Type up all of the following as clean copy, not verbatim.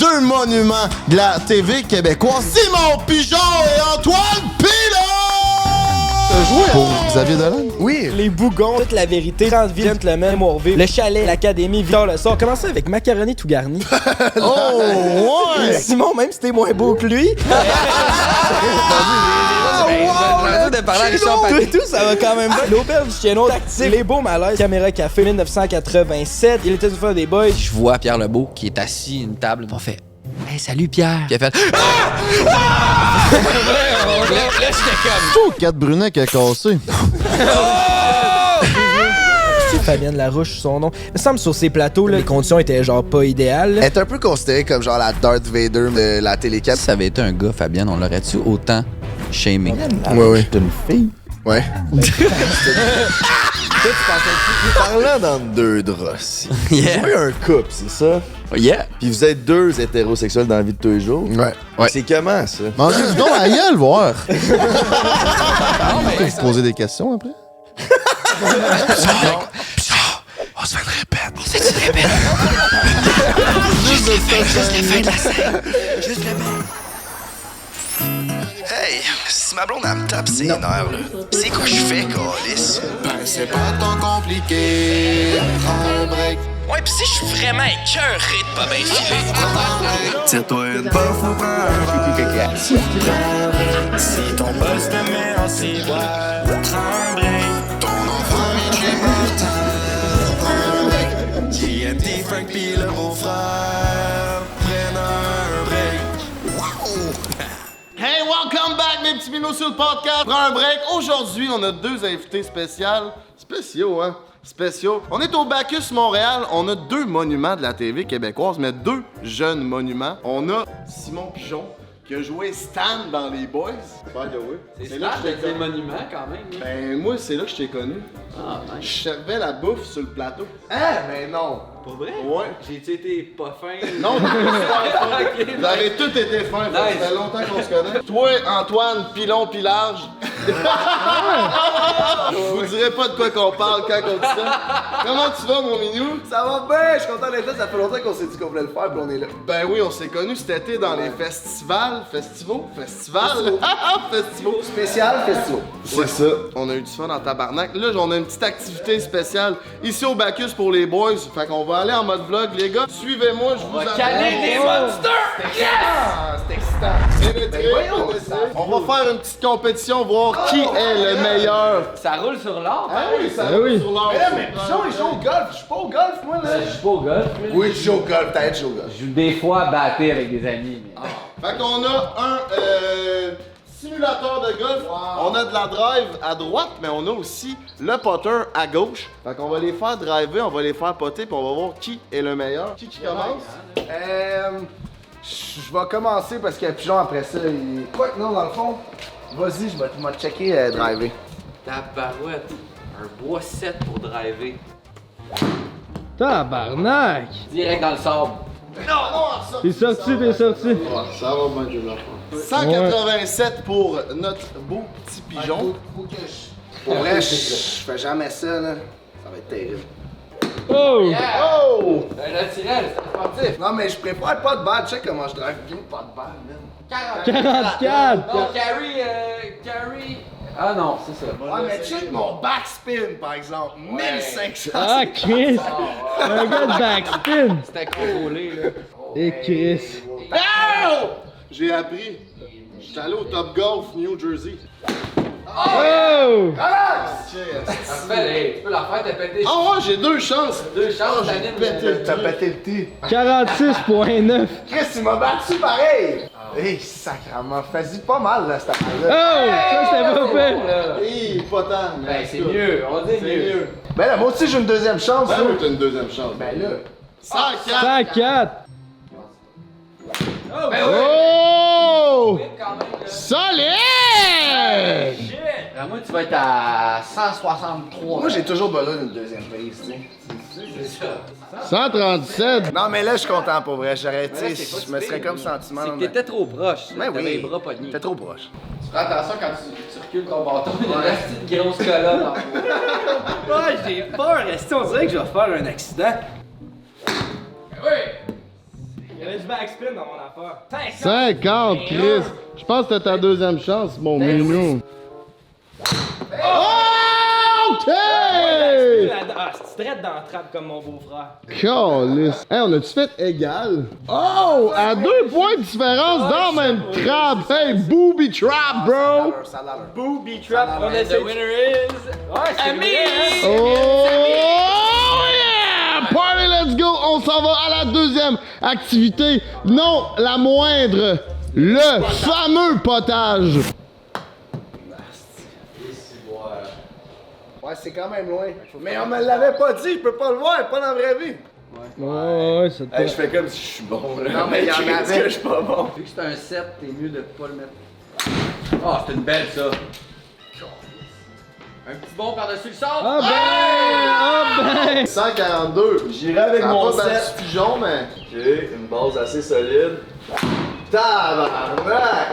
deux monuments de la TV québécoise, Simon Pigeon et Antoine Pilon! Pour Xavier Dolan? Oui. Les Bougons, Toute la vérité, 30 villes, Gentleman, Mémoire-Ville, Le Chalet, l'Académie, Victor Le Sort. Commencez avec Macaroni tout garni. Oh, ouais! Simon, même si t'es moins beau que lui. De parler à Richard Tout Patrick. et tout, ça va quand même bien. L'auberge du Chienot, tactique, Les Beaux Malaises, Caméra Café, 1987. Il était une fois des boys. Je vois Pierre Lebeau qui est assis à une table. On fait hey, salut Pierre. Qui a fait là, j'étais comme. Oh, 4 brunets qui a cassé. C'est Fabienne Larouche, son nom. Il me semble sur ces plateaux, là, les conditions étaient genre pas idéales. Elle est un peu considérée comme genre la Darth Vader de la télécap. Si ça avait été un gars, Fabienne, on l'aurait-tu autant shamé? Ouais. C'est une fille. Ouais. Parlant dans deux draps, Yeah. vous un couple, c'est ça? Yeah. Puis vous êtes deux hétérosexuels dans la vie de tous les jours. Ouais. C'est comment, ça? Mangez du don à gueule, voir. Vous poser des questions après? On se fait le répète. On s'est dit répète. Juste les fins de la scène. Juste les fins. Hey, si ma blonde elle me tape ses nerfs, là, c'est quoi je fais, câlisse? Ben c'est pas tant compliqué, prends un break. Ouais, pis si je suis vraiment écœuré de pas bien filer. Tire-toi une puff ou prends un verre. Si ton boss te met en ciboire, prends un break. Ton enfant vient chez Martin, prends un break. JMT, Frank pis le beau-frère, prennent un break. Hey, welcome back, mes petits minous sur le podcast. Prends un break. Aujourd'hui, on a deux invités spéciaux, hein? Spéciaux. On est au Bacchus Montréal. On a deux monuments de la TV québécoise, mais deux jeunes monuments. On a Simon Pigeon, qui a joué Stan dans Les Boys. By the way. C'est là que je des monuments quand même. Ben, moi, c'est là que je t'ai connu. Ah, Je servais la bouffe sur le plateau. Hein, mais non. Pour vrai? Ouais. J'ai-tu été pas fin? Non, t'es pas super fin. Ok, Vous avez tous été fins. Ça Nice. fait longtemps qu'on se connaît. Toi, Antoine, Pilon, Pilage. Je vous dirai pas de quoi qu'on parle quand on dit ça. Comment tu vas, mon minou? Ça va bien, je suis content d'être là. Ça fait longtemps qu'on s'est dit qu'on voulait le faire, puis on est là. Ben oui, on s'est connus cet été dans les festivals. Festivals? Spécial festival. C'est ça. On a eu du fun en tabarnak. Là, on a une petite activité spéciale ici au Bacchus pour les boys. Fait qu'on va aller en mode vlog, les gars. Suivez-moi, je vous amène. Caler les monsters! Ah, c'est excitant. On va faire une petite compétition, voir qui est le meilleur. Ça roule sur l'or? Ah oui, ça va sur l'or. Mais là, mais Pigeon, il joue au golf. Je suis pas au golf, moi, là. Je suis pas au golf. Oui, tu joues au golf. Peut-être, je joue au golf. Je joue des fois à battre avec des amis. Mais... Fait qu'on a un simulateur de golf. On a de la drive à droite, mais on a aussi le putter à gauche. Fait qu'on va les faire driver, on va les faire poter, puis on va voir qui est le meilleur. Qui commence? Je vais commencer parce qu'il y a Pigeon après ça. Quoi que non, dans le fond, vas-y, je vais te checker driver. Tabarouette. Un bois 7 pour driver. Tabarnak! Direct dans le sable. T'es sorti. Ouais, ça va bien, je vais le faire. 187 pour notre beau petit pigeon. Faut que je... Pour vrai, je fais jamais ça, là. Ça va être terrible. Oh! Oh! Un naturel, c'est sportif. Non, mais je prépare pas de balle. Check comment je drive bien, pas de balle, man. 44! Non, carry. Ah non, c'est ça. Ouais, mais check mon backspin, par exemple. 1500. Ah, Chris! Un gars de backspin! C'était contrôlé, là. Et Chris! Oh! J'ai appris. J'étais allé au Top Golf New Jersey. Oh! Parfait, tu peux la faire, t'as pété. Ah ouais, j'ai deux chances. Deux chances, j'ai t'animes pété le T'as truc. pété le T. 46.9! Chris, tu m'as battu pareil! Hey, sacrement, fais-y pas mal, là, cette Oh! affaire-là. Ça, c'était pas fait! Hey, pas tant. mais Ben, en c'est tout cas, mieux, on dit C'est mieux. mieux. Ben là, moi aussi, j'ai une deuxième chance, Ben là. oui, t'as une deuxième chance. Ben là. 104. 104! Ben oui! Oh! Quand même, là. Solide! À moi, tu vas être à 163. Moi, j'ai toujours besoin d'une deuxième prise, tu sais. C'est ça. 137. Non, mais là, je suis content pour vrai. J'aurais, tu sais, c'est pas je me serais comme sentiment. C'est que t'étais trop proche. Ben T'avais oui. les bras pognés. T'es trop proche. Tu fais attention quand tu recules ton bâton, il y a une petite grosse colonne en haut. Ah, j'ai peur! Est-ce qu'on dirait que je vais faire un accident? Oui! Il y avait du backspin dans mon affaire. 50, Chris. Je pense que c'était ta deuxième chance, mon minou. Oh, OK! Ah, c'est direct dans la trappe comme mon beau-frère. Calice. Hey, on a-tu fait égal? Oh! À 2 points de différence dans la même trappe! Hey, booby trap, bro! Ça a l'allure. Booby trap, on And essaie. the winner is... Ouais, c'est Ami! vrai. Oh yeah! Party, let's go! On s'en va à la deuxième activité. Non, la moindre. Le fameux potage. Ouais, c'est quand même loin. Mais on me l'avait pas dit, je peux pas le voir, pas dans la vraie vie. Ouais, c'est Hey, je fais comme si je suis bon là. Non, mais il y en Est-ce avait. que je suis pas bon? Vu que c'est un 7, t'es mieux de pas le mettre. Ah, c'est une belle ça. Un petit bon par-dessus le sort. Ah ben! 142. J'irai avec Ça a mon pas battu 7. pigeon, mais... Ok, une base assez solide. Tabarnak!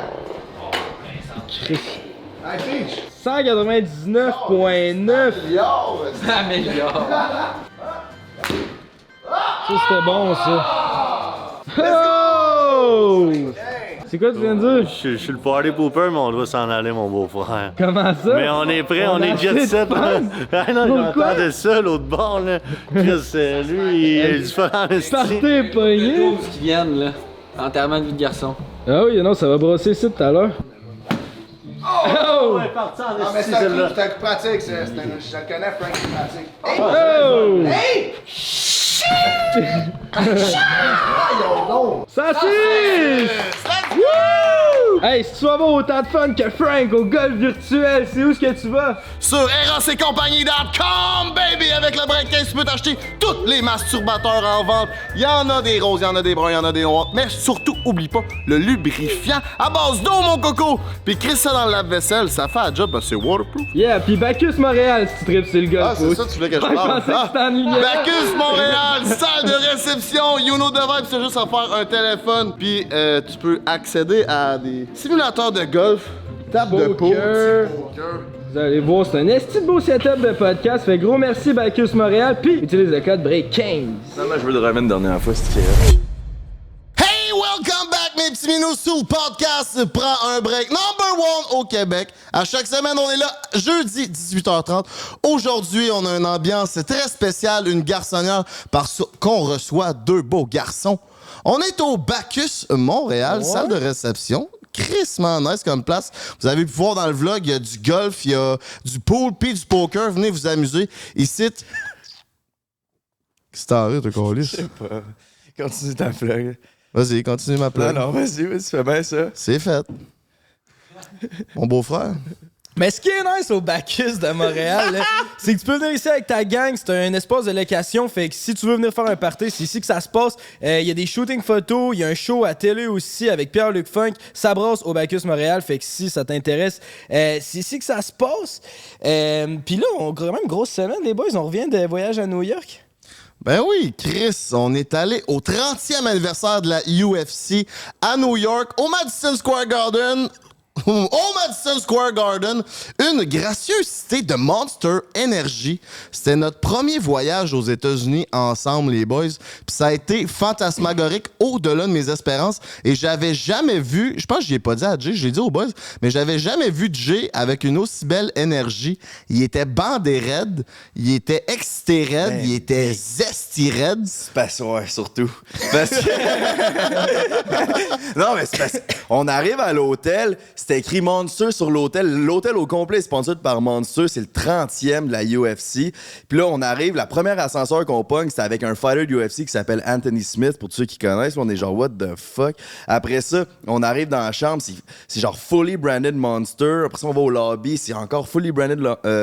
Hey, Peach! 199.9. Yo! Améliore. Ça, c'était bon, ça. Oh! C'est quoi tu viens de dire? Je suis le party pooper, mais on doit s'en aller, mon beau-frère. Comment ça? Mais on est prêt, on a est assez jet de set. fun. Ah non, Pourquoi? j'entendais ça, l'autre bord, là. Chris, lui, il est différent de style. Partez, pogné! Les qui viennent là. Enterrement de vie de garçon. Ah oui, non, ça va brosser ça tout à l'heure. Oh! Ouais, parti en Non, mais esti, c'est un celle-là. coup pratique, je le connais, Frank, c'est pratique. Oh! Hey! Saucisse! Wouh! Hey, si tu vas avoir autant de fun que Frank au golf virtuel, c'est où est-ce que tu vas? Sur RACcompagnie.com, baby! Avec le break 15, tu peux t'acheter tous les masturbateurs en vente. Il y en a des roses, il y en a des bruns, il y en a des noirs. Mais surtout, oublie pas le lubrifiant à base d'eau, mon coco! Puis crisse ça dans le lave-vaisselle, ça fait la job parce que c'est waterproof. Yeah, pis Bacchus Montréal si tu tripes sur le golf. Ah, c'est ça que tu voulais que je Ouais, parle. je pensais que c'était en ligne. Bacchus Montréal, salle de réception, you know the vibe, c'est juste à faire un téléphone, puis tu peux accéder à des simulateurs de golf, table de pool, Poker. Vous allez voir, c'est un esti de beau setup de podcast. Fait gros merci Bacchus Montréal, puis utilise le code BREAK15. Non, mais je veux le remettre une dernière fois, si tu fais. Hey, welcome back, mes petits minous, sur le podcast Prends un break, number one au Québec. À chaque semaine, on est là, jeudi, 18h30. Aujourd'hui, on a une ambiance très spéciale, une garçonnière, parce qu'on reçoit 2 beaux garçons. On est au Bacchus Montréal, salle de réception. Crissement nice comme place. Vous avez pu voir dans le vlog, il y a du golf, il y a du pool, puis du poker. Venez vous amuser. Ici... Qu'est-ce que t'en ris, toi, câlisse? Continue ta plug. Vas-y, continue ma plug. Non, vas-y, fais bien ça. C'est fait. Mon beau-frère. Mais ce qui est nice au Bacchus de Montréal, là, c'est que tu peux venir ici avec ta gang, c'est un espace de location, fait que si tu veux venir faire un party, c'est ici que ça se passe. Il y a des shootings photos, il y a un show à télé aussi avec Pierre-Luc Funk, ça brasse au Bacchus Montréal, fait que si ça t'intéresse, c'est ici que ça se passe. Puis là, on a quand même grosse semaine, les boys, on revient de voyage à New York. Ben oui, Chris, on est allé au 30e anniversaire de la UFC à New York, au Madison Square Garden. Au Madison Square Garden, une gracieuseté de Monster Energy. C'était notre premier voyage aux États-Unis ensemble, les boys. Puis ça a été fantasmagorique au-delà de mes espérances. Et j'avais jamais vu, je pense que je l'ai pas dit à Jay, je l'ai dit aux boys, mais j'avais jamais vu Jay avec une aussi belle énergie. Il était bandé raide, il était excité raide, il était zesty raide. C'est parce ouais, surtout. Parce que... non, mais c'est parce qu'on arrive à l'hôtel, c'était écrit Monster sur l'hôtel. L'hôtel au complet est sponsorisé par Monster. C'est le 30e de la UFC. Puis là, on arrive, la première ascenseur qu'on pogne, c'était avec un fighter de UFC qui s'appelle Anthony Smith, pour tous ceux qui connaissent. On est genre, what the fuck? Après ça, on arrive dans la chambre, c'est genre fully branded Monster. Après ça, on va au lobby, c'est encore fully branded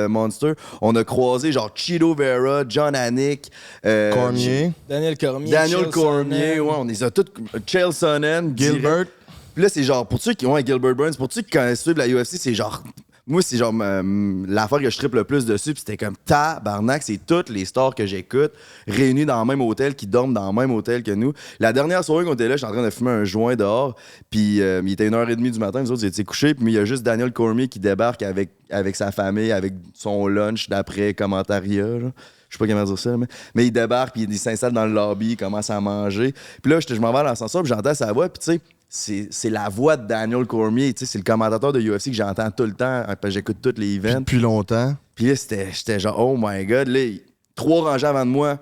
Monster. On a croisé genre Cheeto Vera, John Anik, Cormier. Daniel Cormier. Daniel Chael Cormier, Sonnen. ouais, on les a tous. Chael Sonnen, Gilbert. Puis là, c'est genre, pour ceux qui ont Gilbert Burns, pour ceux qui connaissent ceux de la UFC, c'est genre moi, c'est genre l'affaire que je trippe le plus dessus, puis c'était comme tabarnak, c'est toutes les stars que j'écoute réunis dans le même hôtel, qui dorment dans le même hôtel que nous. La dernière soirée qu'on était là, j'étais en train de fumer un joint dehors, puis il était 1h30 du matin, nous autres, ils étaient couchés, puis il y a juste Daniel Cormier qui débarque avec sa famille, avec son lunch d'après commentariat, genre. Je sais pas comment dire ça, mais il débarque, puis il s'installe dans le lobby, il commence à manger. Puis là, je m'en vais à l'ascenseur, puis j'entends sa voix, puis tu sais, c'est la voix de Daniel Cormier, tu sais, c'est le commentateur de UFC que j'entends tout le temps, parce que j'écoute tous les events. Depuis longtemps. Puis là, j'étais genre, oh my God, là, 3 rangées avant de moi,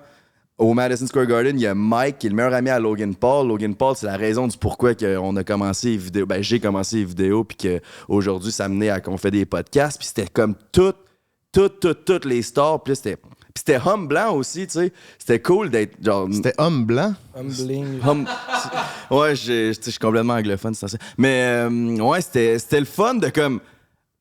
au Madison Square Garden, il y a Mike, qui est le meilleur ami à Logan Paul. Logan Paul, c'est la raison du pourquoi on a commencé les vidéos. Ben, j'ai commencé les vidéos, puis qu'aujourd'hui, ça menait à qu'on fait des podcasts, puis c'était comme toutes les stars, puis là, c'était homme blanc aussi, tu sais. C'était cool d'être genre. C'était homme blanc? Humbling. Ouais, je suis complètement anglophone, c'est ça. Mais ouais, c'était le fun de comme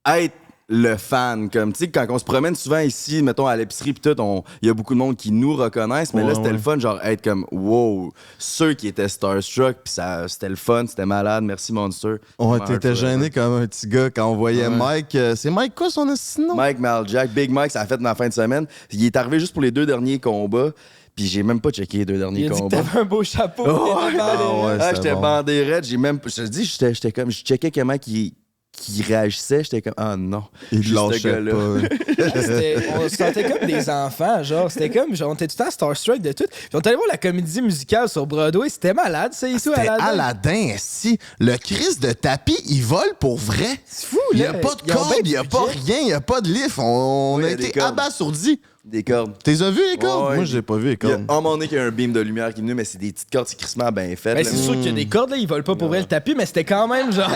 être le fan. Comme, tu sais, quand on se promène souvent ici, mettons à l'épicerie pis tout, il y a beaucoup de monde qui nous reconnaissent, mais là, c'était le fun, genre être comme wow, ceux qui étaient starstruck, pis c'était le fun, c'était malade, merci Monster. Ouais, t'étais gêné comme un petit gars quand on voyait Mike. C'est Mike quoi son nom? Mike Maljack, Big Mike, ça a fait ma fin de semaine. Il est arrivé juste pour les 2 derniers combats. Puis j'ai même pas checké les 2 derniers combats. Il a dit que t'avais un beau chapeau. J'étais bandé raide. Je te dis, j'étais comme, je checkais comment qui réagissait, j'étais comme ah non. Il lâchait pas. On se sentait comme des enfants, genre. C'était comme, genre, on était tout le temps starstruck de tout. Puis on est allé voir la comédie musicale sur Broadway. C'était malade, ça, et tout, C'était Aladdin, si. Le Christ de tapis, il vole pour vrai. C'est fou, là. Il n'y a pas de corde, il n'y a pas rien, il n'y a pas de lift. On a été abasourdis. Des cordes. T'es vu les cordes? Ouais, moi, j'ai pas vu les cordes. À un moment donné, qu'il y a un beam de lumière qui est venu, mais c'est des petites cordes, c'est crissement bien fait. Ben, c'est sûr qu'il y a des cordes, là, ils volent pas pour vrai le tapis, mais c'était quand même genre.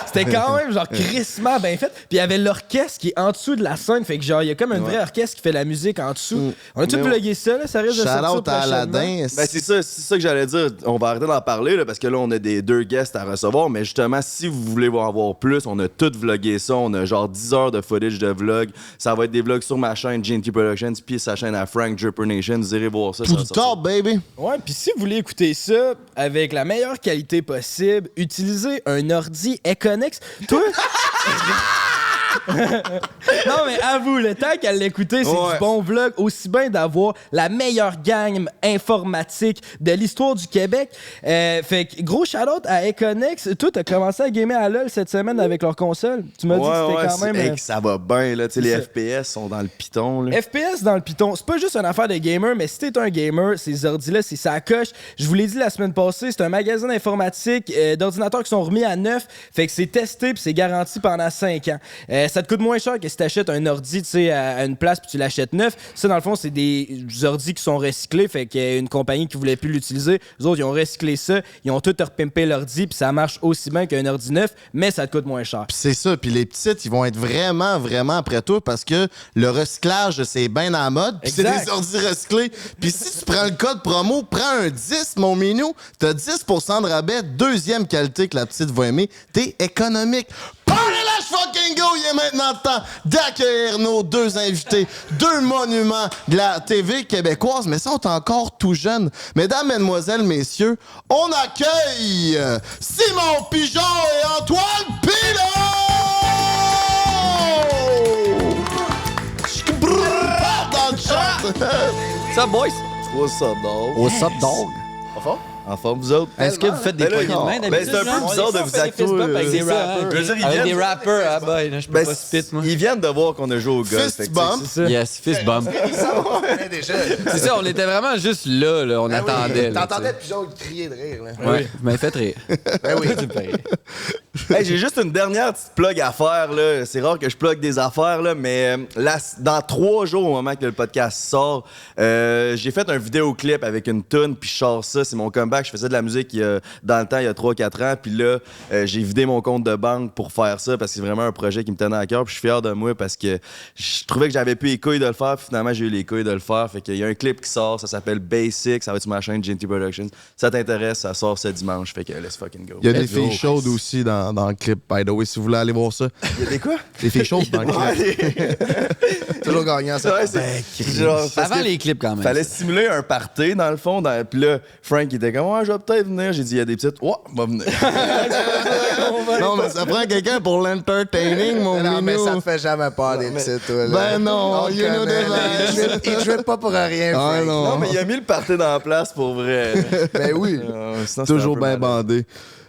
C'était quand même genre crissement bien fait. Puis il y avait l'orchestre qui est en dessous de la scène, fait que genre, il y a comme un vrai orchestre qui fait la musique en dessous. On a tout vlogué ça, là, ça risque de sortir Shout-out à Aladdin. Ben, c'est ça que j'allais dire. On va arrêter d'en parler, là, parce que là, on a des 2 guests à recevoir, mais justement, si vous voulez en voir plus, on a tout vlogué ça. On a genre 10 heures de footage de vlog. Ça va être des vlogs sur ma chaîne, GNT Productions, puis sa chaîne à Frank Dripper Nation. Vous irez voir ça. Tout le top, baby. Ouais, puis si vous voulez écouter ça avec la meilleure qualité possible, utilisez un ordi Econex. Toi? Non, mais avoue, le temps qu'elle l'écoutait, c'est du bon vlog. Aussi bien d'avoir la meilleure gang informatique de l'histoire du Québec. Fait que gros shout-out à Econex. Toi, t'as commencé à gamer à LoL cette semaine avec leur console. Tu m'as dit que c'était quand même... Hey, ça va bien, là. Tu sais, les FPS sont dans le piton, là. FPS dans le piton, c'est pas juste une affaire de gamer, mais si t'es un gamer, ces ordis-là, c'est ça coche. Je vous l'ai dit la semaine passée, c'est un magasin d'informatique d'ordinateurs qui sont remis à neuf. Fait que c'est testé puis c'est garanti pendant 5 ans. Ça te coûte moins cher que si t'achètes un ordi, tu sais, à une place puis tu l'achètes neuf. Ça, dans le fond, c'est des ordis qui sont recyclés. Fait qu'il y a une compagnie qui voulait plus l'utiliser. Les autres, ils ont recyclé ça. Ils ont tout repimpé l'ordi puis ça marche aussi bien qu'un ordi neuf, mais ça te coûte moins cher. Puis c'est ça. Puis les petites, ils vont être vraiment, vraiment après toi parce que le recyclage, c'est bien à la mode. Puis c'est des ordis recyclés. Puis si tu prends le code promo, prends un 10, mon minou, t'as 10% de rabais, 2e qualité que la petite va aimer. T'es économique. Party Let's fucking go! Il est maintenant temps d'accueillir nos 2 invités, 2 monuments de la TV québécoise, mais sont encore tout jeunes. Mesdames, mesdemoiselles, messieurs, on accueille Simon Pigeon et Antoine Pilon! Dans le chat! What's up, boys? What's up, dog? What's up, dog? En forme, vous autres? Est-ce que vous faites des poignées de main d'habitude? C'est un peu bizarre de vous accueillir avec des rappers. Avec des rappers, ah boy, je peux pas spit, moi. Ils viennent de voir qu'on a joué au golf. Fist bump. Yes, fist bump. C'est ça, on était vraiment juste là, on attendait. T'entendais Pigeon crier de rire, là. Oui, vous m'avez fait rire. Ben oui. Hey, j'ai juste une dernière petite plug à faire, là. C'est rare que je plug des affaires, là, mais là, dans 3 jours, au moment que le podcast sort, j'ai fait un vidéoclip avec une toune, puis je sors ça. C'est mon comeback. Je faisais de la musique dans le temps, il y a 3-4 ans, puis là, j'ai vidé mon compte de banque pour faire ça, parce que c'est vraiment un projet qui me tenait à cœur, puis je suis fier de moi, parce que je trouvais que j'avais plus les couilles de le faire, puis finalement, j'ai eu les couilles de le faire. Fait qu'il y a un clip qui sort, ça s'appelle Basic, ça va être sur ma chaîne GNT Productions. Ça t'intéresse, ça sort ce dimanche, fait que let's fucking go. Il y a des filles chaudes aussi dans dans le clip, by the way, si vous voulez aller voir ça. Il y a des quoi? Des filles chaudes dans le clip. Toujours gagnant, ça. Ouais, genre, C'est avant les clips, quand même. Fallait simuler un party, dans le fond. Puis là, Frank, il était comme, ouais, je vais peut-être venir. J'ai dit, il y a des petites. Ouais, va venir. Non, mais ça prend quelqu'un pour l'entertaining, mon minou. Non, mais ça te fait jamais peur, des petites, toi, là. Ben non, On you know connaît, the là. vibes. Il drippe pas pour rien, Ah, Frank. non. Non, mais il a mis le party dans la place pour vrai. Ben oui. Sinon, Toujours c'était un bien peu malade. bandé.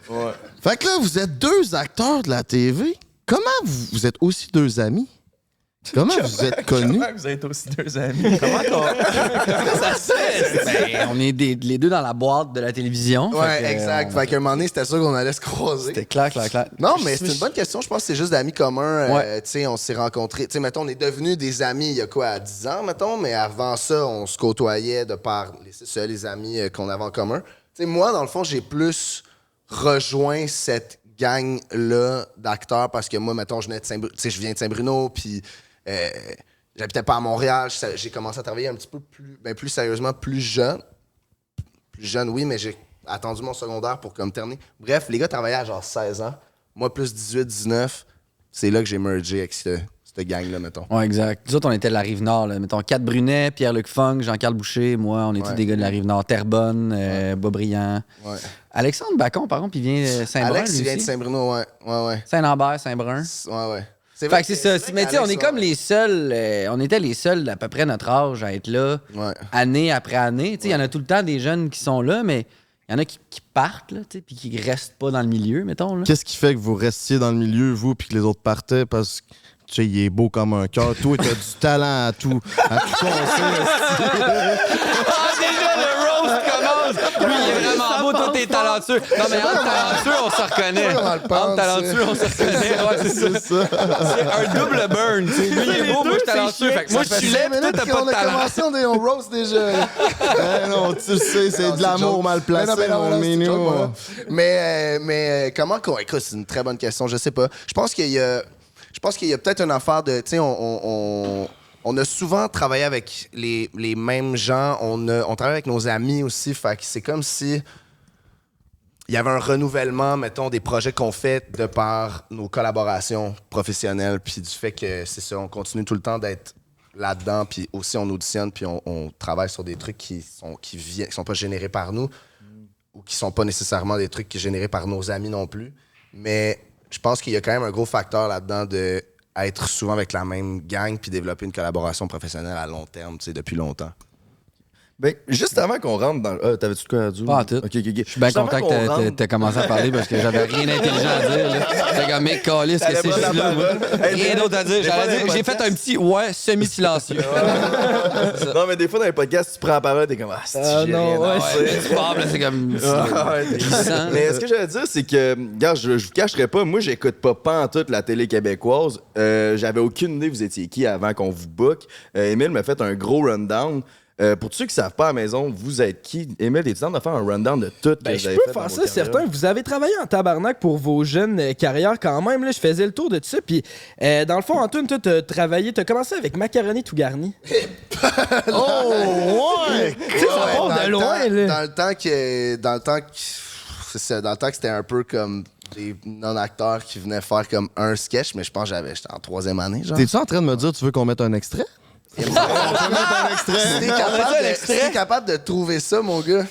Ouais. Fait que là, vous êtes 2 acteurs de la TV. Comment vous êtes aussi 2 amis? Comment vous êtes connus? Comment vous êtes aussi 2 amis? Comment Ça se fait? Ben, on est les deux dans la boîte de la télévision. Ouais, fait que, exact. Fait qu'à un moment donné, c'était sûr qu'on allait se croiser. C'était clair. Non, mais c'est une bonne question. Je pense que c'est juste d'amis communs. Ouais. Tu sais, on s'est rencontrés. Tu sais, mettons, on est devenus des amis il y a quoi, à 10 ans, mettons, mais avant ça, on se côtoyait de par les amis qu'on avait en commun. Tu sais, moi, dans le fond, j'ai plus rejoint cette gang-là d'acteurs parce que moi, mettons, je viens de Saint-Bruno, puis j'habitais pas à Montréal. J'ai commencé à travailler un petit peu plus sérieusement, plus jeune. Plus jeune, oui, mais j'ai attendu mon secondaire pour comme terminer. Bref, les gars travaillaient à genre 16 ans. Moi, plus 18, 19. C'est là que j'ai mergé avec cette gang-là, mettons. Ouais, exact. Nous autres, on était de la Rive-Nord. Là. Mettons, Kat Brunet, Pierre-Luc Funk, Jean-Carl Boucher, moi, on est tous des gars de la Rive-Nord. Terrebonne, Beaubriand. Ouais. Alexandre Bacon, par contre, il vient de Saint-Brun. Alex, il vient de Saint-Bruno, ouais. Saint-Lambert, Saint-Brun. Ouais. Fait que c'est ça. Mais tu sais, on est comme les seuls. On était les seuls d'à peu près notre âge à être là, année après année. Tu sais, il y en a tout le temps des jeunes qui sont là, mais il y en a qui partent, là, tu sais, puis qui restent pas dans le milieu, mettons. Là. Qu'est-ce qui fait que vous restiez dans le milieu, vous, puis que les autres partaient? Parce que, tu sais, il est beau comme un cœur. Toi, t'as du talent à tout casser. Déjà, le roast commence! Lui, il est vraiment beau, toi, t'es talentueux. Non, mais entre talentueux, on se reconnaît. Entre talentueux, on se reconnaît. Ouais, c'est ça. C'est un double burn. Tu sais. Lui, il est beau, moi, je suis talentueux. Fait que moi, je suis laid, puis toi, t'as pas de talent. On roast déjà. Non, tu sais, c'est de l'amour mal placé, mon minou. Mais comment qu'on... Écoute, c'est une très bonne question, je sais pas. Je pense qu'il y a peut-être une affaire de... Tu sais, on a souvent travaillé avec les mêmes gens. On travaille avec nos amis aussi. Fait que c'est comme si il y avait un renouvellement, mettons, des projets qu'on fait de par nos collaborations professionnelles. Puis du fait que, c'est ça, on continue tout le temps d'être là-dedans. Puis aussi, on auditionne, puis on travaille sur des trucs qui sont pas générés par nous ou qui sont pas nécessairement des trucs qui sont générés par nos amis non plus. Mais je pense qu'il y a quand même un gros facteur là-dedans de être souvent avec la même gang puis développer une collaboration professionnelle à long terme, tu sais, depuis longtemps. Ben, juste avant qu'on rentre dans... t'avais-tu de quoi à dire? Pas en tout. OK. Je suis bien content que t'aies commencé à parler parce que j'avais rien d'intelligent à dire. J'étais comme, mec, calisse, que c'est juste là. Rien d'autre à dire. J'ai fait un petit semi-silencieux. Non, mais des fois, dans les podcasts, tu prends la parole, t'es comme, c'est non, tu parles, c'est comme... Mais ce que j'allais dire, c'est que, regarde, je vous cacherai pas, moi, j'écoute pas pantoute la télé québécoise. J'avais aucune idée vous étiez qui avant qu'on vous book. Émile m'a fait un gros rundown. Pour ceux qui savent pas à la maison, vous êtes qui? Émile, es-tu de faire un rundown de tout que vous avez fait? Je peux faire ça, certain. Vous avez travaillé en tabarnak pour vos jeunes carrières quand même. Là, je faisais le tour de tout ça. Puis, dans le fond, Antoine, toi, t'as commencé avec Macaroni tout garni. Ouais! Ça part de loin, là. Dans le temps que c'était un peu comme des non-acteurs qui venaient faire comme un sketch, mais je pense que j'étais en 3e année, genre. T'es-tu en train de me dire tu veux qu'on mette un extrait? Si t'es capable de trouver ça, mon gars,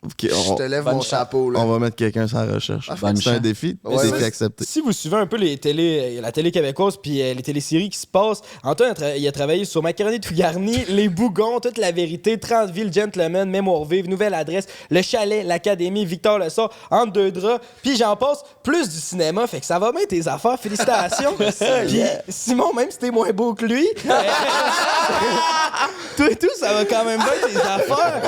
Okay, je te lève mon chapeau. Là. On va mettre quelqu'un sur la recherche. C'est un défi. Ouais, défi accepté. Si vous suivez un peu la télé québécoise puis les téléséries qui se passent, Antoine il a travaillé sur Macaroni tout garni, Les Bougons, Toute la vérité, 30 villes, Gentleman, Mémoire vive, Nouvelle adresse, Le Chalet, l'Académie, Victor Lessard, Entre deux draps, puis j'en passe plus du cinéma, fait que ça va bien tes affaires, félicitations. Puis Simon, même si t'es moins beau que lui, toi et tout, ça va quand même bien tes affaires.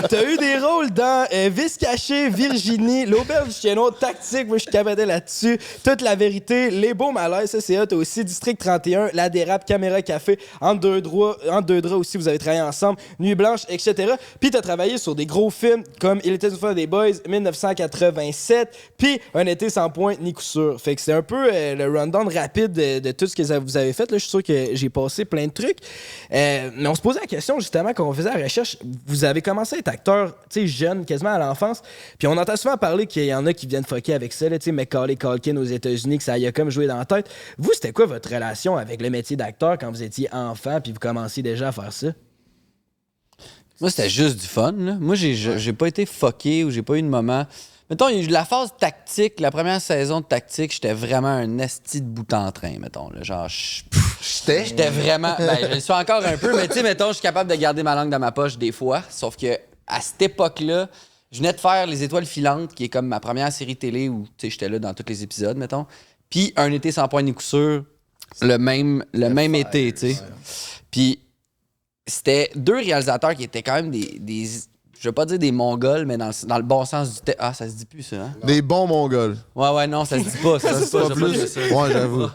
T'as eu des rôles dans Vice caché, Virginie, L'Auberge du Chien Noir, Tactique, moi je suis capoté là-dessus, Toute la vérité, Les beaux malaises, ça c'est hot. T'as aussi District 31, La dérape, Caméra café, Entre deux draps aussi, vous avez travaillé ensemble, Nuit blanche, etc. Puis t'as travaillé sur des gros films comme Il était une fois des Boys, 1987, puis Un été sans point ni coup sûr. Fait que c'est un peu le rundown rapide de tout ce que vous avez fait. Là, je suis sûr que j'ai passé plein de trucs. Mais on se posait la question justement quand on faisait la recherche. Vous avez commencé à être acteur, tu sais, jeune. jeune, quasiment à l'enfance. Puis on entend souvent parler qu'il y en a qui viennent fucker avec ça, tu sais, Macaulay Culkin aux États-Unis, que ça y a comme joué dans la tête. Vous, c'était quoi votre relation avec le métier d'acteur quand vous étiez enfant puis vous commenciez déjà à faire ça? Moi, c'était juste du fun. Là. Moi, j'ai pas été fucké ou j'ai pas eu de moment. Mettons, il y a eu la phase tactique, la première saison de tactique, j'étais vraiment un esti de bout en train, mettons. Là. Genre, j'étais vraiment. Ben, je le suis encore un peu, mais tu sais, mettons, je suis capable de garder ma langue dans ma poche des fois. Sauf que à cette époque-là, je venais de faire Les Étoiles filantes, qui est comme ma première série télé où tu sais, j'étais là dans tous les épisodes, mettons. Puis Un été sans point ni coup sûr, le même été, tu sais. Puis c'était deux réalisateurs qui étaient quand même des je veux pas dire des Mongols, mais dans le bon sens du terme. Ah, ça se dit plus, ça, hein? Des bons Mongols. Ouais, non, ça se dit pas. Ça se dit pas, plus. Ouais, j'avoue.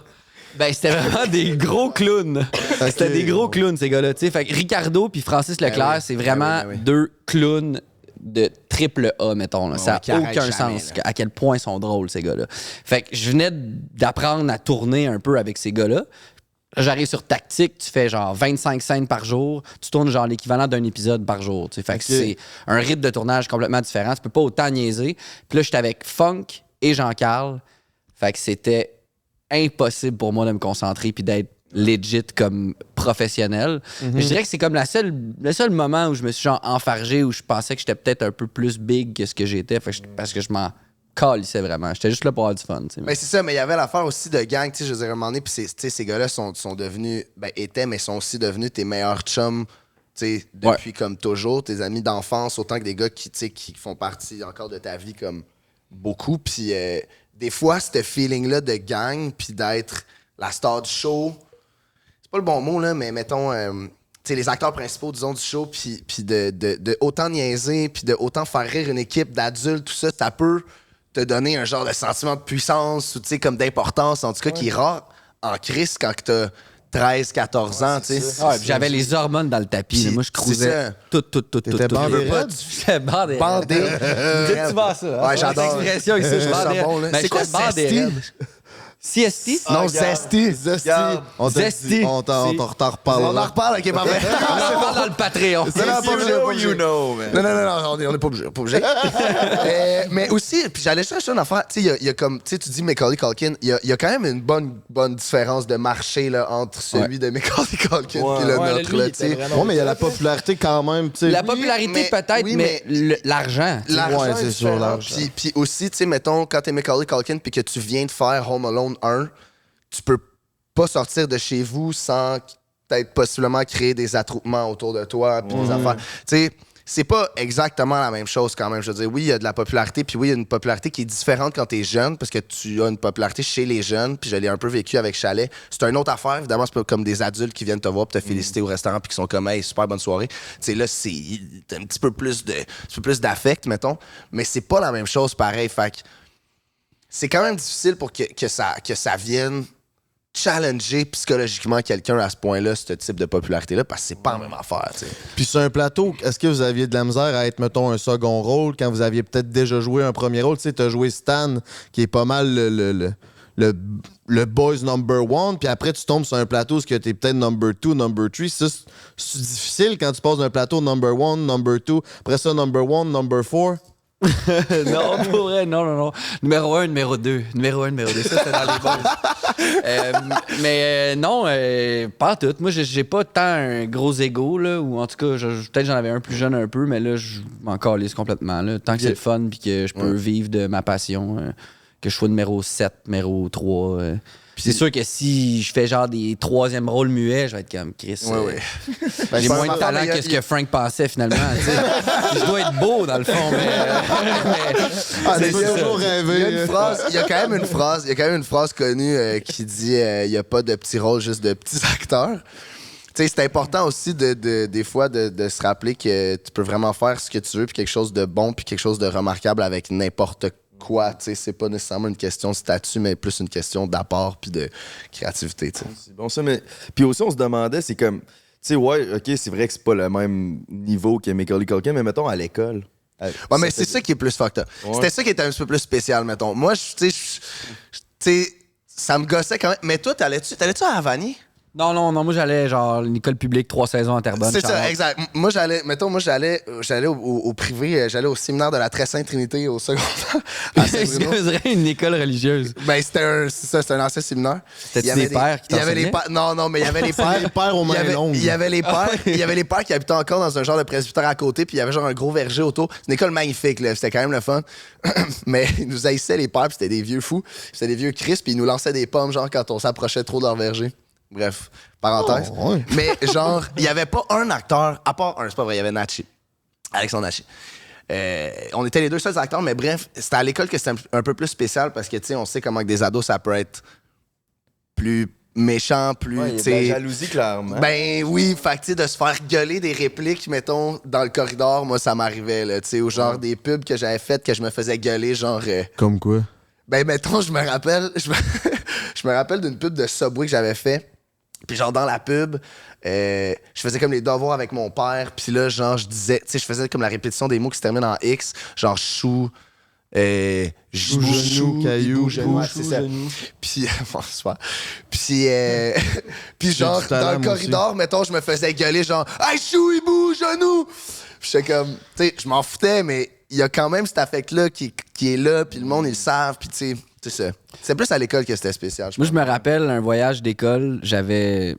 Ben, c'était vraiment des gros clowns. C'était des gros clowns, ces gars-là. T'sais. Fait que Ricardo puis Francis Leclerc, c'est vraiment deux clowns de triple A, mettons. Là. Ça n'a aucun sens à quel point ils sont drôles, ces gars-là. Fait que je venais d'apprendre à tourner un peu avec ces gars-là. J'arrive sur Tactique, tu fais genre 25 scènes par jour, tu tournes genre l'équivalent d'un épisode par jour. T'sais. Fait que c'est un rythme de tournage complètement différent. Tu peux pas autant niaiser. Puis là, j'étais avec Funk et Jean-Carl. Fait que c'était impossible pour moi de me concentrer puis d'être legit comme professionnel. Je dirais que c'est comme le seul moment où je me suis genre enfargé, où je pensais que j'étais peut-être un peu plus big que ce que j'étais. Parce que je m'en calissais vraiment. J'étais juste là pour avoir du fun. Mais c'est ça, mais il y avait l'affaire aussi de gang, tu sais, je veux dire, à un moment donné, puis ces gars-là sont devenus, mais sont aussi devenus tes meilleurs chums, tu sais, depuis comme toujours, tes amis d'enfance, autant que des gars qui font partie encore de ta vie comme beaucoup. Puis des fois, ce feeling-là de gang, puis d'être la star du show, c'est pas le bon mot, là, mais mettons... tu sais, les acteurs principaux, disons, du show, puis de autant niaiser, puis de autant faire rire une équipe d'adultes, tout ça, ça peut te donner un genre de sentiment de puissance ou, tu sais, comme d'importance, en tout cas, qui est rare en crise quand t'as 13, 14 ans, tu sais. J'avais les hormones dans le tapis. Là. Moi, je cruisais tout. T'étais bandé raide? J'étais bandé raide. Tu vois ça? Ouais, j'adore. L'expression ici, je bandé raide. C'est quoi bandé raide? CST? Non, Zesty. Zesty. On t'en reparle. On en reparle, ok, parfait. On en parle dans le Patreon. Non, on n'est pas obligé. Mais aussi, puis j'allais chercher une affaire, tu sais, il y a comme, tu sais, tu dis Macaulay Culkin, il y a quand même une bonne différence de marché là, entre celui de Macaulay Culkin et le nôtre, là, tu sais. Ouais, mais il y a la popularité quand même, tu sais. La popularité peut-être, mais l'argent. L'argent, c'est sûr, l'argent. Puis aussi, tu sais, mettons, quand t'es Macaulay Culkin puis que tu viens de faire Home Alone 1, tu peux pas sortir de chez vous sans peut-être possiblement créer des attroupements autour de toi puis des affaires. Tu sais, c'est pas exactement la même chose quand même. Je veux dire, oui, il y a de la popularité, puis oui, il y a une popularité qui est différente quand t'es jeune, parce que tu as une popularité chez les jeunes, puis je l'ai un peu vécu avec Chalet. C'est une autre affaire, évidemment, c'est pas comme des adultes qui viennent te voir puis te féliciter au restaurant puis qui sont comme « Hey, super bonne soirée ». Tu sais, là, c'est un petit peu plus d'affect, mettons, mais c'est pas la même chose pareil. Fait que c'est quand même difficile pour que ça vienne challenger psychologiquement quelqu'un à ce point-là, ce type de popularité-là, parce que c'est pas la même affaire, tu sais. Puis sur un plateau, est-ce que vous aviez de la misère à être, mettons, un second rôle quand vous aviez peut-être déjà joué un premier rôle? Tu sais, t'as joué Stan, qui est pas mal le boys number one, puis après tu tombes sur un plateau où t'es peut-être number 2, number 3. Ça, c'est difficile quand tu passes d'un plateau number 1, number 2, après ça number 1, number 4. Non, pour vrai, non. Numéro 1, numéro 2. Numéro 1, numéro 2. Ça, c'était dans les boys. Mais non, pas tout. Moi, j'ai pas tant un gros ego, là, ou en tout cas, peut-être j'en avais un plus jeune un peu, mais là, je m'en calisse complètement. Là. Tant que c'est le fun puis que je peux vivre de ma passion, que je sois numéro 7, numéro 3. Puis c'est sûr que si je fais genre des troisième rôles muets, je vais être comme Chris. J'ai moins de talent que ce que Frank pensait finalement. Je dois être beau dans le fond, mais toujours rêver. Il y a quand même une phrase connue qui dit il n'y a pas de petits rôles, juste de petits acteurs. T'sais, c'est important aussi des fois de se rappeler que tu peux vraiment faire ce que tu veux, puis quelque chose de bon, puis quelque chose de remarquable avec n'importe quoi. C'est pas nécessairement une question de statut, mais plus une question d'apport puis de créativité. T'sais. C'est bon ça, mais puis aussi on se demandait, c'est comme, tu sais, ouais, ok, c'est vrai que c'est pas le même niveau que Macaulay Culkin, mais mettons à l'école. Ouais, mais c'est ça qui est plus fucked up. Ouais. C'était ça qui était un petit peu plus spécial, mettons. Moi, tu sais, ça me gossait quand même. Mais toi, t'allais-tu à Havani? Non, moi j'allais genre une école publique 3 saisons à Terrebonne. C'est ça, exact. Moi, j'allais au privé, j'allais au séminaire de la Très Sainte Trinité au secondaire. C'était une école religieuse. Ben, c'était un ancien séminaire. C'était des pères qui t'enseignaient? Non, mais il y avait les pères. Les pères aux mains longues. Il y avait les pères qui habitaient encore dans un genre de presbytère à côté, puis il y avait genre un gros verger autour. C'est une école magnifique, là. C'était quand même le fun. Mais ils nous haïssaient, les pères, puis c'était des vieux fous. C'était des vieux Christ, puis ils nous lançaient des pommes, genre, quand on s'approchait trop de leur verger. Bref, parenthèse. Oh, ouais. Mais genre, il n'y avait pas un acteur, à part un, c'est pas vrai, il y avait Nachi. Alexandre Nachi. On était les deux seuls acteurs, mais bref, c'était à l'école que c'était un peu plus spécial parce que, tu sais, on sait comment que des ados, ça peut être plus méchant, plus, Ouais, il y a tu de la sais... jalousie, clairement. Ben oui, fait que, tu sais, de se faire gueuler des répliques, mettons, dans le corridor, moi, ça m'arrivait, là, tu sais, ou genre des pubs que j'avais faites que je me faisais gueuler, genre... Comme quoi? Ben, mettons, je me rappelle d'une pub de Subway que j'avais fait. Puis genre, dans la pub, je faisais comme les devoirs avec mon père. Puis là, genre, je disais... Tu sais, je faisais comme la répétition des mots qui se terminent en X. Genre, chou... genou, caillou, genou, c'est ça. Puis, bon, super. Puis genre, dans le corridor, mettons, je me faisais gueuler, genre, hey, chou, hibou, genou! Puis j'étais comme, tu sais, je m'en foutais, mais il y a quand même cet affect-là qui est là, puis le monde, ils le savent, puis tu sais, c'est ça. C'est plus à l'école que c'était spécial. Moi, je me rappelle un voyage d'école, j'avais.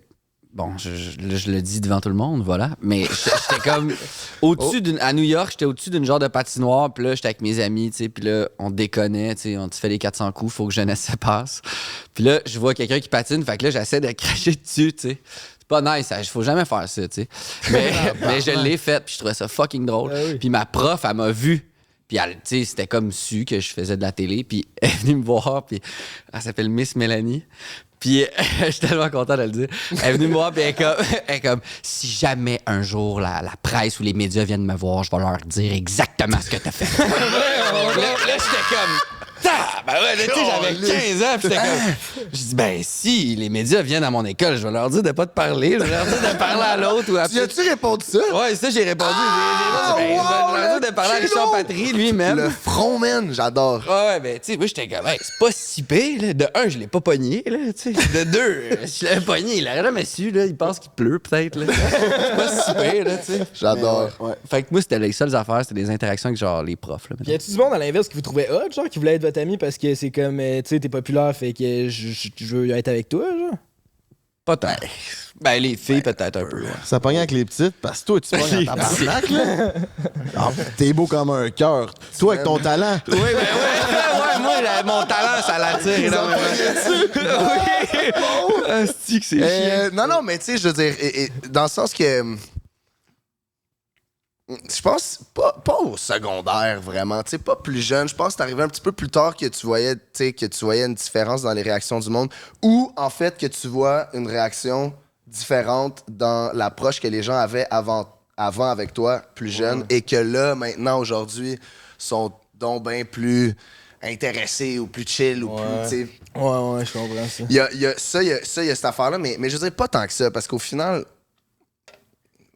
Bon, je le dis devant tout le monde, voilà. Mais j'étais comme au-dessus à New York, j'étais au-dessus d'une genre de patinoire. Puis là, j'étais avec mes amis, tu sais. Puis là, on déconnait, tu sais. On se fait les 400 coups, faut que jeunesse se passe. Puis là, je vois quelqu'un qui patine. Fait que là, j'essaie de cracher dessus, tu sais. C'est pas nice, il faut jamais faire ça, tu sais. Mais je l'ai fait, puis je trouvais ça fucking drôle. Puis ma prof, elle m'a vu. Puis, tu sais, c'était comme su que je faisais de la télé. Puis, elle est venue me voir. Puis, elle s'appelle Miss Mélanie. Puis, je suis tellement content de le dire. Elle est venue me voir. Puis, elle est comme si jamais un jour la presse ou les médias viennent me voir, je vais leur dire exactement ce que t'as fait. là, j'étais comme. Ben ouais, tu sais, j'avais 15 ans, pis j'étais comme... Je dis, ben si les médias viennent à mon école, je vais leur dire de pas te parler, je vais leur dire de parler à l'autre ou à... Tu as-tu répondu ça? Ouais, ça, j'ai répondu. Je vais leur dire de parler à Richard Patry, lui-même. Le front, man, j'adore. Ouais, ben, tu sais, moi, j'étais comme, hey, c'est pas si pire, là. De un, je l'ai pas pogné, là, tu sais. De deux, si je l'avais pogné, il aurait jamais su, là. Il pense qu'il pleut, peut-être, là. C'est pas si pire, là, tu sais. J'adore. Ouais. Fait que moi, c'était les seules affaires, c'était des interactions avec, genre, les profs, là. Y a-tu du monde à l'inverse qui vous trouvait hot, genre, qui voulait être votre ami parce que c'est comme, tu sais, t'es populaire, fait que je veux être avec toi, genre? Pas tant. Ben, les filles, peut-être un peu, ouais. Ça pogne avec les petites, parce que toi, tu pognes à tabarnak, là. Ah, t'es beau comme un cœur. Toi, avec ton talent. Oui, ben ouais, moi, mon talent, ça l'attire énormément. Oui. Asti que c'est chiant. Non, mais tu sais, je veux dire, dans le sens que... Je pense pas au secondaire, vraiment. Tu sais, pas plus jeune. Je pense que c'est arrivé un petit peu plus tard que tu voyais une différence dans les réactions du monde. Ou, en fait, que tu vois une réaction différente dans l'approche que les gens avaient avant avec toi, plus jeune. Et que là, maintenant, aujourd'hui, sont donc bien plus intéressés ou plus chill ou plus, tu sais... Ouais, je comprends ça. Il y a cette affaire-là, mais je dirais pas tant que ça, parce qu'au final...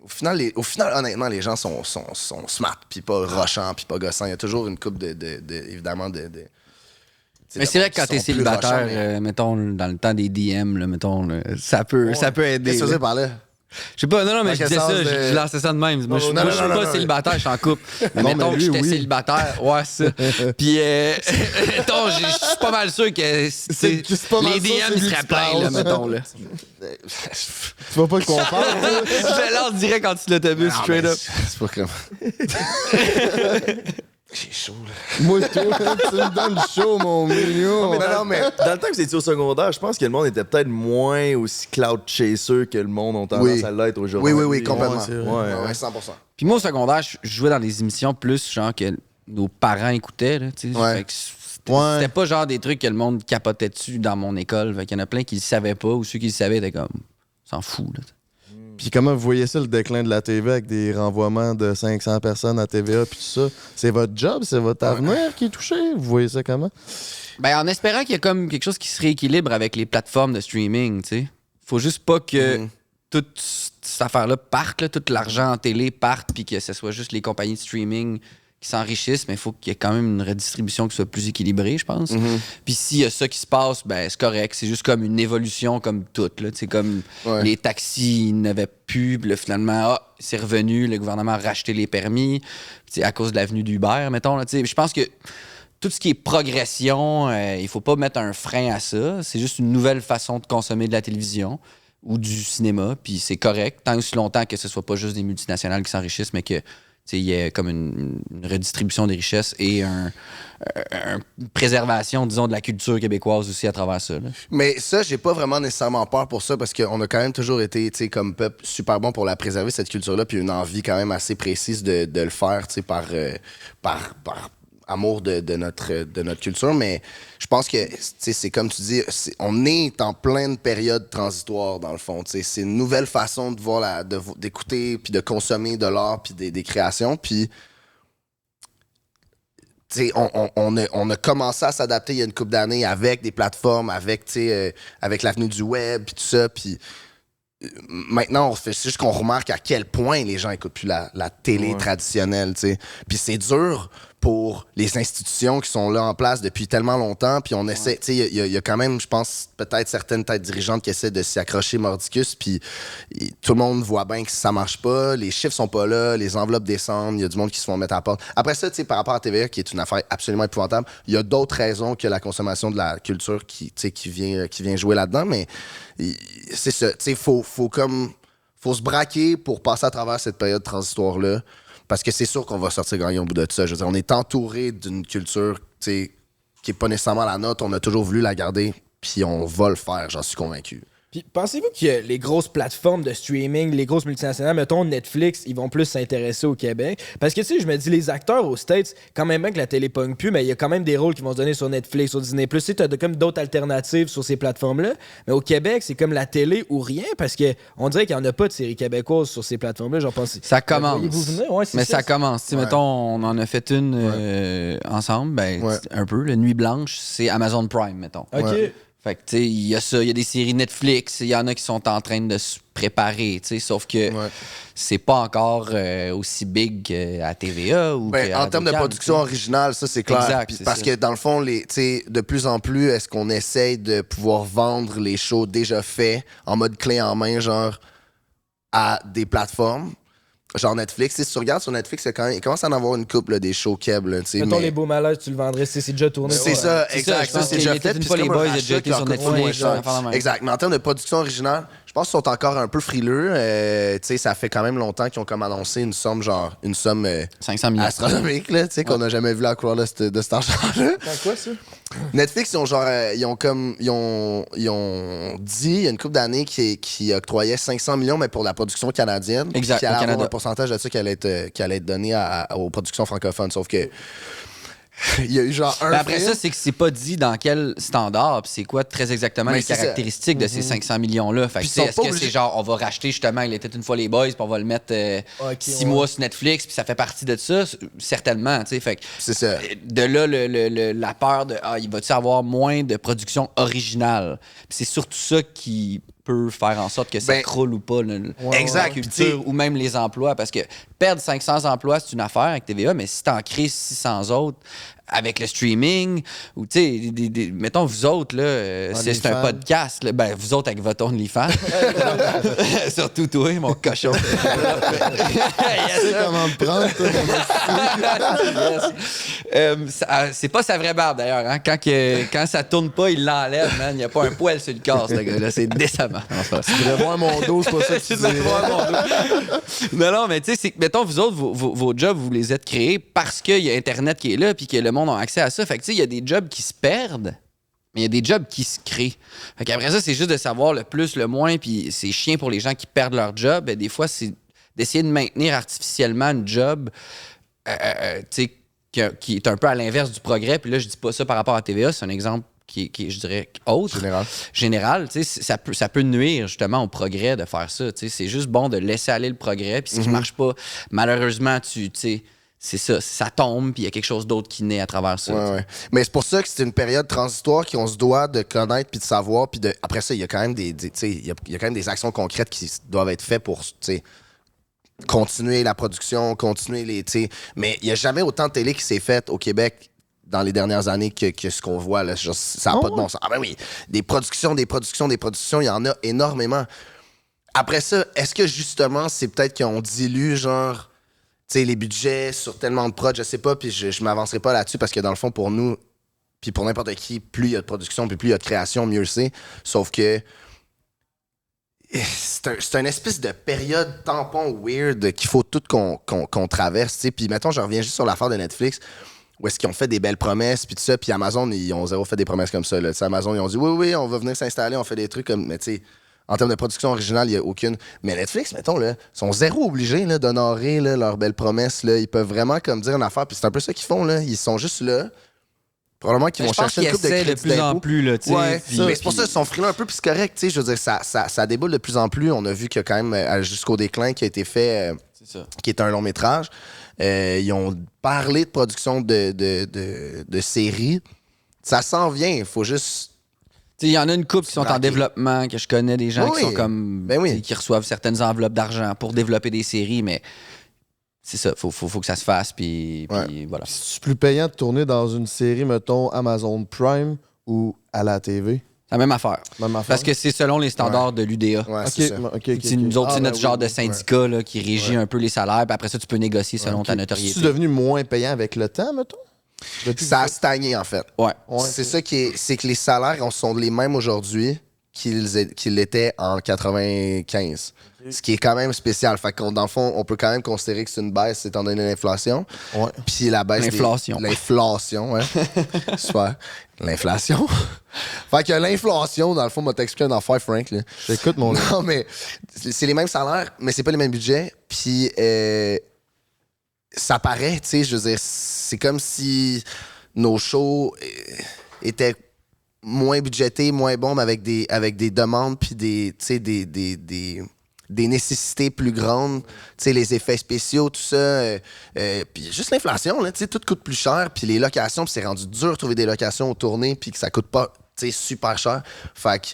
Au final, honnêtement, les gens sont smart, puis pas rochants, puis pas gossants. Il y a toujours une couple évidemment, mais c'est vrai que quand t'es célibataire, mettons, dans le temps des DM, là, mettons, là, ça peut aider. Qu'est-ce que tu veux dire par là? Je sais pas, non, mais je disais ça, je lançais ça de même. Moi, je suis pas célibataire, je suis en couple. Mais mettons que j'étais célibataire, ouais, ça. Puis, mettons, je suis pas mal sûr que les DM seraient pleins, là, mettons, là. Tu vas pas le comprendre. Je lance direct en dessous de l'autobus, straight up. C'est pas comme... J'ai chaud, là. Moi, toi, tu me donnes chaud, mon mignon. Dans le temps que vous étiez au secondaire, je pense que le monde était peut-être moins aussi cloud chaser que le monde ont tendance à l'être aujourd'hui. Oui, complètement. Ouais, 100%. Puis moi, au secondaire, je jouais dans des émissions plus genre que nos parents écoutaient, là, tu sais. Fait que c'était pas genre des trucs que le monde capotait dessus dans mon école. Fait qu'il y en a plein qui le savaient pas, ou ceux qui le savaient étaient comme, s'en fout, là. Puis comment vous voyez ça, le déclin de la TV avec des renvoiements de 500 personnes à TVA puis tout ça? C'est votre job, c'est votre avenir qui est touché? Vous voyez ça comment? Ben, en espérant qu'il y a comme quelque chose qui se rééquilibre avec les plateformes de streaming, tu sais. Faut juste pas que toute cette affaire-là parte, là, tout l'argent en télé parte, puis que ce soit juste les compagnies de streaming qui s'enrichissent, mais il faut qu'il y ait quand même une redistribution qui soit plus équilibrée, je pense. Puis s'il y a ça qui se passe, ben c'est correct. C'est juste comme une évolution comme toute. C'est comme les taxis, ils n'avaient plus. Puis là, finalement, c'est revenu. Le gouvernement a racheté les permis à cause de l'avenue d'Uber, mettons. Je pense que tout ce qui est progression, il faut pas mettre un frein à ça. C'est juste une nouvelle façon de consommer de la télévision ou du cinéma. Puis c'est correct, tant aussi longtemps que ce soit pas juste des multinationales qui s'enrichissent, mais que il y a comme une redistribution des richesses et une préservation, disons, de la culture québécoise aussi à travers ça. Là. Mais ça, j'ai pas vraiment nécessairement peur pour ça parce qu'on a quand même toujours été, comme peuple, super bon pour la préserver, cette culture-là, puis une envie quand même assez précise de le faire, par amour de notre culture. Mais je pense que, c'est comme tu dis, on est en pleine période transitoire, dans le fond. C'est une nouvelle façon de voir d'écouter puis de consommer de l'art puis des créations. Puis, on a commencé à s'adapter il y a une couple d'années avec des plateformes, avec l'avenue du web puis tout ça. Puis, maintenant, c'est juste qu'on remarque à quel point les gens écoutent plus la télé traditionnelle. Puis c'est dur pour les institutions qui sont là en place depuis tellement longtemps. Puis on essaie, il y a quand même, je pense, peut-être certaines têtes dirigeantes qui essaient de s'y accrocher mordicus. Puis tout le monde voit bien que ça marche pas. Les chiffres sont pas là, les enveloppes descendent, il y a du monde qui se font mettre à la porte. Après ça, par rapport à TVA, qui est une affaire absolument épouvantable, il y a d'autres raisons que la consommation de la culture qui vient jouer là-dedans. Mais c'est ça, faut se braquer pour passer à travers cette période transitoire-là. Parce que c'est sûr qu'on va sortir gagnant au bout de ça. Je veux dire, on est entouré d'une culture qui n'est pas nécessairement la nôtre. On a toujours voulu la garder, puis on va le faire, j'en suis convaincu. Puis pensez-vous que les grosses plateformes de streaming, les grosses multinationales, mettons Netflix, ils vont plus s'intéresser au Québec? Parce que je me dis, les acteurs aux States, quand même bien que la télé pogne plus, mais il y a quand même des rôles qui vont se donner sur Netflix, sur Disney+. Tu sais, t'as comme d'autres alternatives sur ces plateformes-là. Mais au Québec, c'est comme la télé ou rien, parce que on dirait qu'il n'y en a pas de séries québécoises sur ces plateformes-là. J'en pense. Ça commence. Ouais, mais ça commence. Mettons, on en a fait une ensemble, un peu. La Nuit Blanche, c'est Amazon Prime, mettons. OK. Fait que, tu sais, il y a ça, il y a des séries Netflix, il y en a qui sont en train de se préparer, tu sais, sauf que c'est pas encore aussi big qu'à TVA ou en termes de production originale, ça, c'est clair. Exact, parce que, dans le fond, de plus en plus, est-ce qu'on essaye de pouvoir vendre les shows déjà faits en mode clé en main, genre, à des plateformes? Genre Netflix, si tu regardes sur Netflix, il commence à en avoir une couple des shows keb. Mettons les beaux malaises, tu le vendrais, c'est déjà tourné. C'est ça, exact. C'est déjà fait. Une fois les boys, il y a déjà été sur Netflix. Exact. Mais en termes de production originale, je pense qu'ils sont encore un peu frileux. Ça fait quand même longtemps qu'ils ont comme annoncé une somme 500 millions astronomique, là, qu'on n'a jamais vu la couleur de cet argent-là. C'est quoi ça? Netflix, ils ont dit il y a une couple d'années qu'ils octroyaient 500 millions, mais pour la production canadienne. Exact. Qui allait avoir un pourcentage de ça qui allait être donné aux productions francophones. Sauf que il y a eu genre un. Après ça, c'est que c'est pas dit dans quel standard, puis c'est quoi très exactement les caractéristiques de ces 500 millions-là. Fait que, est-ce que c'est genre, on va racheter justement Il était une fois les boys, puis on va le mettre 6 mois sur Netflix, puis ça fait partie de ça? Certainement, tu sais. Fait que c'est ça. De là, la peur de, il va-tu avoir moins de production originale? Puis c'est surtout ça qui peut faire en sorte que ça croule ou pas la culture ou même les emplois, parce que perdre 500 emplois, c'est une affaire avec TVA, mais si t'en crées 600 autres avec le streaming, ou tu sais, mettons vous autres, là, c'est un podcast, là, ben vous autres avec votre OnlyFans, surtout toi, mon cochon. Tu sais comment me prendre, toi. C'est pas sa vraie barbe, d'ailleurs. Hein? Quand ça tourne pas, il l'enlève, man. Il n'y a pas un poil sur le corps, ce gars-là. C'est décemment. Tu voudrais voir mon dos, c'est pas ça que tu dis. Non, mais tu sais, c'est que, mettons, vous autres, vos jobs, vous les êtes créés parce qu'il y a Internet qui est là puis que le monde a accès à ça. Fait que, tu sais, il y a des jobs qui se perdent, mais il y a des jobs qui se créent. Fait qu'après ça, c'est juste de savoir le plus, le moins, puis c'est chiant pour les gens qui perdent leur job. Ben, des fois, c'est d'essayer de maintenir artificiellement une job, tu sais, qui est un peu à l'inverse du progrès. Puis là, je dis pas ça par rapport à TVA, c'est un exemple qui est, je dirais, autre. Général, tu sais, ça peut nuire justement au progrès de faire ça. Tu sais, c'est juste bon de laisser aller le progrès. Puis si ça marche pas, malheureusement, tu sais, c'est ça tombe, puis il y a quelque chose d'autre qui naît à travers ça. Ouais. Mais c'est pour ça que c'est une période transitoire qu'on se doit de connaître puis de savoir. Puis après ça, il y a quand même il y a quand même des actions concrètes qui doivent être faites pour, tu sais, continuer la production, continuer les... t'sais, mais il n'y a jamais autant de télé qui s'est faite au Québec dans les dernières années que ce qu'on voit. Là. Genre, ça n'a pas de bon sens. Ah ben oui, des productions, il y en a énormément. Après ça, est-ce que justement, c'est peut-être qu'on dilue, genre, tu sais, les budgets sur tellement de prods, je sais pas, puis je m'avancerai pas là-dessus parce que dans le fond, pour nous, puis pour n'importe qui, plus il y a de production, puis plus il y a de création, mieux c'est. Sauf que c'est une espèce de période tampon weird qu'il faut tout qu'on traverse, tu sais. Puis mettons, je reviens juste sur l'affaire de Netflix, où est-ce qu'ils ont fait des belles promesses, puis tout ça, puis Amazon, ils ont zéro fait des promesses comme ça, là. T'sais, Amazon, ils ont dit, oui, on va venir s'installer, on fait des trucs comme, mais tu sais, en termes de production originale, il n'y a aucune. Mais Netflix, mettons, là, sont zéro obligés là, d'honorer là, leurs belles promesses, là. Ils peuvent vraiment comme dire une affaire, puis c'est un peu ça qu'ils font, là. Ils sont juste là. Probablement qu'ils vont chercher une coupe de crédit de plus en plus, là, tu sais. Ouais, puis, mais c'est pour ça qu'ils sont frileux un peu, puis c'est correct, tu sais. Je veux dire, ça déboule de plus en plus. On a vu qu'il y a quand même, jusqu'au déclin qui a été fait, qui est un long métrage. Ils ont parlé de production de séries. Ça s'en vient, il faut juste... Il y en a une couple qui sont en développement, que je connais des gens qui sont comme... qui reçoivent certaines enveloppes d'argent pour développer des séries, mais... C'est ça, faut que ça se fasse, puis voilà. C'est plus payant de tourner dans une série, mettons, Amazon Prime ou à la TV? C'est la même affaire. Parce que c'est selon les standards de l'UDA. Ouais, c'est ça. Nous autres, c'est notre genre de syndicat là, qui régit un peu les salaires, puis après ça, tu peux négocier selon ta notoriété. C'est devenu moins payant avec le temps, mettons? Ça a stagné, en fait. Ouais. C'est ça qui est... C'est que les salaires sont les mêmes aujourd'hui qu'ils l'étaient en 95. Ce qui est quand même spécial. Fait que dans le fond, on peut quand même considérer que c'est une baisse étant donné l'inflation. Ouais. Puis la baisse L'inflation. L'inflation, ouais. Super. L'inflation. Fait que l'inflation, dans le fond, m'a t'expliqué une affaire, Frank. Écoute, mon Non, mais c'est les mêmes salaires, mais c'est pas les mêmes budgets. Puis ça paraît, tu sais, je veux dire, c'est comme si nos shows étaient moins budgétés, moins bons, mais avec des demandes puis des nécessités plus grandes, tu sais, les effets spéciaux, tout ça, puis juste l'inflation, là, tu sais, tout coûte plus cher, puis les locations, puis c'est rendu dur de trouver des locations aux tournées, puis que ça coûte pas, tu sais, super cher. Fait que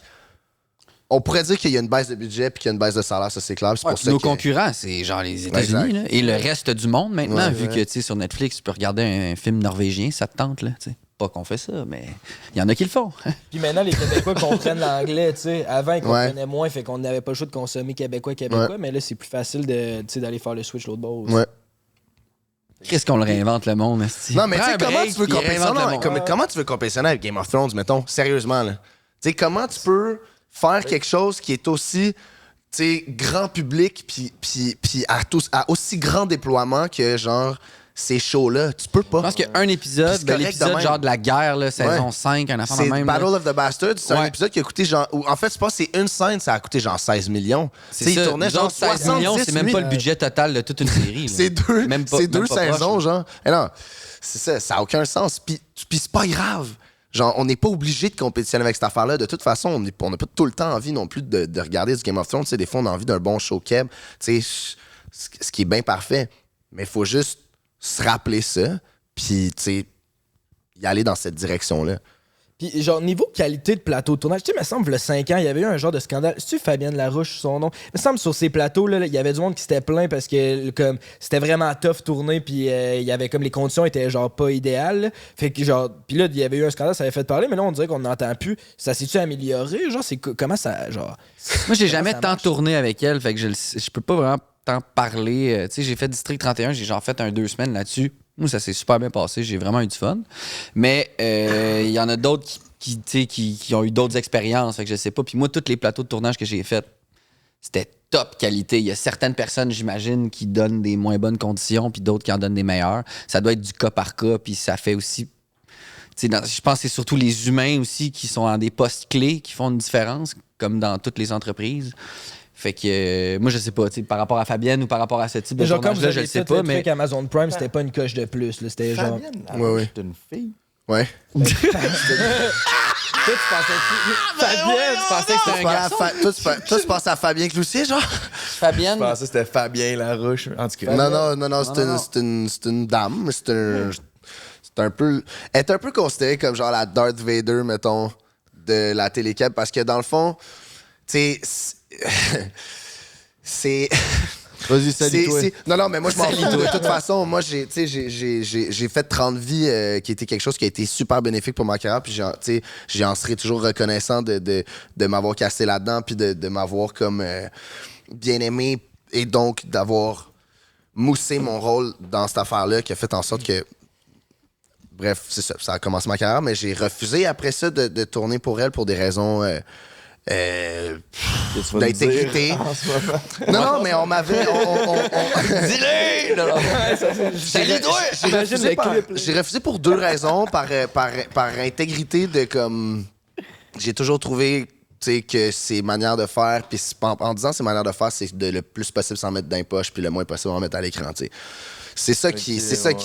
on pourrait dire qu'il y a une baisse de budget puis qu'il y a une baisse de salaire, ça c'est clair. C'est pour ça nos concurrents, c'est genre les États-Unis là, et le reste du monde maintenant, vu que tu sais sur Netflix, tu peux regarder un film norvégien, ça te tente là, tu sais. Pas qu'on fait ça, mais il y en a qui le font. Puis maintenant, les Québécois comprennent l'anglais, tu sais. Avant, ils comprenaient moins, fait qu'on n'avait pas le choix de consommer québécois, mais là, c'est plus facile d'aller faire le switch l'autre bord aussi. Ouais. Qu'est-ce qu'on le réinvente, le monde, esti? Non, mais tu sais, comment tu veux compétitionner avec Game of Thrones, mettons? Sérieusement, là. Tu sais, comment tu peux faire quelque chose qui est aussi, tu sais, grand public puis à aussi grand déploiement que, genre... Ces shows-là, tu peux pas. Je pense qu'un épisode, l'épisode genre de la guerre, là, saison 5, un enfant de même. C'est Battle of the Bastards, c'est un épisode qui a coûté genre... En fait, je pense que c'est une scène, ça a coûté genre 16 millions. C'est ça, il tournait genre 16 millions, c'est même pas le budget total de toute une série. C'est deux saisons, genre. Et non, c'est ça, ça a aucun sens. Puis c'est pas grave. Genre, on n'est pas obligé de compétitionner avec cette affaire-là. De toute façon, on n'a pas tout le temps envie non plus de regarder du Game of Thrones. Tu sais, des fois, on a envie d'un bon show keb. Tu sais, ce qui est bien parfait. Mais il faut juste se rappeler ça, puis, tu sais, y aller dans cette direction-là. Puis, genre, niveau qualité de plateau de tournage, tu sais, il me semble, il y a 5 ans, il y avait eu un genre de scandale. C'est-tu Fabienne Larouche, son nom? Il me semble, sur ces plateaux-là, il y avait du monde qui s'était plaint parce que, comme, c'était vraiment tough tourner, puis il y avait, comme, les conditions étaient, genre, pas idéales. Là. Fait que, genre, puis là, il y avait eu un scandale, ça avait fait parler, mais là, on dirait qu'on n'entend plus. Ça s'est-tu amélioré? Genre, c'est comment ça, genre... Moi, j'ai jamais tant tourné avec elle, fait que je peux pas vraiment tant parler. Tu sais, j'ai fait District 31, j'ai genre fait 2 semaines là-dessus. Moi, ça s'est super bien passé, j'ai vraiment eu du fun. Mais il y en a d'autres qui ont eu d'autres expériences, fait que je sais pas. Puis moi, tous les plateaux de tournage que j'ai faits, c'était top qualité. Il y a certaines personnes, j'imagine, qui donnent des moins bonnes conditions, puis d'autres qui en donnent des meilleures. Ça doit être du cas par cas, puis ça fait aussi... Je pense que c'est surtout les humains aussi qui sont dans des postes clés qui font une différence, comme dans toutes les entreprises. Fait que moi, je sais pas, par rapport à Fabienne ou par rapport à ce type de tournage-là, je le sais pas, mais... Amazon Prime, c'était pas une coche de plus. Là, c'était genre... Ouais. C'était une fille? Ouais. Toi, tu pensais que c'était un garçon? Toi, tu penses à Fabien Cloutier, genre? Fabienne? Je pensais que c'était Fabien Larouche. En tout cas. Non, c'est une dame. C'est un peu... Elle est un peu considérée comme genre la Darth Vader, mettons, de la télécab, parce que dans le fond, tu sais... c'est... Vas-y, salut-toi. Non, mais moi, je m'en fous. De toute façon, moi, j'ai fait 30 vies qui était quelque chose qui a été super bénéfique pour ma carrière. Puis, j'en serai toujours reconnaissant de m'avoir cassé là-dedans, puis de m'avoir comme bien aimé, et donc d'avoir moussé mon rôle dans cette affaire-là qui a fait en sorte que. Bref, c'est ça. Ça a commencé ma carrière, mais j'ai refusé après ça de tourner pour elle pour des raisons. D'intégrité. Non, mais on m'avait. Dis-le! J'ai refusé pour 2 raisons. Par intégrité de comme. J'ai toujours trouvé que ces manières de faire, puis en disant ces manières de faire, c'est de le plus possible s'en mettre dans les poches, puis le moins possible en mettre à l'écran. T'sais. C'est ça qui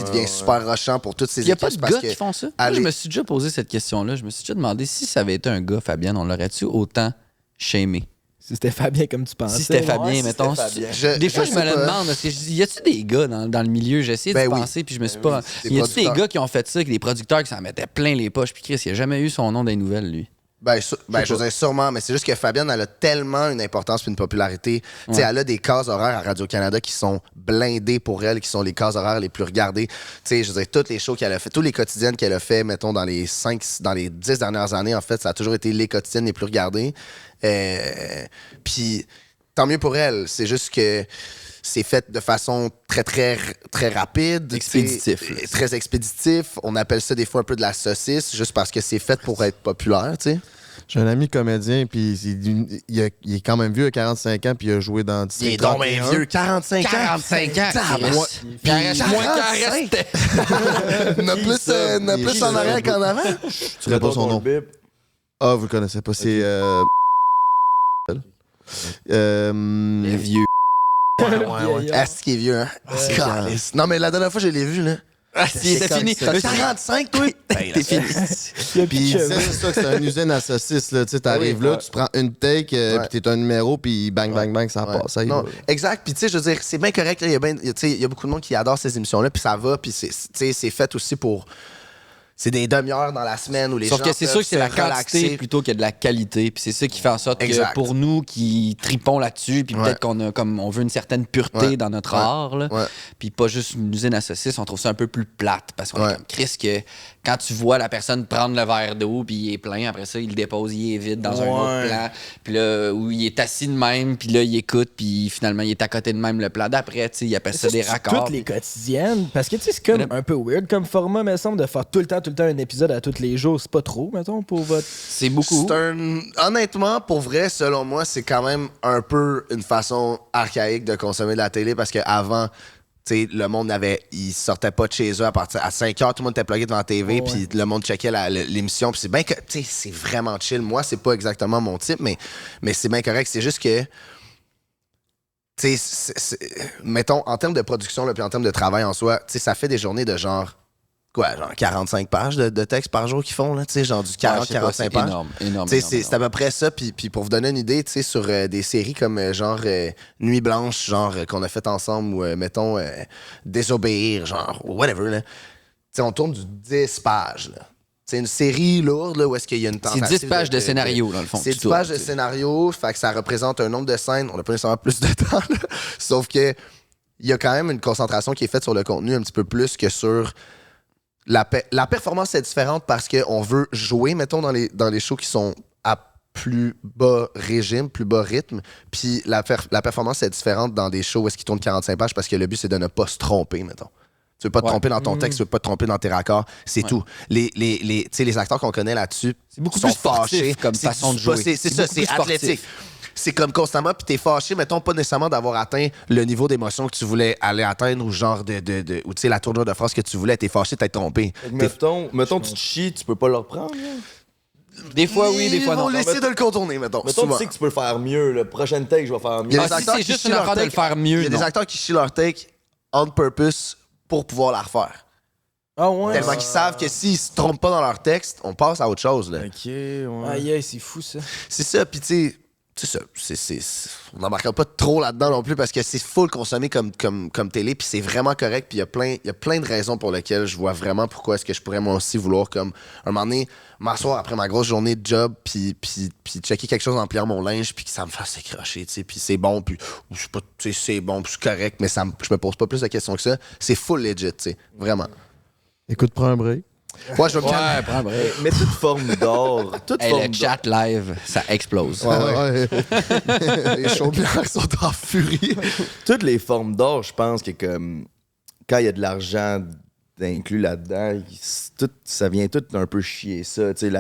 devient super rushant pour toutes ces équipes. Il n'y a pas de gars qui font ça? Moi, je me suis déjà posé cette question-là. Je me suis déjà demandé si ça avait été un gars, Fabien, on l'aurait-tu autant shamé? Si c'était Fabien comme tu pensais. Si c'était Fabien, mettons. Des fois, je me le demande. Parce que je dis, y a-tu des gars dans le milieu? J'ai essayé de penser, puis je me suis pas. Y a-tu des gars qui ont fait ça, des producteurs qui s'en mettaient plein les poches? Puis Chris, il a jamais eu son nom dans les nouvelles, lui. Je veux dire, sûrement, mais c'est juste que Fabienne, elle a tellement une importance et une popularité. Ouais. Elle a des cases horaires à Radio-Canada qui sont blindées pour elle, qui sont les cases horaires les plus regardées. Je veux dire, toutes les shows qu'elle a fait, tous les quotidiennes qu'elle a fait, mettons, dans les 10 dernières années, en fait, ça a toujours été les quotidiennes les plus regardées. Puis, tant mieux pour elle. C'est juste que c'est fait de façon très, très, très rapide. Expéditif. Très expéditif. On appelle ça des fois un peu de la saucisse, juste parce que c'est fait pour être populaire, tu sais. J'ai un ami comédien, puis il est quand même vieux, à 45 ans, puis il a joué dans District Il est donc bien vieux, 45 ans. 45 ans. Il reste moins qu'en restait. plus en arrière qu'en avant. Tu dirais pas son nom. Ah, vous le connaissez pas, c'est... Le vieux. Ouais. Est-ce qu'il est vieux, hein? Non, mais la dernière fois, je l'ai vu, là. C'était fini. T'as 45, toi? T'es fini. Puis c'est ça que c'est une usine à saucisses, là. Tu t'arrives là, tu prends une take, puis t'es un numéro, puis bang, bang, bang, ça passe. Non, exact. Puis tu sais, je veux dire, c'est bien correct. Il y a beaucoup de monde qui adore ces émissions-là, puis ça va, puis c'est fait aussi pour... C'est des demi-heures dans la semaine où les gens Sauf que c'est sûr que c'est la quantité relaxer. plutôt que de la qualité. Puis c'est ça qui fait en sorte que pour nous qui tripons là-dessus, puis peut-être qu'on a comme on veut une certaine pureté dans notre art, là, puis pas juste une usine à saucisses, on trouve ça un peu plus plate. Parce qu'on est comme Chris que quand tu vois la personne prendre le verre d'eau, puis il est plein, après ça, il le dépose, il est vide dans un autre plat. Puis là, où il est assis de même, puis là, il écoute, puis finalement, il est à côté de même le plat d'après. Tu sais, il appelle ça des raccords. Toutes les quotidiennes. Parce que tu sais, c'est comme un peu weird comme format, me semble, de faire tout le temps un épisode à tous les jours. C'est pas trop, mettons, pour votre. C'est beaucoup. Honnêtement, pour vrai, selon moi, c'est quand même un peu une façon archaïque de consommer de la télé parce qu'avant, tu sais, le monde il sortait pas de chez eux à 5 heures, tout le monde était plugué devant la TV, puis le monde checkait l'émission, puis c'est bien que, tu sais, c'est vraiment chill. Moi, c'est pas exactement mon type, mais c'est bien correct. C'est juste que, tu sais, mettons, en termes de production, puis en termes de travail en soi, tu sais, ça fait des journées de genre 45 pages de texte par jour qu'ils font, là, tu sais, genre du 40-45 pages. Énorme. C'est à peu près ça. Puis pour vous donner une idée, tu sais, sur des séries comme genre Nuit Blanche, genre qu'on a fait ensemble, ou mettons Désobéir, genre, whatever, là. Tu sais, on tourne du 10 pages, là. C'est une série lourde, là, où est-ce qu'il y a une tentative. C'est 10 pages de scénario, dans le fond. C'est 10 pages de scénario, fait que ça représente un nombre de scènes. On n'a pas nécessairement plus de temps, là. Sauf que il y a quand même une concentration qui est faite sur le contenu un petit peu plus que sur... La performance est différente parce qu'on veut jouer, mettons, dans les shows qui sont à plus bas régime, plus bas rythme. Puis la performance est différente dans des shows où est-ce qu'ils tournent 45 pages parce que le but, c'est de ne pas se tromper, mettons. Tu veux pas te tromper dans ton texte, tu veux pas te tromper dans tes raccords, c'est tout. Les acteurs qu'on connaît là-dessus beaucoup sont plus sportif fâchés. comme façon de jouer. C'est ça, c'est athlétique. C'est comme constamment, puis t'es fâché, mettons, pas nécessairement d'avoir atteint le niveau d'émotion que tu voulais aller atteindre ou genre ou tu sais, la tournure de phrase que tu voulais, t'es fâché, t'es trompé. Mettons, tu te chies, tu peux pas le reprendre, là? Des fois, oui, des fois, non. Ils vont laisser de le contourner, mettons. Mettons, tu sais que tu peux le faire mieux. Le prochain take, je vais faire mieux. Si c'est juste une affaire de le faire mieux, il y a des acteurs qui chient leur take on purpose pour pouvoir la refaire. Ah ouais? Tellement qu'ils savent que s'ils se trompent pas dans leur texte, on passe à autre chose, là. Ok, ouais. Aïe, c'est fou, ça. C'est ça, puis tu sais, c'est ça. On n'embarquera pas trop là-dedans non plus parce que c'est full consommé comme télé, puis c'est vraiment correct. Puis il y a plein de raisons pour lesquelles je vois vraiment pourquoi est-ce que je pourrais moi aussi vouloir, comme, un moment donné, m'asseoir après ma grosse journée de job, puis checker quelque chose en pliant mon linge, puis que ça me fasse écrocher, tu sais, puis c'est bon, puis c'est bon, puis c'est correct, mais je me pose pas plus de questions que ça. C'est full legit, tu sais, vraiment. Écoute, prends un break. Ouais, je vais me calmer. prends un break. Mais toute forme d'or. Le chat live, ça explose. Ouais. Les shows blancs sont en furie. Toutes les formes d'or, je pense que comme quand il y a de l'argent inclus là-dedans, ça vient tout un peu chier ça. Tu sais,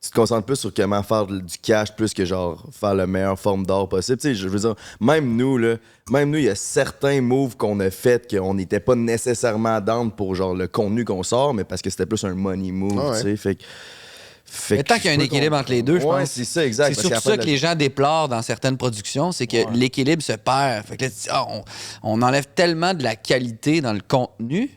tu te concentres plus sur comment faire du cash plus que genre faire la meilleure forme d'or possible. Tu sais, je veux dire, même nous, il y a certains moves qu'on a fait qu'on n'était pas nécessairement down pour genre le contenu qu'on sort, mais parce que c'était plus un money move, tu sais. Mais tant qu'il y a un équilibre entre les deux, je pense. Ouais, c'est ça, exact. C'est surtout ça que les gens déplorent dans certaines productions, c'est que l'équilibre se perd. Fait que là, on enlève tellement de la qualité dans le contenu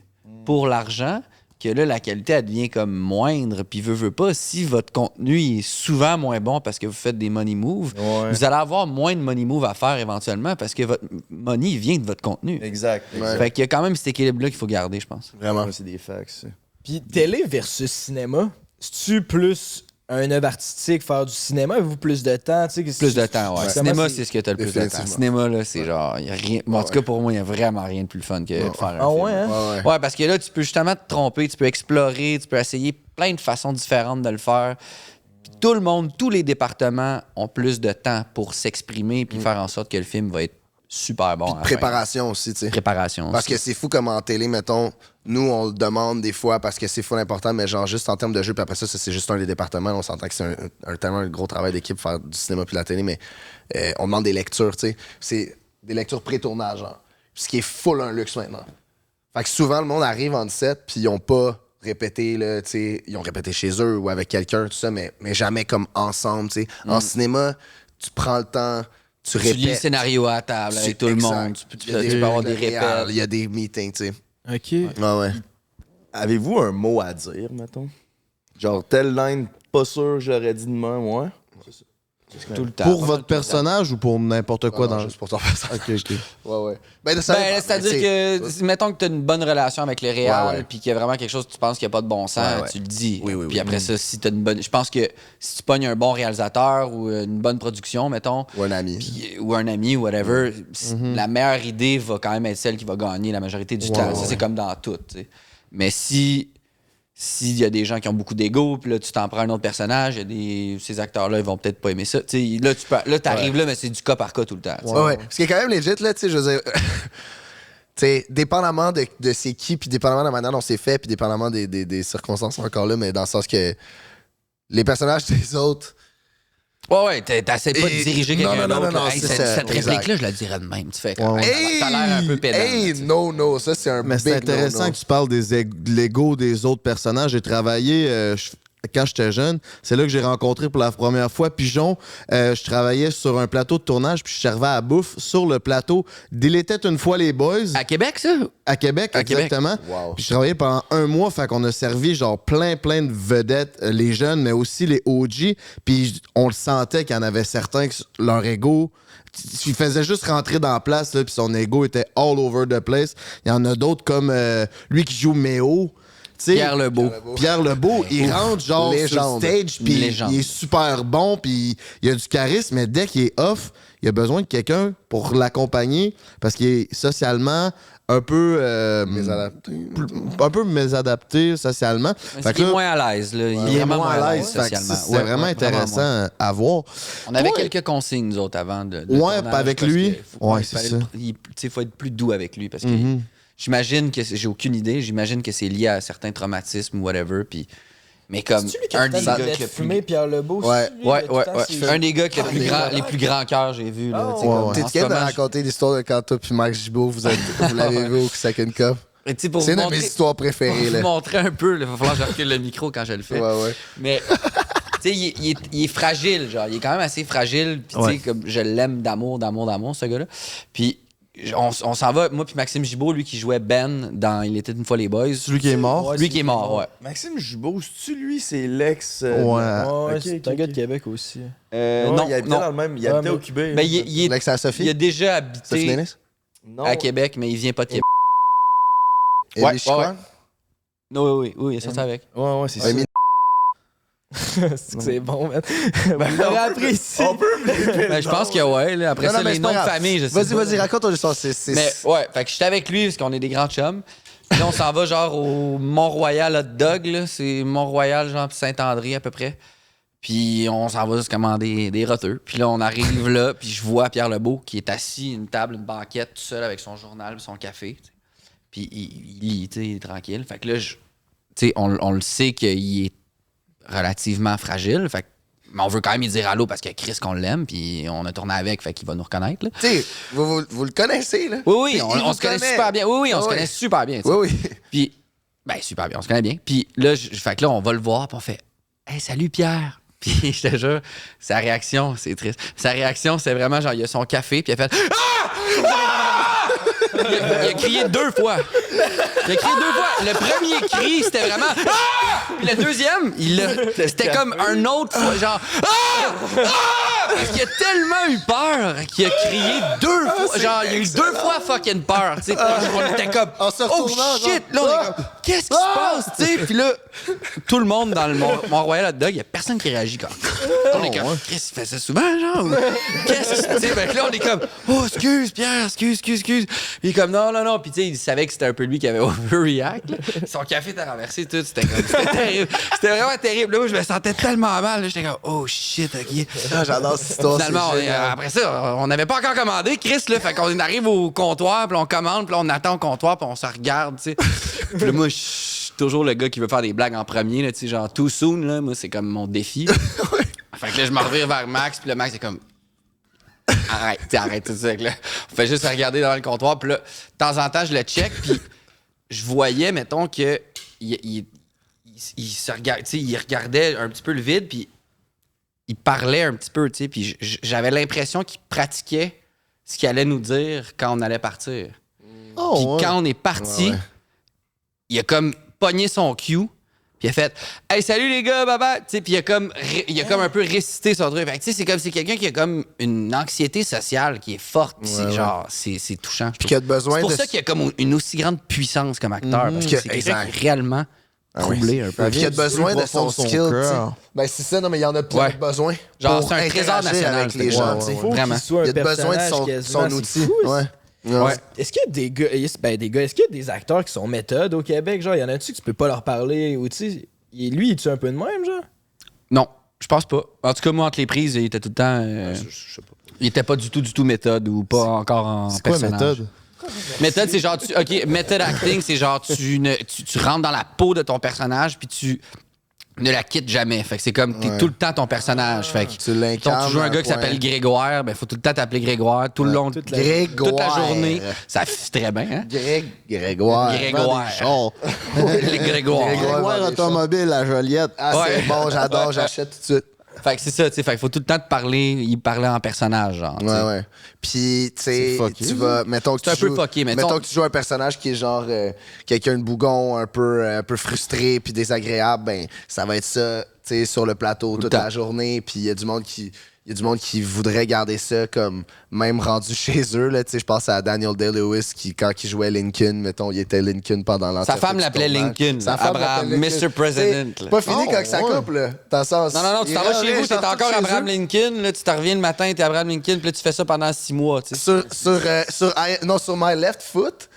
pour l'argent que là, la qualité, elle devient comme moindre. Puis veut pas, si votre contenu est souvent moins bon parce que vous faites des money moves, vous allez avoir moins de money moves à faire éventuellement parce que votre money vient de votre contenu. Exact. Fait qu'il y a quand même cet équilibre-là qu'il faut garder, je pense. Vraiment. C'est des facts. Puis télé versus cinéma, c'est-tu plus un œuvre artistique, faire du cinéma, avez-vous plus de temps? Plus de temps, ouais. Cinéma, c'est ce que t'as le plus de temps. Cinéma, là, c'est genre, y a rien. Bon, en tout cas, pour moi, il y a vraiment rien de plus fun que de faire un film. Hein? Ouais, parce que là, tu peux justement te tromper, tu peux explorer, tu peux essayer plein de façons différentes de le faire. Puis tout le monde, tous les départements ont plus de temps pour s'exprimer puis faire en sorte que le film va être super bon. Préparation aussi, tu sais. Préparation. Parce que c'est fou comme en télé, mettons, nous, on le demande des fois parce que c'est full important, mais genre juste en termes de jeu, puis après ça, c'est juste un des départements. On s'entend que c'est tellement un gros travail d'équipe faire du cinéma puis de la télé, mais on demande des lectures, tu sais. C'est des lectures pré-tournage, genre. Ce qui est full un luxe maintenant. Fait que souvent, le monde arrive en set, puis ils ont pas répété, là, tu sais. Ils ont répété chez eux ou avec quelqu'un, tout ça, mais jamais comme ensemble, tu sais. En cinéma, tu prends le temps. Tu lis le scénario à table avec tout le monde. Tu peux avoir des répètes. Il y a des meetings, tu sais. OK. Ouais. Avez-vous un mot à dire, mettons? Genre, telle line, pas sûr, j'aurais dit de même, ouais. Tout le temps. Pour votre personnage ou pour n'importe quoi dans... Juste pour ton personnage. OK. Ouais. C'est-à-dire que, mettons que tu as une bonne relation avec le réal, puis qu'il y a vraiment quelque chose que tu penses qu'il n'y a pas de bon sens, tu le dis. Puis après ça, si tu as une bonne... Je pense que si tu pognes un bon réalisateur ou une bonne production, mettons... Ou un ami. Ou un ami, whatever, la meilleure idée va quand même être celle qui va gagner la majorité du temps. Ça, c'est comme dans tout, tu sais. Mais s'il y a des gens qui ont beaucoup d'ego, puis là, tu t'en prends un autre personnage, ces acteurs-là, ils vont peut-être pas aimer ça. T'sais, là, t'arrives là, mais c'est du cas par cas tout le temps. Ouais. Ce qui est quand même legit, là, tu sais, je veux dire... T'sais, dépendamment de c'est qui, puis dépendamment de la manière dont c'est fait, puis dépendamment des circonstances encore là, mais dans le sens que les personnages des autres... Ouais, t'essaies pas de diriger quelqu'un d'autre. Non, cette réplique-là, je la dirais de même. Tu fais comme... T'as l'air un peu pédant. Non, ça, c'est un Mais c'est intéressant que tu parles de l'ego des autres personnages. J'ai travaillé... quand j'étais jeune, c'est là que j'ai rencontré pour la première fois Pigeon. Je travaillais sur un plateau de tournage, puis je servais à bouffe sur le plateau d'Il était une fois les boys. À Québec, ça? À Québec, exactement. Wow. Puis je travaillais pendant 1 mois, fait qu'on a servi genre plein de vedettes, les jeunes, mais aussi les OG. Puis on le sentait qu'il y en avait certains que leur ego... Il faisait juste rentrer dans la place, là, puis son ego était all over the place. Il y en a d'autres comme lui qui joue Méo. Pierre Lebeau, il rentre genre légende. sur stage, puis il est super bon, puis il a du charisme, mais dès qu'il est off, il a besoin de quelqu'un pour l'accompagner, parce qu'il est socialement un peu... un peu mésadapté socialement. Il est moins à l'aise. Là. Il est moins à l'aise socialement. C'est vraiment intéressant à voir. On avait quelques consignes, nous autres, avant de avec lui. C'est ça. Il faut être plus doux avec lui, parce que... J'imagine que j'ai aucune idée. J'imagine que c'est lié à certains traumatismes ou whatever. Puis, mais comme un des gars qui a fumé Pierre Lebeau. Ouais. Un des gars qui a les plus grands cœurs j'ai vu. T'es-tu capable de raconter l'histoire de quand toi puis Max Gibault vous l'avez vu au Second Cup? C'est une de mes histoires préférées. Pour vous montrer un peu, il va falloir que je recule le micro quand je le fais. Mais tu sais, il est fragile, genre. Il est quand même assez fragile. Puis tu sais, comme je l'aime d'amour, ce gars-là. Puis on s'en va, moi puis Maxime Gibault, lui qui jouait Ben dans Il était une fois les Boys. Celui qui est mort? Lui qui est mort, ouais. Maxime Gibault, c'est-tu lui, c'est l'ex... Ouais, c'est un gars de Québec aussi. Non, il habitait dans le même... Il habitait au Québec. Ben, il L'ex à Sophie? il a déjà Sophie habité Denis? à Québec, mais il vient pas de Québec. Élie Chicoine? Oui, il est sorti avec. Ouais, c'est ça. C'est bon, man. On aurait appris ici. On peut Ben, je pense que ouais, là, après Non, ça, non, mais les c'est pas noms de grave. famille, je sais pas. Vas-y, raconte ton histoire. Mais ouais, fait que j'étais avec lui parce qu'on est des grands chums. Puis là, on s'en va genre au Mont-Royal Hot Dog, là. C'est Mont-Royal, genre Saint-André à peu près. Puis on s'en va se commander des roteux. Puis là, on arrive là, puis je vois Pierre Lebeau qui est assis, une table, une banquette, tout seul avec son journal, son café. T'sais. Puis il lit, tu sais, il est tranquille. Fait que là, tu sais, on le sait qu'il est relativement fragile. Fait que, mais on veut quand même y dire allô parce que Chris qu'on l'aime, puis on a tourné avec, fait qu'il va nous reconnaître. Là. Tu sais, vous le connaissez, là? Oui, on se connaît super bien. Oui, on se connaît super bien. T'sais. Oui. Puis, ben, super bien, on se connaît bien. Puis là, fait que là, on va le voir, puis on fait « Hey, salut Pierre! » Puis je te jure, sa réaction, c'est triste. Sa réaction, c'est vraiment genre, il a son café, puis il a fait « Ah! Ah! » Il a crié 2 fois. Il a crié 2 fois. Le premier cri, c'était vraiment « Ah! » Puis le deuxième, c'était comme un autre fois, genre « Ah! Ah! » Parce qu'il a tellement eu peur qu'il a crié 2 fois. Genre, il a eu 2 fois fucking peur, tu sais. On était comme « Oh shit! » Là, on est comme « Qu'est-ce qui se passe? » Tu sais, puis là, tout le monde dans le Mont-Royal Hot Dog, il y a personne qui réagit comme. On est comme, Chris, il fait ça souvent, genre? Ou... Qu'est-ce que tu sais? Fait que là, on est comme, oh, excuse, Pierre, excuse. Puis il est comme, non. Puis tu sais, il savait que c'était un peu lui qui avait overreact. Là. Son café était renversé, tout. C'était terrible. C'était vraiment terrible. Là, je me sentais tellement mal. J'étais comme, oh shit, OK. Ah, j'adore cette histoire. Finalement, après ça, on n'avait pas encore commandé, Chris, là. Fait qu'on arrive au comptoir, puis on commande, puis on attend au comptoir, puis on se regarde, tu sais. Puis là, moi, je suis toujours le gars qui veut faire des blagues en premier, là, tu sais, genre too soon, là. Moi, c'est comme mon défi. Fait que là, je me revire vers Max, puis le Max est comme. Arrête tout ça. Là. On fait juste regarder devant le comptoir, puis là, de temps en temps, je le check, puis je voyais, mettons, que il se regardait, tu sais, il regardait un petit peu le vide, puis il parlait un petit peu, tu sais, puis j'avais l'impression qu'il pratiquait ce qu'il allait nous dire quand on allait partir. Puis quand on est parti, il a comme pogné son cue, puis il a fait « Hey, salut les gars, bye-bye! » Puis il a comme un peu récité son truc. Fait que, c'est comme c'est quelqu'un qui a comme une anxiété sociale qui est forte. Genre, c'est touchant. Puis qui a besoin c'est pour ça qu'il a comme une aussi grande puissance comme acteur. Parce que c'est quelqu'un qui est réellement troublé un peu. Puis qui a besoin de son skill. Ben c'est ça, non, mais il y en a plein de besoins. Genre, c'est un trésor national avec les gens. Vraiment. Il a besoin de son outil. Ouais. Est-ce qu'il y a des gars, est-ce qu'il y a des acteurs qui sont méthodes au Québec, genre, y en a-tu que tu peux pas leur parler, ou tu sais, lui, est-tu un peu de même, genre? Non, je pense pas. En tout cas, moi, entre les prises, il était tout le temps... je sais pas. Il était pas du tout méthode ou pas encore en c'est quoi personnage. méthode? Méthode, c'est genre... Method acting, c'est genre tu rentres dans la peau de ton personnage puis tu ne la quittes jamais. Fait que c'est comme t'es tout le temps ton personnage. Fait que tu l'incarnes. Tu joues un gars qui s'appelle Grégoire, ben faut tout le temps t'appeler Grégoire tout le long toute la journée. Ça fit très bien, hein? Grégoire. Les Grégoire. Grégoire automobile à Joliette. Ah, c'est bon, j'adore, j'achète tout de suite. Fait que c'est ça, tu sais. Fait qu'il faut tout le temps te parler, il parlait en personnage, genre. Ouais. Puis, tu sais, tu vas. Mettons que c'est un peu fucké, mettons que tu joues un personnage qui est genre quelqu'un de bougon, un peu frustré, puis désagréable, ben, ça va être ça, tu sais, sur le plateau toute la journée. Puis, il y a du monde qui voudrait garder ça comme même rendu chez eux. Là, je pense à Daniel Day-Lewis qui, quand il jouait Lincoln, mettons, il était Lincoln pendant l'entièreté. Sa femme l'appelait Lincoln. Abraham, Mr. President. C'est pas fini quand ça coupe, là. Dans le sens, non, tu t'en vas chez vous, t'es encore Abraham Lincoln, là, tu t'en reviens le matin, t'es Abraham Lincoln, puis là, tu fais ça pendant 6 mois. Sur My Left Foot,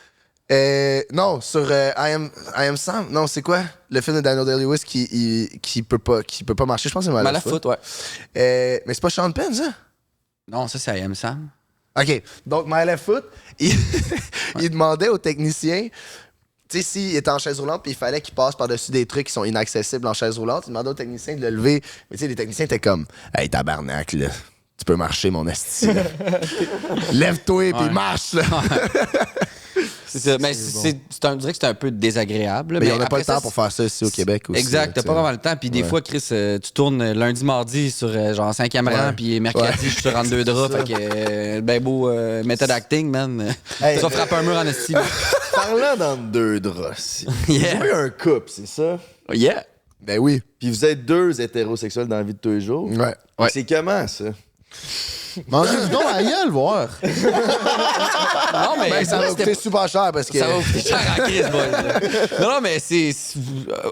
non, sur I Am Sam. Non, c'est quoi? Le film de Daniel Day-Lewis qui peut pas marcher. Je pense que c'est My Left Foot. Ouais. Mais c'est pas Sean Penn, ça? Non, ça, c'est I Am Sam. OK. Donc, My Left Foot, il demandait aux techniciens, tu sais, s'il était en chaise roulante puis il fallait qu'il passe par-dessus des trucs qui sont inaccessibles en chaise roulante, il demandait aux techniciens de le lever. Mais tu sais, les techniciens étaient comme « Hey, tabarnak, là. Tu peux marcher, mon esti. Lève-toi puis marche, là. » C'est ça. Mais on dirait que c'est un peu désagréable. Mais on n'a pas le temps pour faire ça ici au Québec aussi. Exact, t'as pas vraiment le temps. Puis des fois, Chris, tu tournes lundi, mardi sur genre 5e rang, puis mercredi, je suis sur entre deux draps. Fait que ben beau méthode acting, man. Hey, ça frappe un mur en estime. Parlant d'entre deux draps, vous jouez un couple, c'est ça? Yeah. Ben oui. Puis vous êtes deux hétérosexuels dans la vie de tous les jours? Ouais. C'est comment, ça? Mangez-vous donc la gueule, voir. Non, mais Ben, ça va coûter super cher parce que. Ça va coûter cher à Chris, boy. Non, mais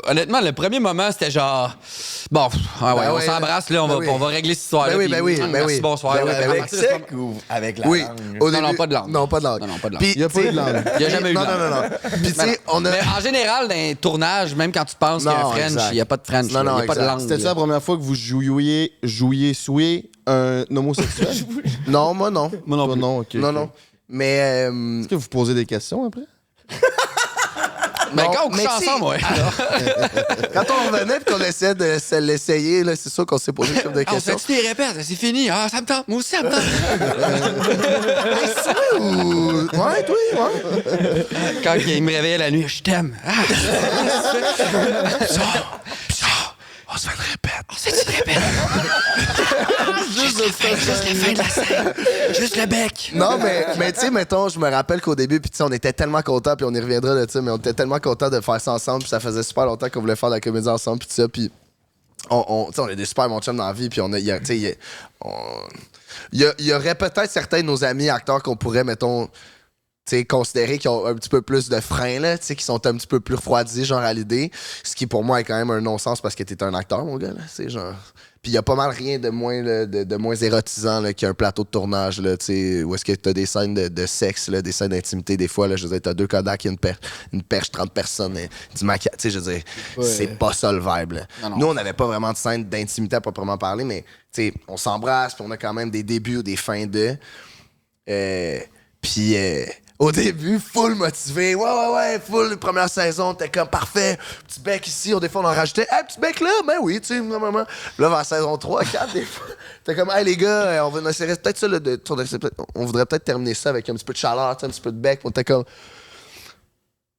honnêtement, le premier moment, c'était genre. Bon, on s'embrasse, là, on va régler cette histoire-là. Ben oui. Merci, bonsoir. Avec sec ou avec la langue? Non, pas de langue. Non, pas de langue. Il n'y a pas eu de langue. Il n'y a jamais eu de langue. Non. Puis, tu sais, on a. Mais en général, dans un tournage, même quand tu penses qu'il y a un French, il n'y a pas de French. Il n'y a pas de langue. C'était ça la première fois que vous jouiez un homosexuel? Non, moi non. Moi non plus. Non, ok. Non. Mais. Est-ce que vous posez des questions après? Mais quand on couche ensemble, ouais. Quand on revenait et qu'on essayait de se l'essayer, là, c'est sûr qu'on s'est posé comme des On questions. fait-tu des répètes? C'est fini. Ah, ça me tente. Moi aussi, ça me tente. Ouais, toi, ouais. Quand il me réveillait la nuit, je t'aime. On se fait une répète. On s'est dit une répète. Juste la fin de la scène. Juste le bec. Non, mais tu sais, mettons, je me rappelle qu'au début, puis tu sais, on était tellement contents, puis on y reviendra de ça, mais on était tellement contents de faire ça ensemble, puis ça faisait super longtemps qu'on voulait faire de la comédie ensemble, puis tout ça, puis on est des super bons chums dans la vie, puis il y aurait peut-être certains de nos amis acteurs qu'on pourrait, mettons, considérer qu'ils ont un petit peu plus de frein, là, qui sont un petit peu plus refroidis, genre, à l'idée. Ce qui, pour moi, est quand même un non-sens parce que t'es un acteur, mon gars, là. C'est genre. Puis il y a pas mal rien de moins, là, de moins érotisant là, qu'un plateau de tournage, là, où est-ce que t'as des scènes de sexe, là, des scènes d'intimité, des fois, là, je veux dire, t'as 2 Kodak et une perche, 30 personnes, du maquillage, je veux dire, c'est pas ça le vibe, là. Non. Nous, on n'avait pas vraiment de scène d'intimité à proprement parler, mais, on s'embrasse, puis on a quand même des débuts ou des fins de. Puis. Au début, full motivé. Ouais, full. Première saison, t'es comme parfait. Petit bec ici, des fois on en rajoutait. Hey, petit bec là, ben oui, tu sais, normalement. Là, vers saison 3, 4, des fois, t'es comme, hey les gars, on va essayer peut-être ça, là, on voudrait peut-être terminer ça avec un petit peu de chaleur, un petit peu de bec. On était comme,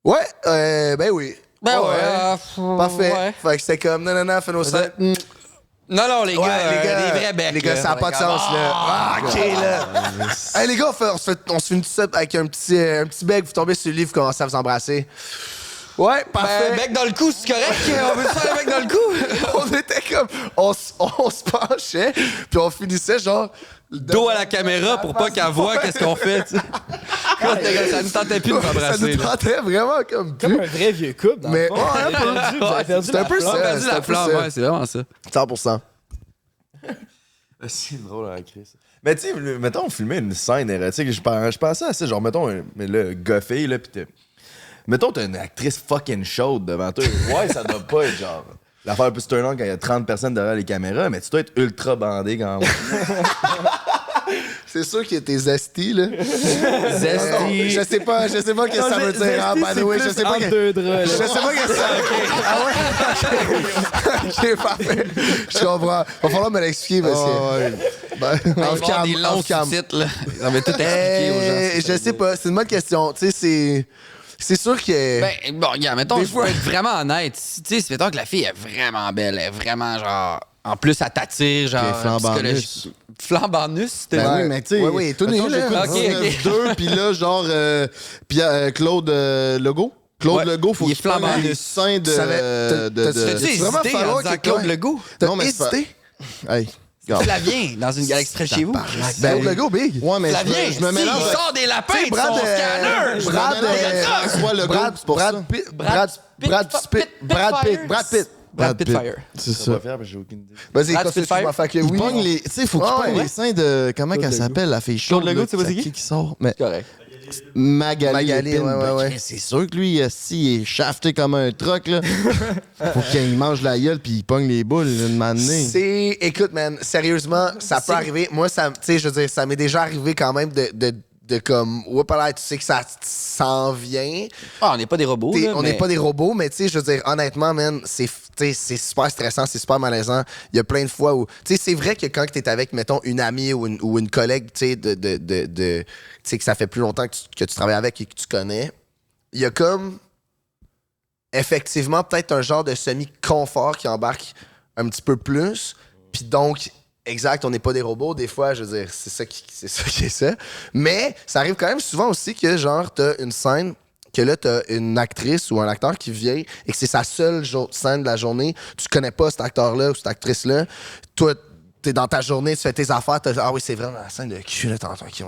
ouais, ben oui. Ben ouais. Parfait. Ouais. Fait que c'était comme, non, fais nos scènes. Non, les gars, des vrais becs. Les gars, ça n'a pas de sens, là. Ah, OK, là. Hey, les gars, on se fait une petite avec un petit bec, vous tombez sur le lit, vous commencez à vous embrasser. Ouais, parfait. Bec dans le cou, c'est correct? On veut se faire un bec dans le cou? On était comme... On se penchait, puis on finissait genre... Dos à la caméra pour pas qu'elle voit qu'est-ce qu'on fait, tu sais. Ça nous tentait plus de s'embrasser. Ça nous tentait vraiment comme plus. Comme un vrai vieux couple, dans le fond. C'est un peu ça. Perdu la flamme, ouais, c'est vraiment ça. 100%. C'est drôle, hein, Chris. Mais tu sais, mettons, on filmait une scène érotique. Je pensais à ça, genre, mettons, le gars-fille, là, pis mettons, t'as une actrice fucking chaude devant toi. Ouais, ça doit pas être genre. L'affaire plus turn on quand il y a 30 personnes derrière les caméras, mais tu dois être ultra bandé quand même. C'est sûr qu'il y a tes zesty, là. Zesty. Je sais pas qu'est-ce que ça veut dire. Ah, by the way, je sais pas. Je sais pas qu'est-ce que ça. Ah ouais? Ok, parfait. Je comprends. Va falloir me l'expliquer parce que. Off-cam, des longs sous-titres, là. Ça va tout expliquer aux gens. Je sais pas. C'est une bonne question. Tu sais, c'est sûr que. Ben, bon, regarde, mettons, je peux être vraiment honnête. Tu sais, mettons que la fille est vraiment belle, elle est vraiment genre. En plus, elle t'attire, genre. Flambant-nus. Flambant-nus, c'était. Ben oui, mais tu sais. Oui, tout nu, là. J'écoute 2, puis là, genre. Claude Legault. Claude Legault, faut il est qu'il prenne flambant les nu. seins de. T'as-tu vraiment hésité en disant Claude Legault? T'as hésité? Hey. Flavien, dans une galaxie près de chez vous. Ben, le go big. Ouais, mais Flavien, je me mélange. il sort des lapins de Brad, son scanner. Brad Pitt Fire. C'est Ça va ça. faire, parce que j'ai aucune idée. Vas-y, Brad continue, Spitfire. tu m'as fait que Il oui. pogne les. Tu sais, faut qu'il pogne les seins de. Comment qu'elle s'appelle, la fille chaude? Claude Legault, là, tu sais pas c'est qui sort? Mais Correct. Magali, Lépine, ouais. C'est sûr que lui, il est shafté comme un truck, là. Faut qu'il mange la gueule puis il pogne les boules une manée. Écoute, man, sérieusement, ça peut arriver. Moi, ça, tu sais, je veux dire, ça m'est déjà arrivé quand même de comme, là, tu sais que ça s'en vient. Ah, on n'est pas des robots. Là, on n'est pas des robots, mais tu sais, je veux dire, honnêtement, man, c'est super stressant, c'est super malaisant. Il y a plein de fois où, tu sais, c'est vrai que quand t'es avec, mettons, une amie ou une collègue, tu sais, tu sais, que ça fait plus longtemps que tu travailles avec et que tu connais, il y a comme effectivement peut-être un genre de semi-confort qui embarque un petit peu plus. Puis donc, exact, on n'est pas des robots. Des fois, je veux dire, c'est ça qui est ça. Mais ça arrive quand même souvent aussi que, genre, t'as une scène, que là, t'as une actrice ou un acteur qui vient et que c'est sa seule scène de la journée. Tu connais pas cet acteur-là ou cette actrice-là. Toi, t'es dans ta journée, tu fais tes affaires, ah oui, c'est vrai, la scène de cul, là, t'entends qui,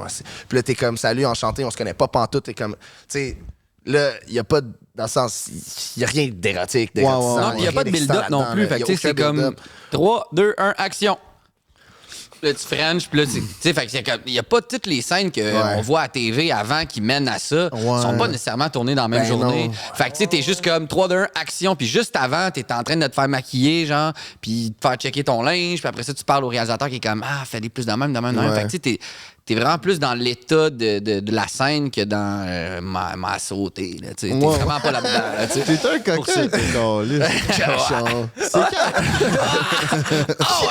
puis là, t'es comme, salut, enchanté, on se connaît pas pantoute, t'es comme, tu sais, là, il y a pas, dans le sens, il y a rien d'érotique, Non, il y a pas de build-up non plus, fait que tu sais, c'est comme 3, 2, 1, action. Là, tu French, puis là, tu sais, fait que c'est comme, il y a pas toutes les scènes qu'on voit à TV avant qui mènent à ça, sont pas nécessairement tournées dans la même journée. Non. Fait que tu sais, t'es juste comme 3, 2, 1, action, puis juste avant, t'es en train de te faire maquiller, genre, puis te faire checker ton linge, puis après ça, tu parles au réalisateur qui est comme, fais des plus de même. Fait que tu sais, t'es vraiment plus dans l'état de la scène que dans ma sauté, là, tu sais. T'es vraiment pas là-dedans, tu sais. T'es un coquin, t'es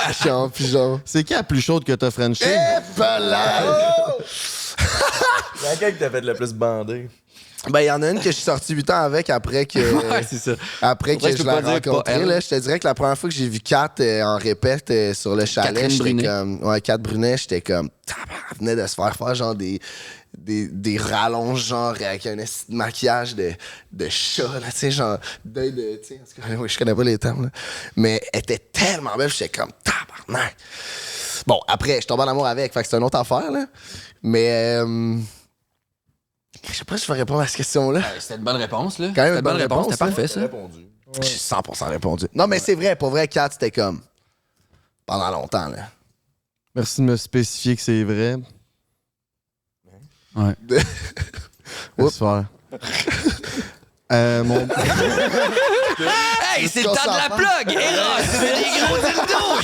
cachant, puis genre. C'est qui la plus chaude que t'as Frenché? Laquelle qui t'a fait le plus bander? Ben, il y en a une que je suis sorti 8 ans avec après que. c'est ça. Après que je l'ai rencontrée, là. Je te dirais que la première fois que j'ai vu Kat en répète sur le chalet, j'étais comme. Ouais, Kat Brunet, j'étais comme. Elle venait de se faire genre des rallonges, genre avec un maquillage de chat, là, tu sais, genre d'œil de. Tu sais, je connais pas les termes, là. Mais elle était tellement belle, j'étais comme. Tabarnak! Bon, après, je tombe en amour avec, fait que c'est une autre affaire, là. Mais. Je sais pas si je vais répondre à cette question-là. C'était une bonne réponse, là. Quand même une bonne réponse, c'était parfait, ça. J'ai 100% répondu. Non, mais c'est vrai, pour vrai, Kat, c'était comme. Pendant longtemps, là. Merci de me spécifier que c'est vrai. Ouais. Oups. Mon... Hey, c'est le temps de la plug! Eros, c'est des gros dildos!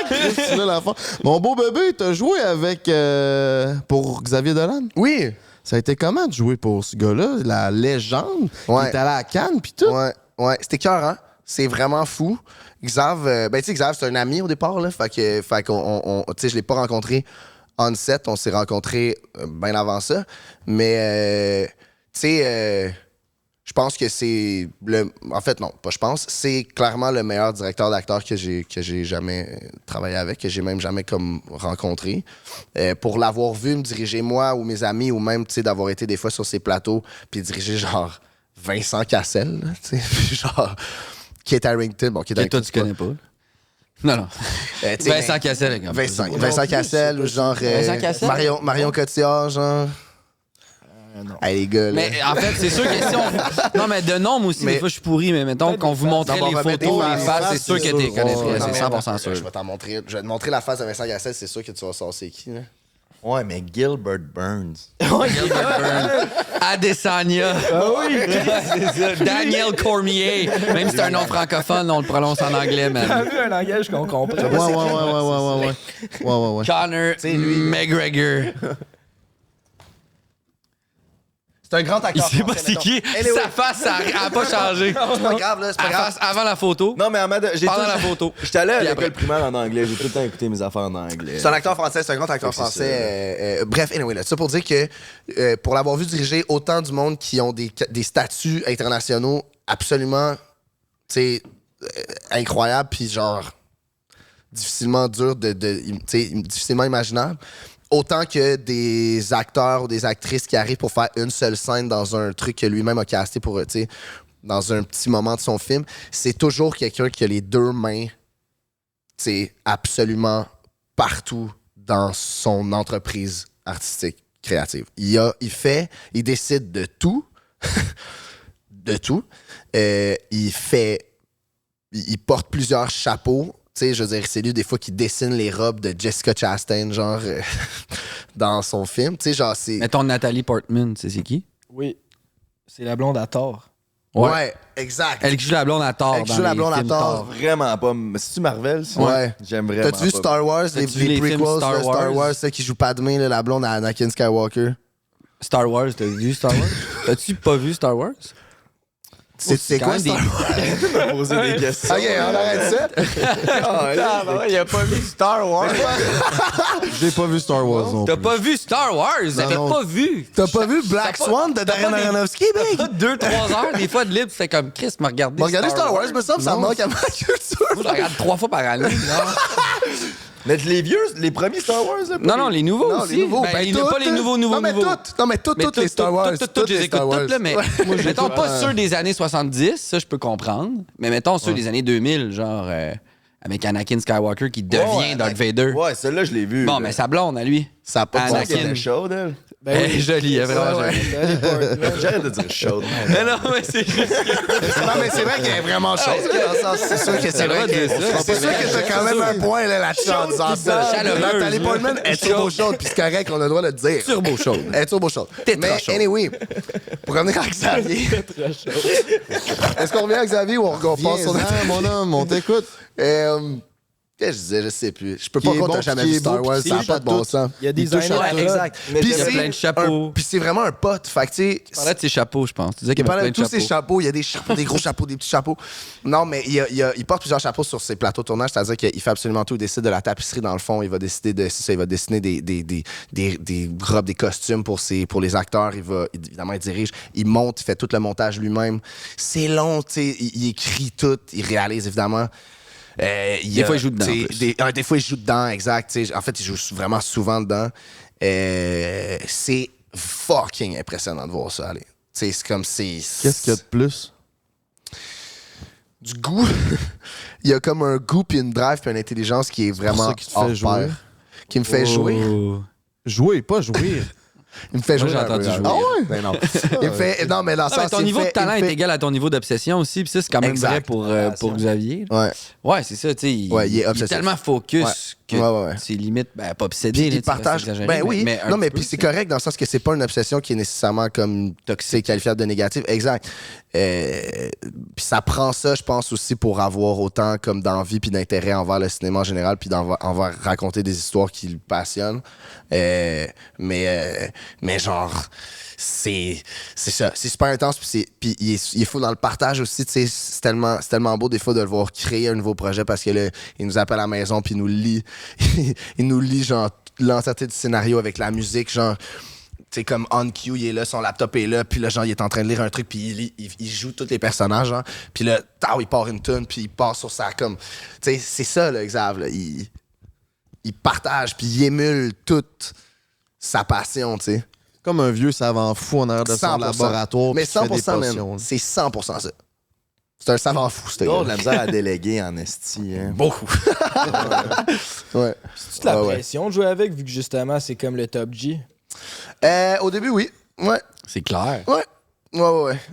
Tu veux la faire? Mon beau bébé, t'as joué avec pour Xavier Dolan? Oui. Ça a été comment de jouer pour ce gars-là, la légende? Il est allé à Cannes pis tout? Ouais, c'était cœur, hein? C'est vraiment fou. Xav, ben tu sais, Xav, c'est un ami au départ, là. Fait qu'on, tu sais, je l'ai pas rencontré on set, on s'est rencontrés bien avant ça. Mais, tu sais, je pense que c'est en fait, non, pas je pense. C'est clairement le meilleur directeur d'acteur que j'ai jamais travaillé avec, que j'ai même jamais comme rencontré. Pour l'avoir vu me diriger moi ou mes amis, ou même, tu sais, d'avoir été des fois sur ses plateaux, puis diriger genre Vincent Cassel, tu sais, genre Kit Harington. Bon, Kit Harington, toi, tu connais pas. Non. Vincent Cassel, les gars. Vincent Cassel, ou genre Marion Cotillard, genre. Non. Hey, les gars, là. Mais en fait, c'est sûr que si on. Non, mais de nom aussi, des fois, je suis pourri, mais mettons qu'on vous montrait les photos, les faces, c'est sûr que t'es connaîtrais. C'est 100% sûr. Je vais te montrer la face de Vincent Cassel, c'est sûr que tu vas savoir c'est qui, là. Ouais, mais Gilbert Burns. Gilbert Burns. Adesanya. Ah oui, c'est ça. Daniel Cormier. Même si c'est un nom francophone, on le prononce en anglais, man. T'as vu un langage qu'on comprend. Ouais. Conor McGregor. C'est un grand acteur. Il sait pas c'est qui. Sa face, ça a pas changé. C'est pas grave, là. C'est pas grave. Avant la photo. Non, mais pendant la photo. J'étais allé à l'école primaire en anglais. J'ai tout le temps écouté mes affaires en anglais. C'est un acteur français, c'est un grand acteur français. Bref, anyway, là, ça pour dire que pour l'avoir vu diriger autant du monde qui ont des statuts internationaux absolument, tu sais, incroyables, puis genre difficilement durs, difficilement imaginables. Autant que des acteurs ou des actrices qui arrivent pour faire une seule scène dans un truc que lui-même a casté pour, tu sais, dans un petit moment de son film, c'est toujours quelqu'un qui a les deux mains, tu sais, absolument partout dans son entreprise artistique, créative. Il décide de tout, de tout. Il porte plusieurs chapeaux. Tu sais, je veux dire, c'est lui, des fois, qui dessine les robes de Jessica Chastain, genre, dans son film. Tu sais, genre, c'est... Mettons Nathalie Portman, c'est qui? Oui. C'est la blonde à Thor. Ouais, exact. Elle qui joue la blonde à Thor. Elle qui joue la blonde à Thor. Vraiment pas. C'est-tu Marvel, ça? Ouais. J'aime vraiment pas. T'as-tu vu Star Wars, les prequels de Star Wars, celle qui joue Padmé, là, la blonde à Anakin Skywalker? Star Wars, t'as vu Star Wars? T'as-tu pas vu Star Wars? C'est quand quoi même Star Wars? Poser des questions. Ok, on arrête ça. Il a pas vu Star Wars. J'ai pas vu Star Wars non T'as plus. pas vu Star Wars? T'avais non. pas vu. T'as pas vu Black Swan de Darren Aronofsky, big? 2-3 heures, des fois de libre, tu fais comme Chris m'a regardé. Regardez Star Wars, me semble, ça Non. manque à ma culture. Moi, je la regarde 3 fois par année. Mais les premiers Star Wars, là, Non, les nouveaux Non, aussi. les nouveaux, Ben, il n'y a pas les nouveaux. Non, mais toutes les Star Wars. Toutes, je les écoute toutes, là, mais mettons pas ceux des années 70, ça, je peux comprendre. Mais mettons ceux des années 2000, genre avec Anakin Skywalker qui devient Darth Vader. Ouais, celle-là, je l'ai vue. Bon, là. mais sa blonde, à lui. Ça a pas de bon Anakin. sens. Elle est chaude, elle. Elle est jolie, elle est vraiment jolie. J'arrête de dire chaude. Mais non, mais c'est juste Non, mais c'est vrai qu'elle est vraiment chaude. C'est sûr que c'est vrai que c'est sûr que t'as quand même un point là-dessus en disant ça. chaleureuse, Nathalie Portman est turbo chaude, puis c'est correct, on a le droit de le dire. turbo chaude. Elle est turbo chaude. Mais anyway, pour revenir à Xavier. Est-ce qu'on revient à Xavier ou on passe sur Viens-en, mon homme, on t'écoute. Qu'est-ce que je disais? Je sais plus. Je peux Qui pas est croire que bon, t'as jamais qui vu est Star beau, Wars. puis Ça n'a qui pas de touche à bon tout. sens. Il y a des touche à designers. tout. exact. Puis Il y a c'est plein de chapeaux. Puis c'est vraiment un pote. Fait que tu sais. Tu parlais de ses chapeaux, je pense. Tu disais qu'il Il y avait parlait plein de de tous ses chapeaux. Il y a des chapeaux, des gros chapeaux, des petits chapeaux. Non, mais il porte plusieurs chapeaux sur ses plateaux de tournage. C'est-à-dire qu'il fait absolument tout. Il décide de la tapisserie dans le fond. Il va décider de ça. Il va dessiner des robes, des costumes pour les acteurs. Évidemment, il dirige. Il monte, il fait tout le montage lui-même. C'est long, tu sais. Il écrit tout. Il réalise, évidemment. Des fois, il joue dedans, en plus. Des fois, il joue dedans, exact. T'sais, en fait, il joue vraiment souvent dedans. C'est fucking impressionnant de voir ça aller. T'sais, c'est comme c'est. Qu'est-ce qu'il y a de plus? Du goût. Il y a comme un goût, puis une drive, puis une intelligence qui est vraiment ça qui te fait jouer. pair. Qui me fait jouer. Jouer, pas jouir. Il me fait jouer. j'ai entendu jouer. Ah ouais? Ben non. Il me fait. Non, mais dans le Non, mais sens. ton il me niveau fait- de talent il me est fait- égal à ton niveau d'obsession aussi, puis ça, c'est quand même Exact. vrai pour Xavier. Ouais. Ouais, c'est ça, tu sais. Ouais, il est obsessif. tellement focus Ouais. que Ouais. c'est limite, ben, pas obsédé. Puis là, il tu restes partage. exagéré, Ben oui. un Non, mais peu, puis c'est tu sais. correct dans le sens que c'est pas une obsession qui est nécessairement comme toxique, qualifiable de négative. Exact. Puis ça prend ça, je pense, aussi pour avoir autant comme d'envie puis d'intérêt envers le cinéma en général, puis envers raconter des histoires qui le passionnent. Mais genre. C'est ça, c'est super intense, puis il est fou dans le partage aussi, tu sais, c'est tellement beau des fois de le voir créer un nouveau projet parce que là, il nous appelle à la maison puis il nous lit il nous lit genre l'entièreté du scénario avec la musique, genre tu sais, comme on cue, il est là, son laptop est là, puis là, genre, il est en train de lire un truc, puis il joue tous les personnages, genre, puis là, il part une tune, puis il part sur ça, comme, tu sais, c'est ça, là, Xav, là, il partage, puis il émule toute sa passion, tu sais. Comme un vieux savant fou en arrière de son 100%. laboratoire. Mais qui fait des 100%, potions, man. là. C'est 100% ça. C'est un savant fou, ce Il y a gars. de la misère à déléguer en esti. Hein. Beaucoup. Ouais. C'est-tu la Ouais, ouais. pression de jouer avec, vu que justement, c'est comme le Top G? Au début, oui. Ouais. C'est clair. Ouais.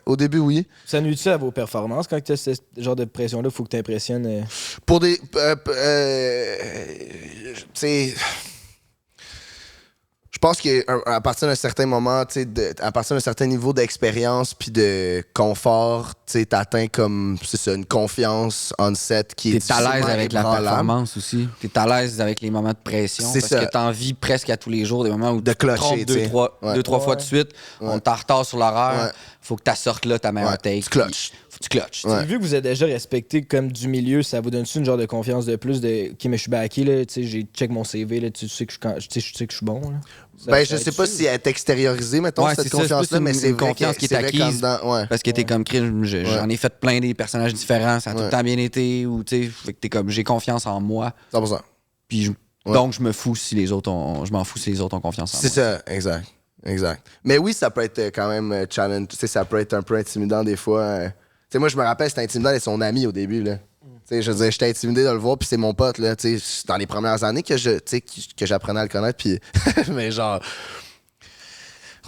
Au début, oui. Ça nuit-tu à vos performances quand tu as ce genre de pression-là? Faut que tu impressionnes. Pour des. Tu sais. Je pense qu'à partir d'un certain moment, à partir d'un certain niveau d'expérience puis de confort, tu atteins comme, c'est ça, une confiance on set qui est T'es à l'aise difficilement avec la ébranlable. performance aussi. T'es à l'aise avec les moments de pression. C'est parce ça. que t'en vis presque à tous les jours des moments où De tu te clocher, trompes tu deux, sais. trois fois de suite. Ouais. On est en retard sur l'horaire. Ouais. Faut que tu sortes là ta meilleure Ouais. take. Tu clutches. Faut que tu clutches. Ouais. Vu que vous êtes déjà respecté comme du milieu, ça vous donne-tu une genre de confiance de plus de OK, mais je suis backé, là, tu sais, j'ai check mon CV, là, tu sais que je sais que je suis bon, là. Ben, je sais pas si elle est extériorisée, mettons, Ouais, cette c'est ça, c'est confiance-là, plus mais une c'est vrai confiance que- qui est c'est vrai qu'en acquise. dedans, ouais. Parce que t'es comme Chris, j'en ai fait plein des personnages différents, ça a tout le Ouais. temps bien été, ou tu sais, fait que t'es comme j'ai confiance en moi. 100%. Puis donc je me fous si les autres ont, je m'en fous si les autres ont confiance en moi. C'est ça, exact. Mais oui, ça peut être quand même challenge, tu sais, ça peut être un peu intimidant des fois. Tu sais, moi, je me rappelle, c'était intimidant d'être son ami au début, là. Tu sais, je veux dire, j'étais intimidé de le voir, puis c'est mon pote, là, tu sais, dans les premières années que j'apprenais à le connaître, puis mais genre,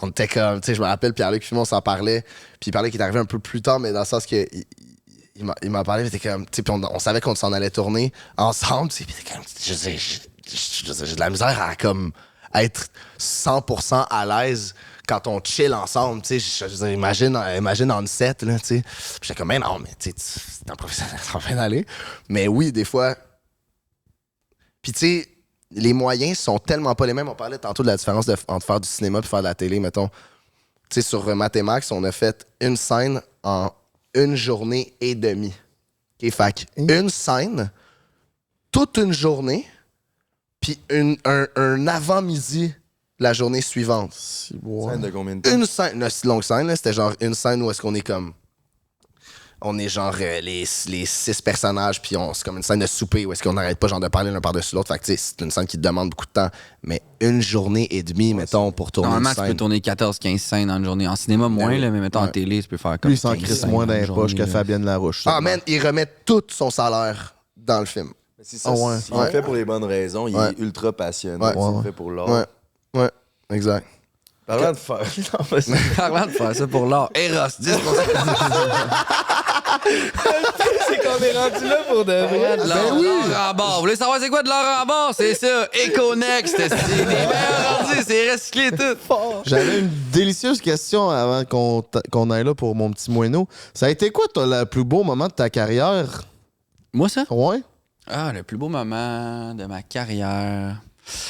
on était comme, tu sais, je me rappelle, Pierre-Luc Fumon s'en parlait, puis il parlait qu'il est arrivé un peu plus tard, mais dans le sens que il m'en parlait, puis comme, tu sais, puis on savait qu'on s'en allait tourner ensemble, tu sais, puis t'es comme, je sais, j'ai de la misère à comme être 100% à l'aise quand on chill ensemble, tu sais, je veux dire, imagine en set, là, tu sais. Puis j'étais comme, mais non, mais tu sais, c'est un professionnel, ça va bien aller. Mais oui, des fois. Puis tu sais, les moyens sont tellement pas les mêmes. On parlait tantôt de la différence entre faire du cinéma et faire de la télé, mettons. Tu sais, sur Mathémax, on a fait une scène en 1 journée et demie. OK, fait une scène, toute une journée, puis un avant-midi la journée suivante. Scène de combien de temps? Une scène, une longue scène, là, c'était genre une scène où est-ce qu'on est comme... On est genre les 6 personnages, puis c'est comme une scène de souper où est-ce qu'on n'arrête pas genre de parler l'un par-dessus l'autre. Fait que c'est une scène qui te demande beaucoup de temps. Mais une journée et demie, mettons, pour tourner Normalement, une scène. tu peux tourner 14-15 scènes en une journée. En cinéma, moins, là, mais mettons en télé, tu peux faire comme Lui, il s'en 15 crisse scènes moins en dans les journée, poches que là. Fabienne Larouche. Ah, man, il remet tout son salaire dans le film. C'est ça, ouais. s'il le fait pour les bonnes raisons, il est ultra passionné. Ouais. S'il le fait pour l'art. Ouais, exact. Parlant de faire... Non, vas-y. Parlant de faire ça pour l'art. Eros, 10%. C'est qu'on est rendu là pour de vrai. L'or en barre. Vous voulez savoir c'est quoi de l'or en barre? C'est ça. EcoNext. C'est les meilleurs ordi. C'est recyclé tout. J'avais une délicieuse question avant qu'on aille là pour mon petit moineau. Ça a été quoi, toi, le plus beau moment de ta carrière? Moi, ça? Ouais. Ah, le plus beau moment de ma carrière.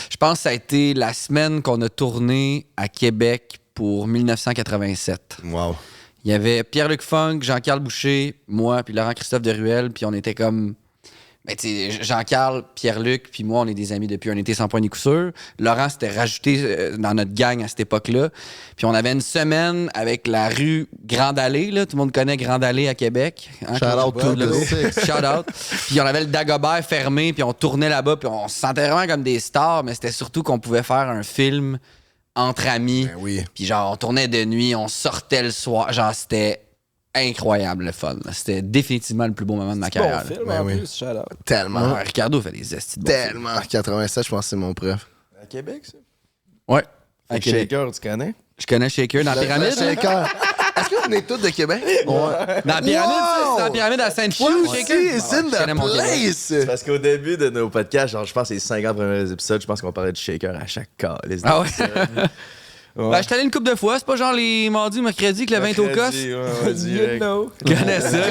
Je pense que ça a été la semaine qu'on a tourné à Québec pour 1987. Wow. Il y avait Pierre-Luc Funk, Jean-Carl Boucher, moi, puis Laurent-Christophe Deruel, puis on était comme... Ben, tu sais, Jean-Carl, Pierre-Luc, puis moi, on est des amis depuis un été sans point ni coup sûr. Laurent s'était rajouté dans notre gang à cette époque-là. Puis on avait une semaine avec la rue Grande Allée, là. Tout le monde connaît Grande Allée à Québec. Hein, Shout out Claude to the Legault. six. Shout out. Puis on avait le Dagobert fermé, puis on tournait là-bas, puis on se sentait vraiment comme des stars, mais c'était surtout qu'on pouvait faire un film entre amis. Ben oui. Puis genre, on tournait de nuit, on sortait le soir. Genre, c'était incroyable le fun. C'était définitivement le plus beau moment de ma carrière. Bon film, Ben en oui. plus, shout out. Tellement. Ouais, Ricardo fait des estis de bons films. Tellement. 87, je pense que c'est mon preuve. À Québec, ça? Ouais. À À Québec. Shaker, tu connais? Je connais Shaker dans la pyramide. là. Shaker. Est-ce que vous venez tous de Québec? Dans la pyramide, Wow! c'est dans la pyramide à Sainte-Foy, Moi Shaker. aussi, it's in Je connais the mon Québec. place! C'est parce qu'au début de nos podcasts, genre, je pense que les 50 premiers épisodes, je pense qu'on parlait de Shaker à chaque cas. Ah ouais? Ben, je suis allé une couple de fois. C'est pas genre les mardis ou mercredis que le vin est au cosse. You know. Je connais ça.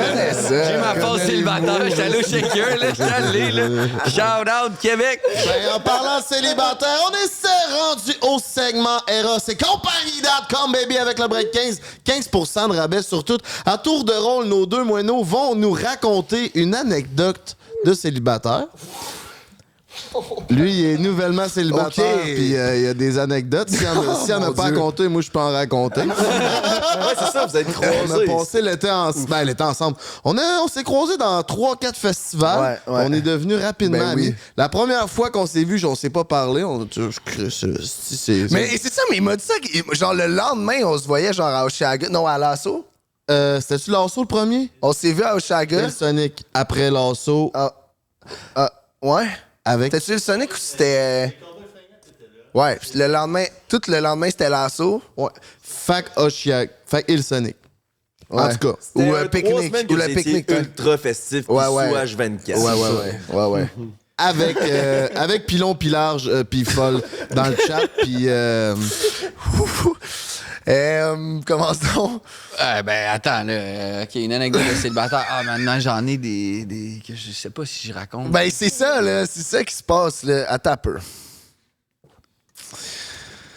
J'ai ma phase célibataire. Je suis allé au Shaker, là. Je suis allé, là. Shout out Québec. Ben, en parlant célibataire, on est rendu au segment Eros et compagnie.com, baby, avec le break 15. 15% de rabais sur tout. À tour de rôle, nos deux moineaux vont nous raconter une anecdote de célibataire. Lui, il est nouvellement célibataire, Ok. puis il y a des anecdotes. S'il y en a pas à compter, moi, je peux en raconter. Ouais, c'est ça, vous êtes On a croisés. passé l'été ensemble. On s'est croisés dans 3-4 festivals. Ouais, ouais. On est devenus rapidement Ben oui. amis. La première fois qu'on s'est vus, on s'est pas parlé. On a dit, c'est Mais c'est ça, mais il m'a dit ça. Genre, le lendemain, on se voyait genre à Oshaga. Non, à Lasso. C'était-tu Lasso le premier? On s'est vu à Oshaga. Le Sonic après Lasso. Ouais. Avec. C'était-tu le Sonic ou c'était. Ouais, puis le lendemain, tout le lendemain, c'était Lasso. Ouais. Fac Oshiag. Fac Il Sonic. En Ouais. tout cas. Ou C'était un pique-nique. Ou le pique-nique. C'était ultra festif, Ouais, puis ouais. sous H24. Ouais. Avec Pilon, Pilarge, puis Folle dans le chat. Puis. Commence donc. Ben, attends, là. OK, une anecdote de célibataire. Ah, maintenant, j'en ai des que je sais pas si j'y raconte. Ben, c'est ça, là. C'est ça qui se passe, là. Attends un peu.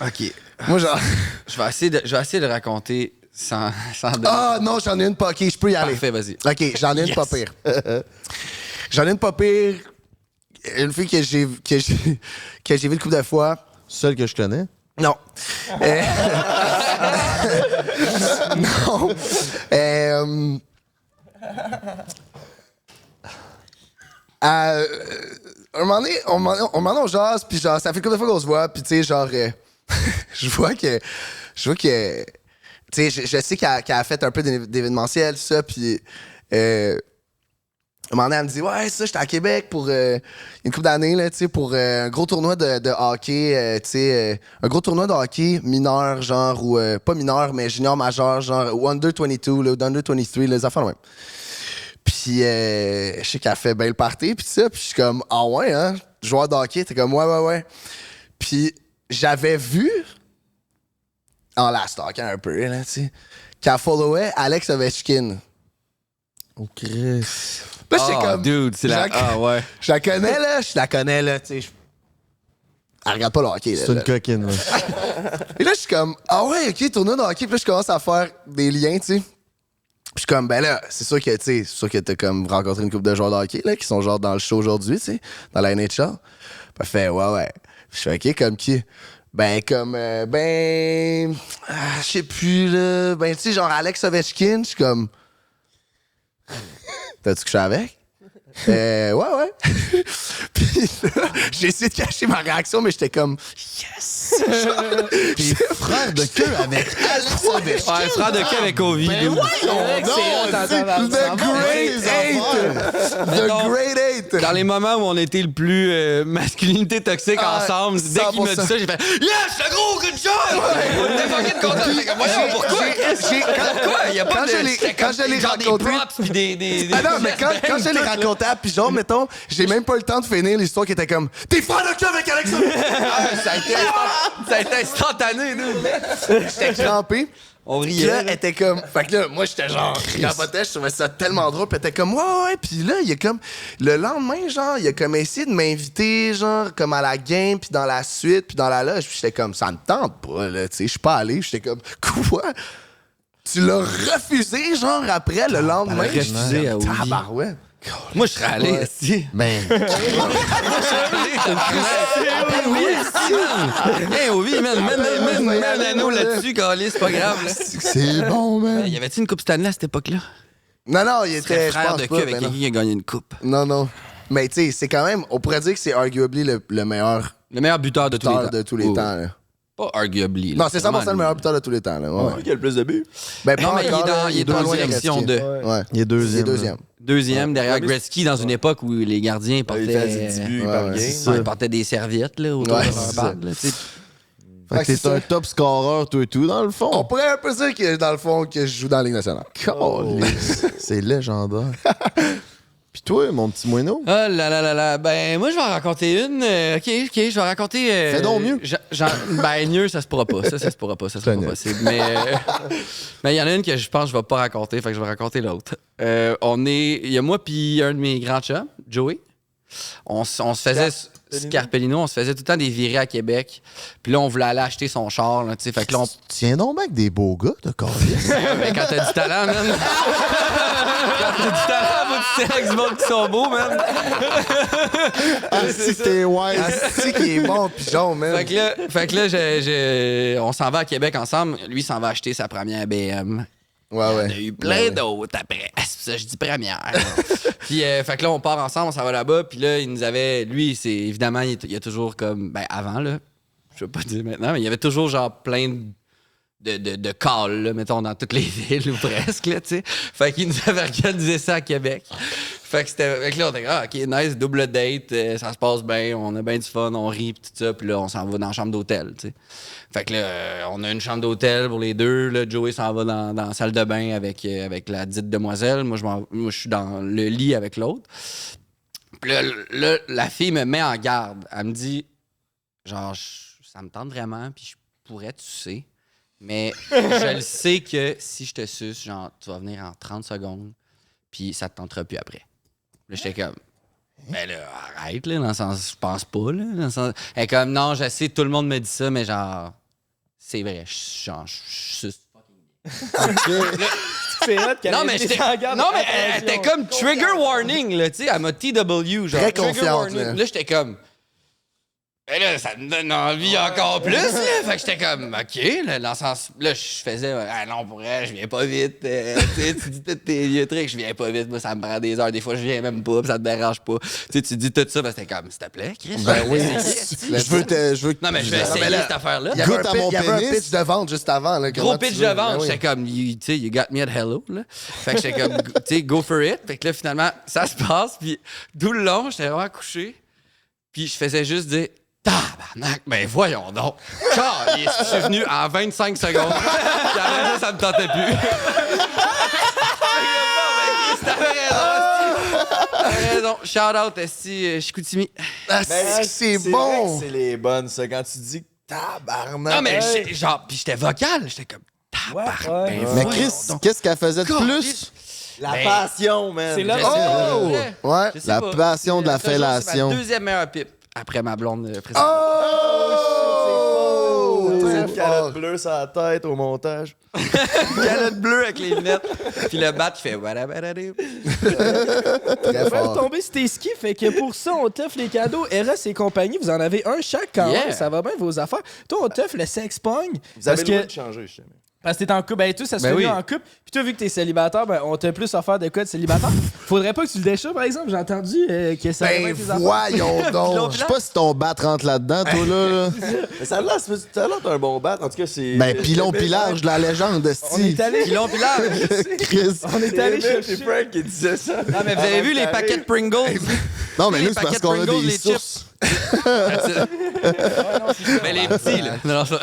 OK. Moi, genre. Je vais essayer de raconter sans donner. Ah, non, j'en ai une pas. OK, je peux y aller. Parfait, vas-y. OK, j'en ai une pas pire. J'en ai une pas pire. Une fille que j'ai vue une couple de fois. Celle que je connais. Non. Non. Un moment donné, on jase, puis genre, ça fait combien de fois qu'on se voit, puis tu sais, genre, je vois que, tu sais, je sais qu'elle a fait un peu d'événementiel, tout ça, puis un moment donné, elle me dit, ouais, ça, j'étais à Québec pour une couple d'années, là, tu sais, pour un gros tournoi de hockey, tu sais, un gros tournoi de hockey mineur, genre, ou pas mineur, mais junior majeur, genre, ou under 22, là, ou under 23, les affaires, même. Puis, je sais qu'elle fait bien le party, puis ça, puis je suis comme, ah ouais, hein, joueur de hockey, t'es comme, ouais. Puis, j'avais vu, en la stalkant un peu, là, tu sais, qu'elle followait Alex Ovechkin. Oh, Chris. Là, j'étais Ah, comme. dude, c'est la. Ah, ouais. Je la connais, là, tu sais. Elle regarde pas le hockey, là. C'est une coquine, là. Et là, je suis comme, ah ouais, ok, tournoi de hockey. Puis là, je commence à faire des liens, tu sais. Puis comme, ben là, c'est sûr que t'as comme rencontré une couple de joueurs de hockey, là, qui sont genre dans le show aujourd'hui, tu sais, dans la NHL. Puis elle fait, ouais. Puis je fais, OK, comme qui? Je sais plus, là. Ben, tu sais, genre Alex Ovechkin, je suis comme, t'as-tu couché avec? Ouais. Puis là, j'ai essayé de cacher ma réaction, mais j'étais comme, yes! T'es frère de queue avec Alex Ovechkin. Ouais, frère de queue avec Ovi. Ben dude. The Great Eight! Dans les moments où on était le plus masculinité toxique ensemble, dès qu'il m'a dit 100%. ça, j'ai fait Yes, le gros, good job! On était fucking contents. J'étais comme, voyons, pourquoi? Il y a pas de. Quand je l'ai genre des raconté. props pis des. Ah non, mais quand je l'ai raconté, puis genre, mettons, j'ai même pas eu le temps de finir l'histoire qui était comme t'es frère de queue avec Alex Ovechkin! Ça a été instantané, nous. J'étais crampé. On Puis riait. là, elle était comme. Fait que là, moi, j'étais genre. Capotais, je trouvais ça tellement drôle. Puis elle était comme, ouais. Puis là, il y a comme. Le lendemain, genre, il a comme essayé de m'inviter, genre, comme à la game, puis dans la suite, puis dans la loge. Puis j'étais comme, ça me tente pas, là. Tu sais, je suis pas allé. J'étais comme, quoi? Tu l'as refusé, genre, après, le lendemain? Elle a refusé à Ovi. Tabarouette. Moi, je serais allé, si. Ben, Hey, Ovi, mène-nous là-dessus, Calis, c'est pas grave. Là. c'est bon, man. Y avait-tu une coupe Stanley à cette époque-là? Non, il Tu serais était. je frère pense de pas, queue avec ben non. quelqu'un qui a gagné une coupe. Non. Mais tu sais, c'est quand même. On pourrait dire que c'est arguably le meilleur Le meilleur buteur de tous les temps. buteur de tous les Oh. temps, là. Pas arguably. Non, c'est 100% le meilleur buteur de tous les temps, là. Ouais. Qui a le plus de buts? Ben, Non, pas mais encore, là, il est dans loin la de section Gretzky. 2. Ouais. Il est deuxième. Deuxième. Deuxième, derrière Gretzky, dans une époque où les gardiens Il portaient, fait 10 buts par game. ils portaient des serviettes là, autour Ouais, de c'est leur bague. Là, tu sais. Fait que t'es un top scorer, toi et tout, dans le On fond. pourrait un peu dire que, dans le fond, que je joue dans la Ligue nationale. C'est légendaire. Puis toi, mon petit moineau? Oh là là là là. Ben, moi, je vais en raconter une. OK, je vais raconter. Fais donc mieux. Ben, mieux, ça se pourra pas. Ça se pourra pas. Ça sera pas possible. Mais il y en a une que je pense que je vais pas raconter. Fait que je vais raconter l'autre. Il y a moi puis un de mes grands chums, Joey. On se faisait. Scarpellino, on se faisait tout le temps des virées à Québec. Puis là, on voulait aller acheter son char. Là, fait que là, Tiens donc avec des beaux gars, de Carlis. Ben, quand t'as du talent, man. Quand t'as du talent, faut que tu sais avec du monde qui sont beaux, man. Si t'es wise. C'est qui est bon, pigeon, man. Fait que là, on s'en va à Québec ensemble. Lui, il s'en va acheter sa première BM. Ouais. Il y en a eu plein d'autres après. C'est ça, je dis première. Puis, fait que là, on part ensemble, on s'en va là-bas. Puis là, il nous avait. Lui, c'est évidemment, il y a toujours comme. Ben, avant, là. Je vais pas dire maintenant, mais il y avait toujours genre plein de calls, là, mettons, dans toutes les villes ou presque, là, tu sais. Fait qu'il nous avait organisé ça à Québec. Fait que là, on était OK, nice, double date, ça se passe bien, on a bien du fun, on rit, pis tout ça, puis là, on s'en va dans la chambre d'hôtel, tu sais. Fait que là, on a une chambre d'hôtel pour les deux, là, Joey s'en va dans la salle de bain avec la dite demoiselle, moi, je suis dans le lit avec l'autre. Puis là, la fille me met en garde, elle me dit, genre, ça me tente vraiment, puis je pourrais, tu sais, mais je le sais que si je te suce, genre, tu vas venir en 30 secondes, puis ça te tentera plus après. Là, j'étais comme, ben là, arrête, là, dans le sens, je pense pas, là. Dans le sens, elle est comme, non, je sais, tout le monde me dit ça, mais genre, c'est vrai, je suce fucking bien. C'est hot qu'elle Non, ait mais mis en garde. elle était comme trigger warning, là, tu sais, elle m'a TW, genre. Très trigger confiante, warning. là. Là, j'étais comme, et là, ça me donne envie encore plus, là. Fait que j'étais comme, OK, là, dans le sens, là, je faisais, ah non, pour vrai, je viens pas vite. Tu sais, tu dis tous tes vieux trucs, je viens pas vite, moi, ça me prend des heures. Des fois, je viens même pas, pis ça te dérange pas. Tu sais, tu dis tout ça, ben, c'était comme, s'il te plaît, Chris. Ben oui. Je veux Non, mais je vais essayer cette affaire-là. Il y avait Goûte à mon il y avait un pénis. pitch de vente juste avant. Là, Gros comment pitch tu de veux? vente. Ben oui. J'étais comme, tu sais, you got me at hello, là. Fait que j'étais comme, tu sais, go for it. Fait que là, finalement, ça se passe. Puis tout le long, j'étais vraiment couché. Puis je faisais juste dire, tabarnak, ben voyons donc. Caliste, je suis venu en 25 secondes. Puis après ça me tentait plus. T'avais raison. Shout out, Esti, Chicoutimi. Ah, c'est bon. C'est les bonnes, ça. Quand tu dis tabarnak. Non, mais genre, puis j'étais vocal. J'étais comme, tabarnak. Ben Mais voyons Chris, donc. qu'est-ce qu'elle faisait de Caliste. plus? La Ben, passion, man. c'est là- Je sais pas, Oh! vrai. Ouais. Je sais La pas. passion de la Toujours, fellation. C'est ma deuxième meilleure pipe après ma blonde précédente. Oh! Une calotte bleue sur la tête au montage. Une calotte bleue avec les lunettes. Puis le bat qui fait... Très On va fort. tomber sur tes skis, fait que pour ça, on t'offre les cadeaux. Eros et compagnie, vous en avez un chaque quand même, ça va bien vos affaires. Toi, on t'offre le sex pong. Vous avez le droit de changer, je sais. Parce que t'es en couple, ben toi, ça se fait mieux en couple. Puis toi, vu que t'es célibataire, ben on t'a plus offert de quoi de célibataire. Faudrait pas que tu le déchires, par exemple. J'ai entendu que ça Ben aurait tes affaires. voyons donc. Je sais pas si ton bat rentre là-dedans, toi, là. Mais ça a l'air d'un bon bat. En tout cas, c'est. Ben, pilon pilage de la légende, On est allé. Pilon pilage. Chris. On est allé C'est chercher. Frank qui disait ça. Non, mais vous avez vu les paquets de Pringles? Non, mais Les nous, c'est parce paquets de qu'on a Pringles, des les sources. Mais les petits, là. Non, ça...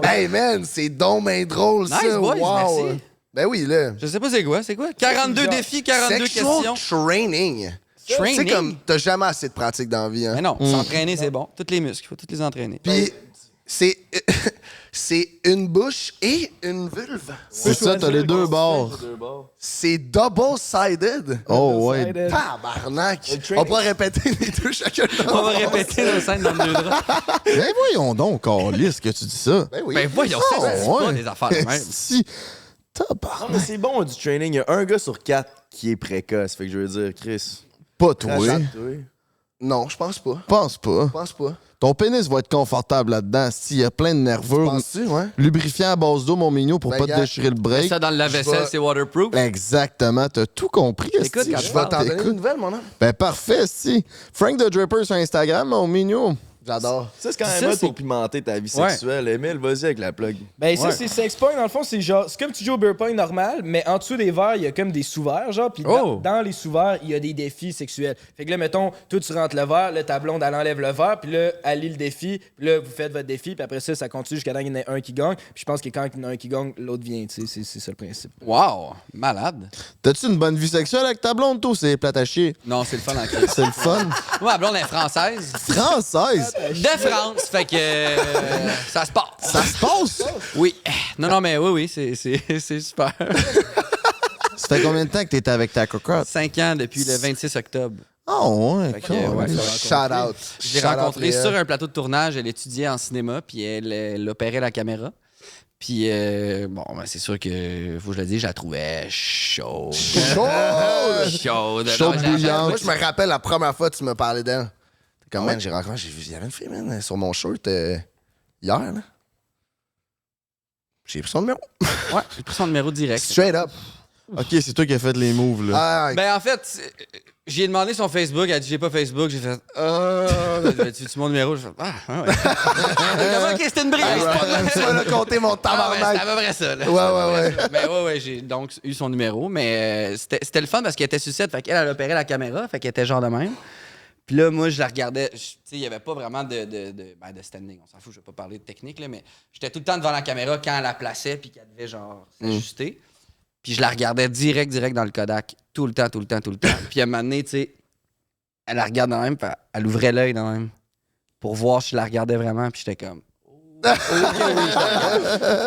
Hey man, c'est donc bien drôle ça. Nice, boys, wow. merci. Ben oui, là. Je sais pas c'est quoi. 42 défis, 42 Sexual questions. training. Training? Tu sais, comme t'as jamais assez de pratique dans la vie. Hein? Mais non, s'entraîner, c'est bon. Toutes les muscles, il faut toutes les entraîner. Puis, c'est une bouche et une vulve. C'est ça, t'as les deux bords. C'est double-sided. Oh, ouais. Tabarnak. On pourra répéter les deux chacun. On va répéter la scène dans le deux draps. Ben, voyons donc, Carlis, que tu dis ça. Ben oui. Ben voyons, Oh, c'est pas ouais. des affaires de même. Si. Non, mais c'est bon du training. Il y a un gars sur 4 qui est précoce. Fait que je veux dire, Chris. Pas toi. Non, je pense pas. Pense pas. Je pense pas. Ton pénis va être confortable là-dedans. S'il y a plein de nervures. Penses-tu, ouais? Lubrifiant à base d'eau, mon mignon, pour Ben, pas te gars, déchirer le Mets break. ça dans le lave-vaisselle, c'est waterproof. Exactement, t'as tout compris. Écoute, esti. quand Je vais t'en donner une nouvelle, mon homme. Ben parfait, si. Frank the Draper sur Instagram, mon mignon. J'adore. Ça, c'est quand Ça, même hot c'est- pour pimenter ta vie Ouais. sexuelle. Emile, vas-y avec la plug. Ben ça, c'est sex point, dans le fond, c'est genre, c'est comme tu joues au beer pong normal, mais en dessous des verres, il y a comme des sous-verres, genre, puis dans les sous-verres, il y a des défis sexuels. Fait que là, mettons, toi, tu rentres le verre, là, ta blonde, elle enlève le verre, puis là, elle lit le défi, puis là, vous faites votre défi, puis après ça, ça continue jusqu'à temps qu'il y en ait un qui gagne, puis je pense que quand il y en a un qui gagne, l'autre vient, tu sais, c'est ça le principe. Wow, malade. T'as-tu une bonne vie sexuelle avec ta blonde, toi? C'est plate à chier. Non, c'est le fun en crise. C'est le fun. Moi, ma blonde est française. Française? De France, fait que ça se passe. Ça se passe? Oui. Non, mais oui, c'est super. Ça fait combien de temps que t'étais avec ta cocotte? 5 ans depuis le 26 octobre. Oh, ouais, Fait que, cool. ouais, Shout out. Je l'ai rencontrée sur un plateau de tournage. Elle étudiait en cinéma, puis elle opérait la caméra. Puis, bon, ben, c'est sûr que, faut que je le dise, je la trouvais chaude. Chaude! Chaude. Chaude Non, bouillante. Moi, je me rappelle la première fois que tu me parlais d'elle. Comme, man, j'ai rencontré, j'ai vu, il y avait une fille, man, sur mon shirt hier, là. J'ai pris son numéro. Ouais, j'ai pris son numéro direct. Straight up. Ok, c'est toi qui as fait les moves, là. Ah, Ben, en fait, j'ai demandé son Facebook. Elle a dit, j'ai pas Facebook. J'ai fait, tu mon numéro? J'ai fait, ouais. Ok, c'était une brise. tu m'as compté mon Ah ouais, tabarnak. c'est à peu près ça. Là. Ouais. Mais ouais, j'ai donc eu son numéro. Mais c'était le fun parce qu'elle était sucette. Fait qu'elle, elle opérait la caméra. Fait qu'elle était genre de même. Puis là, moi, je la regardais. Tu sais, il n'y avait pas vraiment de standing. On s'en fout, je vais pas parler de technique, là. Mais j'étais tout le temps devant la caméra quand elle la plaçait. Puis qu'elle devait genre s'ajuster. Puis je la regardais direct dans le Kodak. Tout le temps. Puis à un moment donné, tu sais, elle la regarde de même. Puis elle ouvrait l'œil de même. Pour voir si je la regardais vraiment. Puis j'étais comme.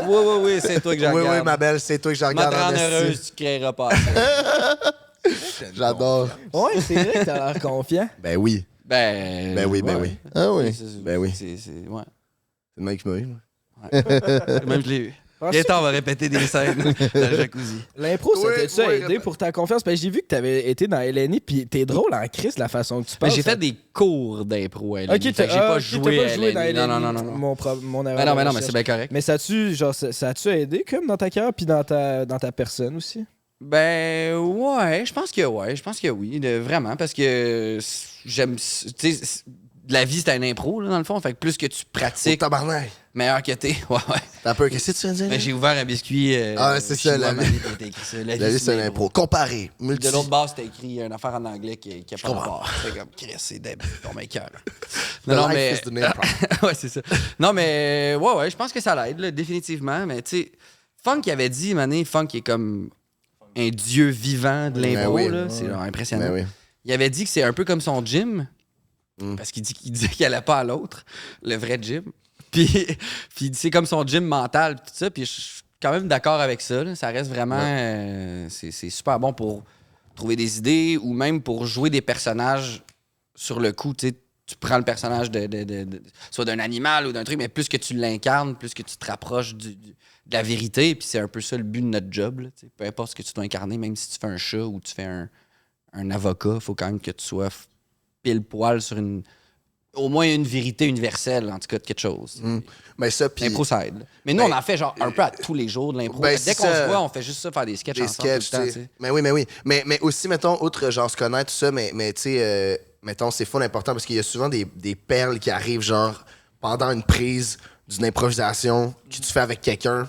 Oui, c'est toi que je regarde. Oui, ma belle, c'est toi que je Ma regarde te en rendre esti. heureuse, tu créeras pas. Ça. J'adore. Ouais, c'est vrai que t'as l'air confiant. Ben oui. Ben oui. Ah oui. Ben oui. C'est ouais. C'est le mec qui m'a eu. Même je l'ai eu. Bientôt, on va répéter des scènes dans le jacuzzi. L'impro, ça t'a-tu aidé répète. pour ta confiance? Parce que j'ai vu que t'avais été dans LNI, puis t'es drôle en crise la façon que tu Ben, parles. j'ai fait des cours d'impro à LNI. Ok, Fait que j'ai pas joué à dans LNI. LNI. Non. Mon erreur. Ben non, de mais recherche. c'est bien correct. Mais ça a-tu aidé comme dans ta carrière puis dans ta personne aussi? Ben ouais, je pense que oui, vraiment, parce que j'aime, tu sais, la vie c'est un impro là, dans le fond, fait que plus que tu Oh, pratiques, tabarnak. meilleur que t'es. Ouais. T'as peur, qu'est-ce que tu viens de dire? Ben, j'ai ouvert un biscuit. C'est ça, la vie. La La vie, c'est un impro. Comparé. De l'autre base, c'était écrit une affaire en anglais qui a pas rapport. C'est comme, Chris, c'est débile, ton mec cœur. Non, life mais. is the impro. Ouais, c'est ça. Non, mais, ouais, je pense que ça l'aide, là, définitivement. Mais, tu sais, Funk avait dit, Mané, Funk est comme un dieu vivant de l'impro, Ben oui. là. C'est genre impressionnant. Ben oui. Il avait dit que c'est un peu comme son gym, parce qu'il disait qu'il allait pas à l'autre, le vrai gym. Puis c'est comme son gym mental, tout ça. Puis je suis quand même d'accord avec ça. Là. Ça reste vraiment. C'est super bon pour trouver des idées ou même pour jouer des personnages sur le coup. Tu sais, tu prends le personnage soit d'un animal ou d'un truc, mais plus que tu l'incarnes, plus que tu te rapproches de la vérité. Puis c'est un peu ça le but de notre job. Là, peu importe ce que tu dois incarner, même si tu fais un chat ou tu fais un avocat, il faut quand même que tu sois pile poil sur au moins une vérité universelle, en tout cas, de quelque chose. Mais ça, puis... L'impro, ça aide. Mais nous, on en fait genre un peu à tous les jours de l'impro. Dès qu'on se voit, on fait juste ça, faire des sketchs ensemble tout le temps. Mais oui. Mais aussi, mettons, outre genre se connaître, tout ça, mais tu sais, mettons, c'est full important parce qu'il y a souvent des perles qui arrivent, genre, pendant une prise d'une improvisation que tu fais avec quelqu'un.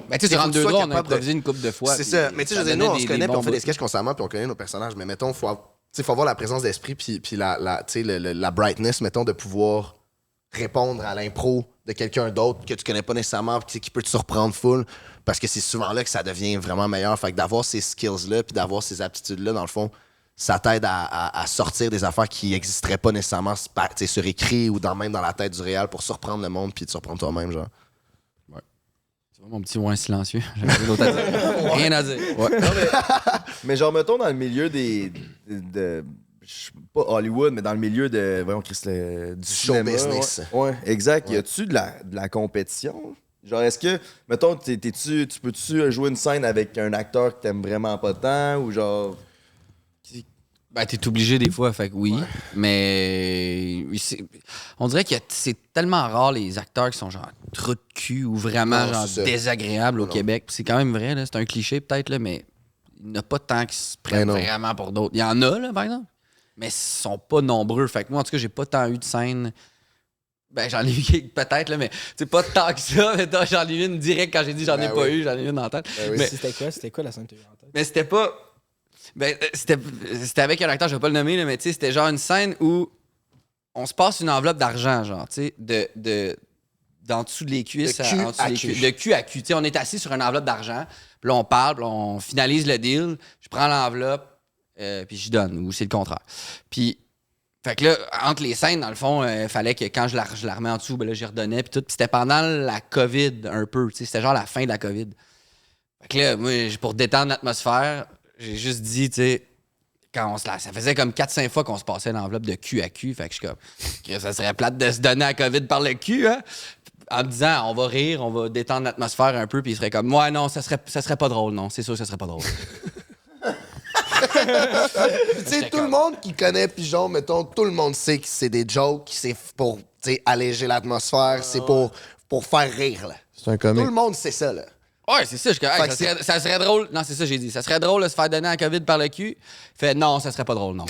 Ben, tu sais, durant 2 droits, on a improvisé une couple de fois. C'est ça. Mais tu sais, je veux dire, nous, on se connaît, puis on fait des sketchs constamment, puis on connaît nos personnages. Mais mettons, faut avoir la présence d'esprit, puis la brightness, mettons, de pouvoir répondre à l'impro de quelqu'un d'autre que tu connais pas nécessairement, qui peut te surprendre full, parce que c'est souvent là que ça devient vraiment meilleur. Fait que d'avoir ces skills-là, puis d'avoir ces aptitudes-là, dans le fond, ça t'aide à sortir des affaires qui n'existeraient pas nécessairement sur écrit ou même dans la tête du réel pour surprendre le monde puis te surprendre toi-même, genre. Ouais. Tu vois mon petit ouin silencieux? J'avais rien d'autre à dire. Rien à dire. Ouais. Non, mais genre, mettons, dans le milieu pas Hollywood, mais dans le milieu de, voyons, Chris, du show cinéma, business. Ouais, exact. Y a-tu de la compétition? Genre, est-ce que, mettons, tu peux-tu jouer une scène avec un acteur que t'aimes vraiment pas tant ou genre... Ben, t'es obligé des fois, fait que oui. Ouais. Mais on dirait que c'est tellement rare les acteurs qui sont genre trous de cul ou vraiment désagréables au Québec. C'est quand même vrai, là, c'est un cliché peut-être, là, mais il n'y en a pas tant qui se prennent vraiment pour d'autres. Il y en a, là, par exemple, mais ils sont pas nombreux. Fait que moi, en tout cas, j'ai pas tant eu de scène. Ben, j'en ai eu peut-être, là, mais c'est pas tant que ça. Mais j'en ai eu une direct quand j'ai dit j'en ai pas eu, j'en ai eu une en tête. Oui. Mais c'était quoi la scène que tu as eu en tête? Mais c'était pas. Ben, c'était avec un acteur, je vais pas le nommer, là, mais tu sais, c'était genre une scène où on se passe une enveloppe d'argent, genre, tu sais, d'en dessous de les cuisses de cul à cul. Tu sais, on est assis sur une enveloppe d'argent, puis là, on parle, puis là, on finalise le deal, je prends l'enveloppe, puis j'y donne, ou c'est le contraire. Puis, fait que là, entre les scènes, dans le fond, il fallait que quand je la remets en dessous, ben là, j'y redonnais, puis tout. Puis c'était pendant la COVID, un peu, tu sais, c'était genre la fin de la COVID. Fait que là, moi, pour détendre l'atmosphère, j'ai juste dit, tu sais, ça faisait comme 4-5 fois qu'on se passait l'enveloppe de cul à cul. Fait que je suis comme, ça serait plate de se donner à COVID par le cul, hein? En me disant, on va rire, on va détendre l'atmosphère un peu, puis il serait comme, ouais, non, ça serait pas drôle, non, c'est sûr, ça serait pas drôle. Tu sais, tout le monde qui connaît Pigeon, mettons, tout le monde sait que c'est des jokes, c'est pour alléger l'atmosphère, c'est pour faire rire, là. C'est un comique. Tout le monde sait ça, là. Ouais, c'est ça. Ça serait drôle. Non, c'est ça que j'ai dit. Ça serait drôle de se faire donner à COVID par le cul. Fait non, ça serait pas drôle, non.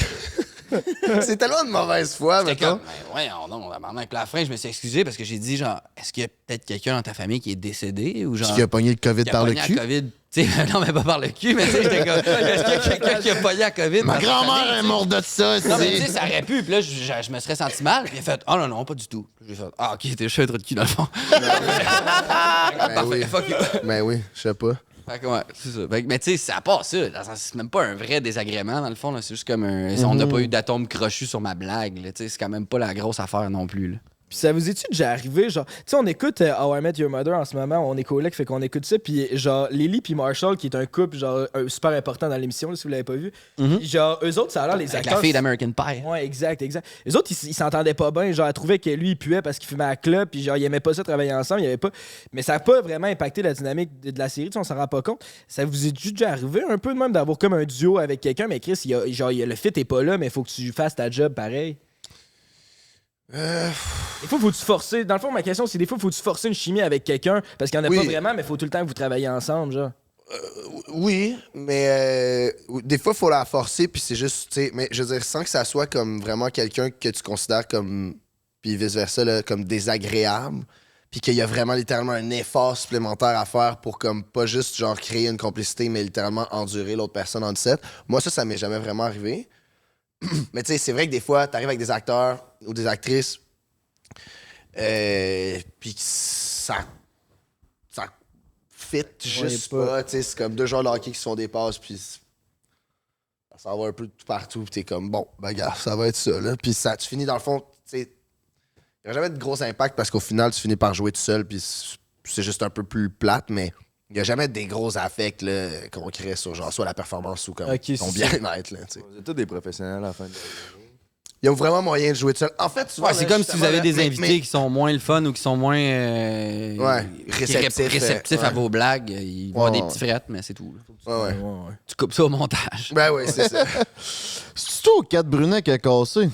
C'est tellement de mauvaise foi, mettons. Ouais, non, avec la fin, je me suis excusé parce que j'ai dit, genre, est-ce qu'il y a peut-être quelqu'un dans ta famille qui est décédé ou genre. Qui a pogné le COVID par le cul? Non, mais pas par le cul, mais tu sais, j'étais comme, est-ce qu'il y a quelqu'un qui a pogné à COVID? Ma grand-mère est morte de ça, non, mais tu sais, ça aurait pu. Puis là, je me serais senti mal. Puis il a fait, oh non, pas du tout. J'ai fait, ah, ok, t'es juste un trou de cul dans le fond. Ben oui, je sais pas. Fait que ouais, c'est ça. Mais tu sais, ça passe ça. C'est même pas un vrai désagrément, dans le fond. Là. C'est juste comme on n'a pas eu d'atome crochu sur ma blague. Là. C'est quand même pas la grosse affaire non plus. Là. Puis ça vous est-tu déjà arrivé, genre, tu sais, on écoute How I Met Your Mother en ce moment, on est collègues, fait qu'on écoute ça, puis genre, Lily puis Marshall, qui est un couple, genre, super important dans l'émission, là, si vous l'avez pas vu, genre, eux autres, ça a l'air, les acteurs... Avec la fille d'American Pie. Ouais, exact. Eux autres, ils s'entendaient pas bien, genre, elle trouvait que lui, il puait parce qu'il fumait à la clope, puis genre, ils aimaient pas ça travailler ensemble, il y avait pas... Mais ça a pas vraiment impacté la dynamique de la série, on s'en rend pas compte. Ça vous est déjà arrivé un peu de même d'avoir comme un duo avec quelqu'un, mais Chris, le fit est pas là, mais il faut que tu fasses ta job pareil. Des fois, faut-tu forcer. Dans le fond, ma question, c'est des fois, faut-tu forcer une chimie avec quelqu'un parce qu'il n'y en a pas vraiment, mais faut tout le temps que vous travaillez ensemble, genre. Oui, mais des fois, il faut la forcer, puis c'est juste, tu sais, mais je veux dire, sans que ça soit comme vraiment quelqu'un que tu considères comme, puis vice-versa, là, comme désagréable, puis qu'il y a vraiment littéralement un effort supplémentaire à faire pour comme pas juste genre créer une complicité, mais littéralement endurer l'autre personne en set. Moi, ça m'est jamais vraiment arrivé. Mais tu sais, c'est vrai que des fois, t'arrives avec des acteurs ou des actrices, puis ça fit juste pas. Tu sais, c'est comme 2 joueurs de hockey qui se font des passes, puis ça va un peu tout partout, puis t'es comme, bon, ben gars, ça va être ça, là. Puis tu finis dans le fond, tu sais, il n'y a jamais de gros impact parce qu'au final, tu finis par jouer tout seul, puis c'est juste un peu plus plate, mais il n'y a jamais des gros affects là, qu'on crée sur genre soit la performance ou comme ton bien-être. Là, vous êtes tous des professionnels à la fin de la journée. Il y a vraiment moyen de jouer tout seul. En fait, souvent, Ouais, c'est comme si vous avez des invités qui sont moins le fun ou qui sont moins réceptifs à vos blagues. Ils vont avoir des petits frettes, mais c'est tout. Tu coupes ça au montage. Ben oui, c'est ça. C'est toi ou 4 Brunet qui a cassé?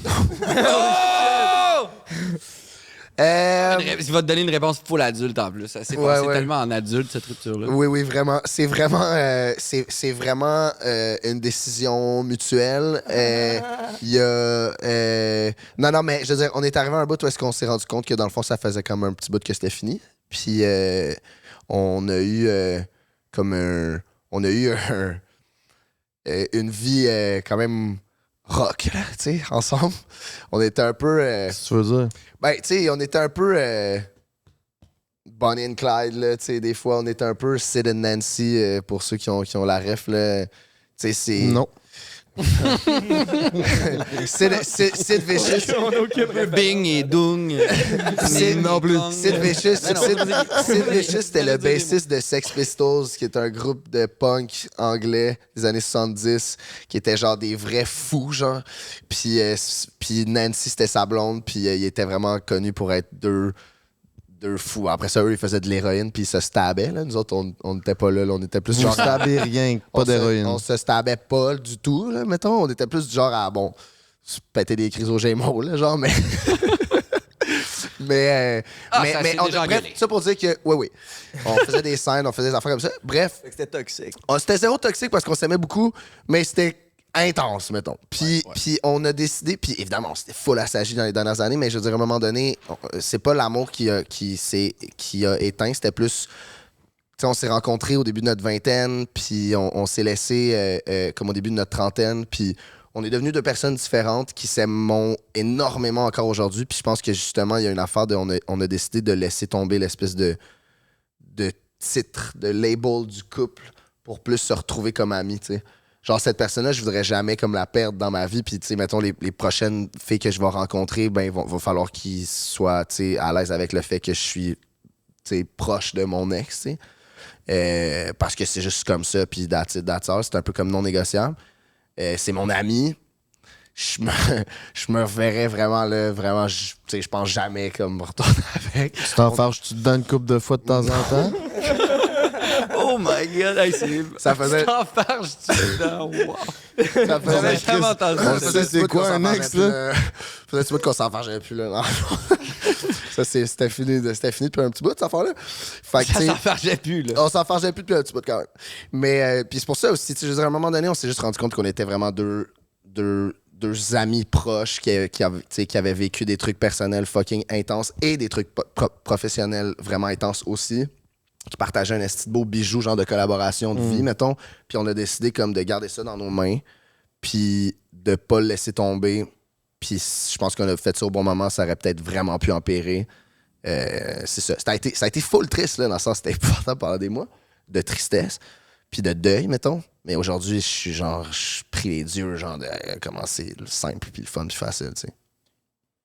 Il va te donner une réponse full adulte en plus. C'est tellement en adulte cette rupture-là. Oui, vraiment. C'est vraiment une décision mutuelle. Il y a. Non, mais je veux dire, on est arrivé à un bout où est-ce qu'on s'est rendu compte que dans le fond, ça faisait comme un petit bout que c'était fini. Puis on a eu une vie quand même rock, là, tu sais, ensemble. On était un peu. Qu'est-ce que tu veux dire? Ben, tu sais, on était un peu Bonnie and Clyde, là, tu sais, des fois, on était un peu Sid and Nancy, pour ceux qui ont la ref, là. Tu sais, c'est... Non. Sid Vicious. Bing et Dung. Non plus. Sid Vicious, c'était le bassiste de Sex Pistols, qui est un groupe de punk anglais des années 70, qui était genre des vrais fous, genre. Puis Nancy, c'était sa blonde, puis il était vraiment connu pour être deux fous. Après ça, eux, ils faisaient de l'héroïne, puis ils se stabbaient. Là. Nous autres, on n'était pas là, on était plus genre... stabait rien, pas d'héroïne. On se stabbait pas du tout, là, mettons. On était plus du genre à, se péter des crises au Gémeaux, là, genre, mais... mais bref, ça pour dire que, oui. On faisait des scènes, on faisait des affaires comme ça. Bref. C'était toxique. C'était zéro toxique parce qu'on s'aimait beaucoup, mais c'était intense, mettons. Puis on a décidé, puis évidemment, on s'était full assagi dans les dernières années, mais je veux dire, à un moment donné, c'est pas l'amour qui a éteint, c'était plus... T'sais, on s'est rencontrés au début de notre vingtaine, puis on s'est laissé comme au début de notre trentaine, puis on est devenus deux personnes différentes qui s'aiment énormément encore aujourd'hui, puis je pense que justement, il y a une affaire on a décidé de laisser tomber l'espèce de titre, de label du couple pour plus se retrouver comme amis, tu sais. Genre, cette personne-là, je voudrais jamais comme la perdre dans ma vie. Puis, tu sais, mettons, les prochaines filles que je vais rencontrer, ben, va falloir qu'ils soient, tu sais, à l'aise avec le fait que je suis, tu sais, proche de mon ex, tu sais. Parce que c'est juste comme ça. Puis, c'est un peu comme non négociable. C'est mon ami. Je me reverrais vraiment, là, vraiment, tu sais, je pense jamais comme me retourner avec. Tu t'en farges-tu dedans une couple de fois de temps en temps? Oh my god, hey, ça faisait. Tu t'en farges-tu dedans? Wow! Ça faisait. Jamais entendu ça. C'est quoi un ex, là? Faisait un petit bout qu'on s'en fargeait plus, là. Ça, c'était fini depuis un petit bout, cette affaire-là. Ça s'en fargeait plus, là. On s'en fargeait plus depuis un petit bout, quand même. Mais, puis c'est pour ça aussi, je veux dire, à un moment donné, on s'est juste rendu compte qu'on était vraiment deux amis proches qui avaient vécu des trucs personnels fucking intenses et des trucs professionnels vraiment intenses aussi, qui partageaient un esti de beau bijou, genre de collaboration de vie, mettons. Puis on a décidé comme de garder ça dans nos mains, puis de pas le laisser tomber. Puis je pense qu'on a fait ça au bon moment, ça aurait peut-être vraiment pu empirer. C'est ça. Ça a été full triste, là, dans le sens c'était important pendant des mois, de tristesse, puis de deuil, mettons. Mais aujourd'hui, je prie les dieux, genre, de commencer le simple, puis le fun, puis facile, tu sais.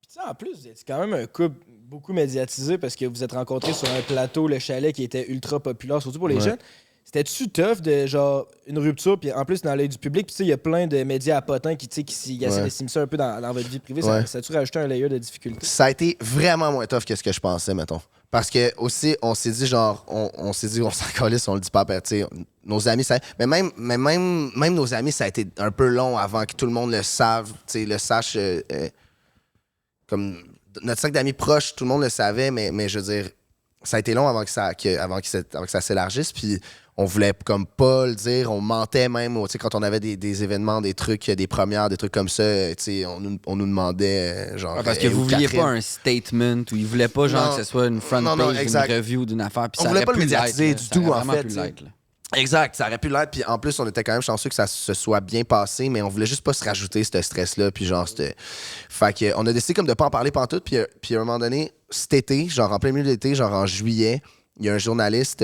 Puis tu sais, en plus, vous êtes quand même un couple beaucoup médiatisé parce que vous êtes rencontrés sur un plateau, le chalet, qui était ultra populaire, surtout pour les jeunes. C'était-tu tough de, genre, une rupture, puis en plus, dans l'œil du public, puis tu sais, il y a plein de médias à potins qui essaient d'estimer ça un peu dans votre vie privée. Ça a-tu rajouté un layer de difficulté? Ça a été vraiment moins tough que ce que je pensais, mettons. Parce que aussi, on s'est dit, genre, on s'est dit, on s'en calisse, on le dit pas, tu sais, nos amis, ça... Mais même nos amis, ça a été un peu long avant que tout le monde le sache, comme notre cercle d'amis proches, tout le monde le savait, mais je veux dire, ça a été long avant que ça s'élargisse, puis on voulait comme pas le dire, on mentait même, tu sais, quand on avait des événements, des trucs, des premières, des trucs comme ça, tu sais, on nous demandait, genre... parce que vous vouliez pas un statement, ou ils voulaient pas, genre, que ce soit une front page, une review d'une affaire, puis on ça voulait aurait pas le pu médiatiser l'être, du tout, en fait. L'être, là. Exact, ça aurait pu l'être, puis en plus, on était quand même chanceux que ça se soit bien passé, mais on voulait juste pas se rajouter ce stress-là, puis genre, fait qu'on a décidé comme de pas en parler pantoute, puis à un moment donné, cet été, genre en plein milieu de l'été, genre en juillet, il y a un journaliste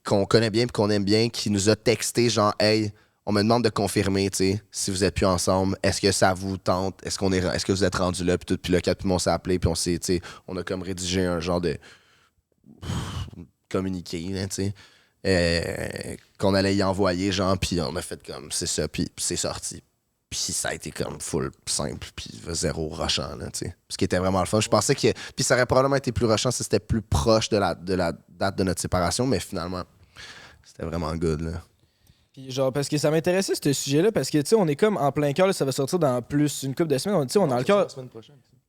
qu'on connaît bien puis qu'on aime bien qui nous a texté genre « Hey, on me demande de confirmer, tu sais, si vous êtes plus ensemble, est-ce que ça vous tente? Est-ce que vous êtes rendu là? » Puis tout, puis là, Kat puis on s'est appelé, puis on a comme rédigé un genre de communiqué, tu sais, qu'on allait y envoyer, genre, puis on a fait comme, c'est ça, puis c'est sorti. Puis ça a été comme full simple, puis zéro rushant, là, tu sais. Ce qui était vraiment le fun. Je pensais que... Puis ça aurait probablement été plus rushant si c'était plus proche de la date de notre séparation, mais finalement, c'était vraiment good, là. Puis genre, parce que ça m'intéressait, ce sujet-là, parce que, tu sais, on est comme en plein cœur, là, ça va sortir dans plus une couple de semaines. Tu sais, on est dans le cœur...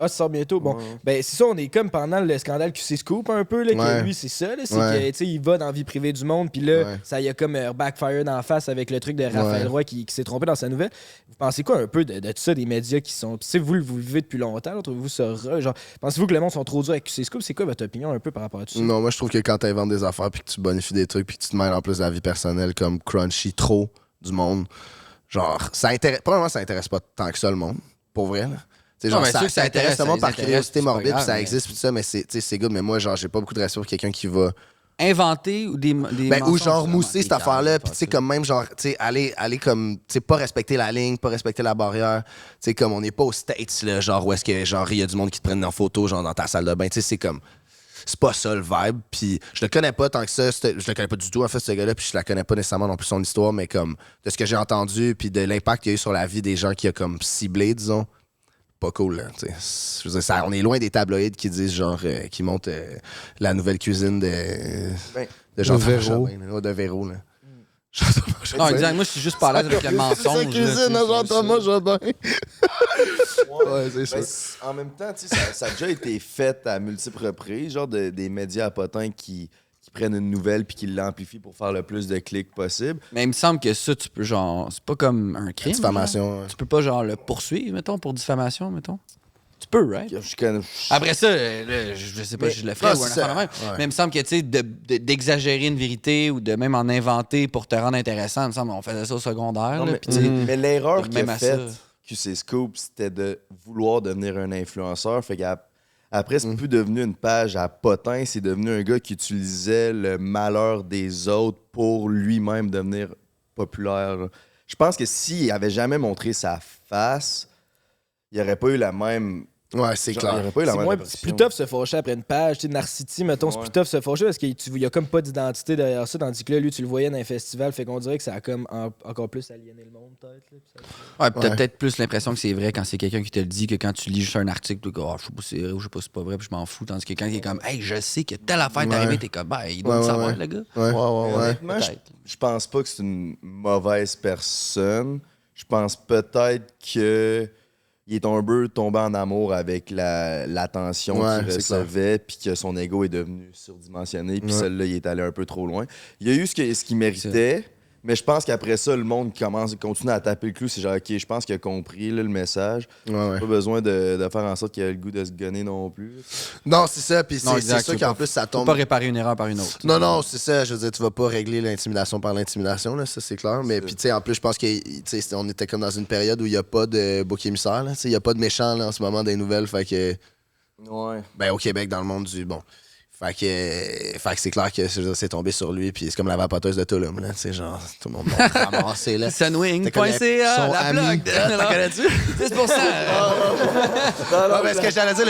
Ah, ça sort bientôt. Bon, ben c'est ça, on est comme pendant le scandale QC Scoop un peu, là, que lui, c'est ça, là, c'est que, tu sais, il va dans la vie privée du monde, puis là, ça y a comme backfire dans la face avec le truc de Raphaël Roy qui s'est trompé dans sa nouvelle. Vous pensez quoi un peu de tout ça, des médias qui sont... Tu sais, vous le vivez depuis longtemps, là, trouvez-vous ça genre... Pensez-vous que le monde sont trop durs avec QC Scoop? C'est quoi votre opinion un peu par rapport à tout ça? Non, moi, je trouve que quand t'inventes des affaires puis que tu bonifies des trucs puis que tu te mêles en plus de la vie personnelle comme Crunchy trop du monde, genre, probablement, ça intéresse pas tant que ça le monde, pour vrai, là. Genre, ça intéresse le monde par curiosité morbide, puis ça existe, puis ça, mais c'est good. Mais moi, genre, j'ai pas beaucoup de respect pour quelqu'un qui va inventer ou des ou genre mousser cette affaire-là, puis tu sais, comme même, genre, tu sais, aller comme, tu sais, pas respecter la ligne, pas respecter la barrière. Tu sais, comme on n'est pas aux States, là, genre, où est-ce que, genre, il y a du monde qui te prennent en photo, genre, dans ta salle de bain. Tu sais, c'est comme. C'est pas ça le vibe, puis je le connais pas tant que ça, je le connais pas du tout en fait ce gars-là, puis je la connais pas nécessairement non plus son histoire, mais comme de ce que j'ai entendu, puis de l'impact qu'il y a eu sur la vie des gens qui a comme ciblé, disons. Pas cool, là. Je veux dire, on est loin des tabloïds qui disent, genre, qui montent la nouvelle cuisine de Jean-Thomas Jobin, de Véro, là. Non, exact. Moi, je suis juste pas à l'aise avec le mensonge. C'est sa cuisine à Jean-Thomas Jobin. Ouais, c'est ça. En même temps, tu sais, ça a déjà été fait à multiples reprises, genre des médias à potins qui prennent une nouvelle puis qui l'amplifient pour faire le plus de clics possible. Mais il me semble que ça, tu peux genre... C'est pas comme un crime. Diffamation. Tu peux pas genre le poursuivre, mettons, pour diffamation, mettons. Tu peux, right? Après ça, je sais pas si je le ferais ou un affaire de même. Mais il me semble que, tu sais, d'exagérer une vérité ou de même en inventer pour te rendre intéressant, il me semble qu'on faisait ça au secondaire. Non, là, mais l'erreur qu'il a faite, QC Scoop, c'était de vouloir devenir un influenceur. Fait qu'après, c'est plus devenu une page à potins, c'est devenu un gars qui utilisait le malheur des autres pour lui-même devenir populaire. Là. Je pense que s'il avait jamais montré sa face, il n'y aurait pas eu la même... Ouais, c'est clair. C'est plus tough se fâcher après une page. Tu sais, Narcity, mettons, c'est plus tough se fâcher parce qu'il y a comme pas d'identité derrière ça, tandis que là, lui, tu le voyais dans un festival, fait qu'on dirait que ça a comme encore plus aliéné le monde, peut-être. Ouais, t'as peut-être plus l'impression que c'est vrai quand c'est quelqu'un qui te le dit que quand tu lis juste un article, tu dis, je sais pas si c'est vrai ou je sais pas si c'est pas vrai, puis je m'en fous. Tandis que quelqu'un qui est comme, hey, je sais que telle affaire est arrivée, t'es comme, ben, il doit le savoir, le gars. Honnêtement, je pense pas que c'est une mauvaise personne. Je pense peut-être que. Il est un peu tombé en amour avec l'attention qu'il recevait, puis que son ego est devenu surdimensionné, puis celle-là, il est allé un peu trop loin. Il y a eu ce qu'il méritait, mais je pense qu'après ça, le monde continue à taper le clou. C'est genre, OK, je pense qu'il a compris là, le message. Pas besoin de faire en sorte qu'il ait le goût de se gonner non plus. Non, c'est ça, puis c'est sûr qu'en plus, ça tombe... Tu peux pas réparer une erreur par une autre. Non, c'est ça. Je veux dire, tu vas pas régler l'intimidation par l'intimidation, là, ça, c'est clair. Mais puis, tu sais, en plus, je pense qu'on était comme dans une période où il y a pas de bouc émissaire, là. Il y a pas de méchants, là, en ce moment, des nouvelles, fait que... Ouais. Ben, au Québec, dans le monde du... Bon... Fait que c'est clair que c'est tombé sur lui, puis c'est comme la vapoteuse de Tulum, là. C'est genre, tout le monde l'a ramassé, là. Sunwing.ca, la blog. T'en connais-tu? C'est pour ça. Non, mais ce que j'allais dire,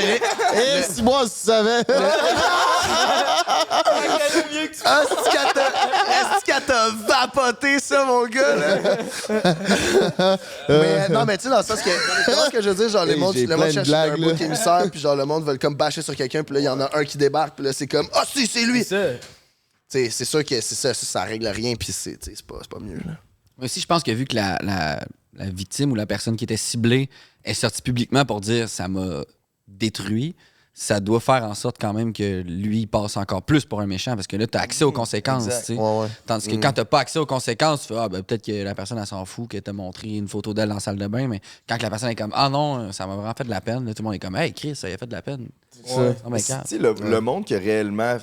si moi, si tu savais. Est-ce qu'elle t'a vapoté, ça, mon gars, là? Mais non, mais tu sais, dans le sens que, ce que je veux dire, genre, le monde cherche un bouc émissaire, puis genre, le monde veut comme bâcher sur quelqu'un, puis là, il y en a un qui débarque, puis là, c'est comme, ah, si, c'est lui! C'est sûr que ça règle rien, puis c'est pas mieux, là. Moi aussi, je pense que vu que la victime ou la personne qui était ciblée est sortie publiquement pour dire ça m'a détruit, ça doit faire en sorte quand même que lui passe encore plus pour un méchant parce que là, tu as accès aux conséquences. Tandis que quand tu n'as pas accès aux conséquences, tu fais peut-être que la personne elle s'en fout, qu'elle t'a montré une photo d'elle dans la salle de bain, mais quand la personne est comme non, ça m'a vraiment fait de la peine, là, tout le monde est comme hey Chris, ça a fait de la peine. Le monde qui a réellement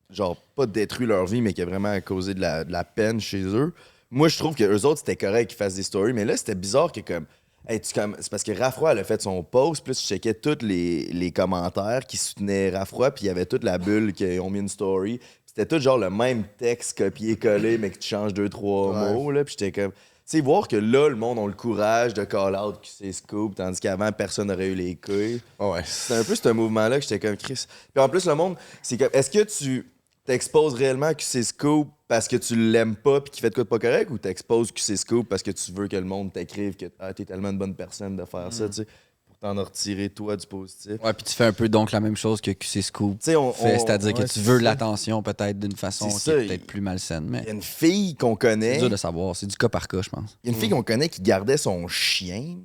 genre pas détruit leur vie, mais qui a vraiment causé de la peine chez eux. Moi, je trouve que eux autres, c'était correct qu'ils fassent des stories, mais là, c'était bizarre que comme. Hey, c'est parce que Raffroy, elle a fait son post, puis là, tu checkais tous les commentaires qui soutenaient Raffroy, puis il y avait toute la bulle qui ont mis une story. C'était tout genre le même texte copié-collé, mais que tu changes 2-3 mots, là, puis j'étais comme. Tu sais, voir que là, le monde a le courage de call-out QC Scoop, tandis qu'avant, personne n'aurait eu les couilles. C'est un peu ce mouvement-là que j'étais comme Chris. Puis en plus, le monde, c'est comme. Est-ce que tu t'exposes réellement à QC Scoop parce que tu l'aimes pas puis qu'il fait de quoi de pas correct, ou t'exposes QC Scoop parce que tu veux que le monde t'écrive que t'es tellement une bonne personne de faire ça, tu sais, pour t'en retirer toi du positif. Ouais, puis tu fais un peu donc la même chose que QC Scoop fait, c'est-à-dire que tu veux l'attention peut-être d'une façon qui est peut-être plus malsaine. Mais il y a une fille qu'on connaît. C'est dur de savoir, c'est du cas par cas, je pense. Il y a une fille qu'on connaît qui gardait son chien.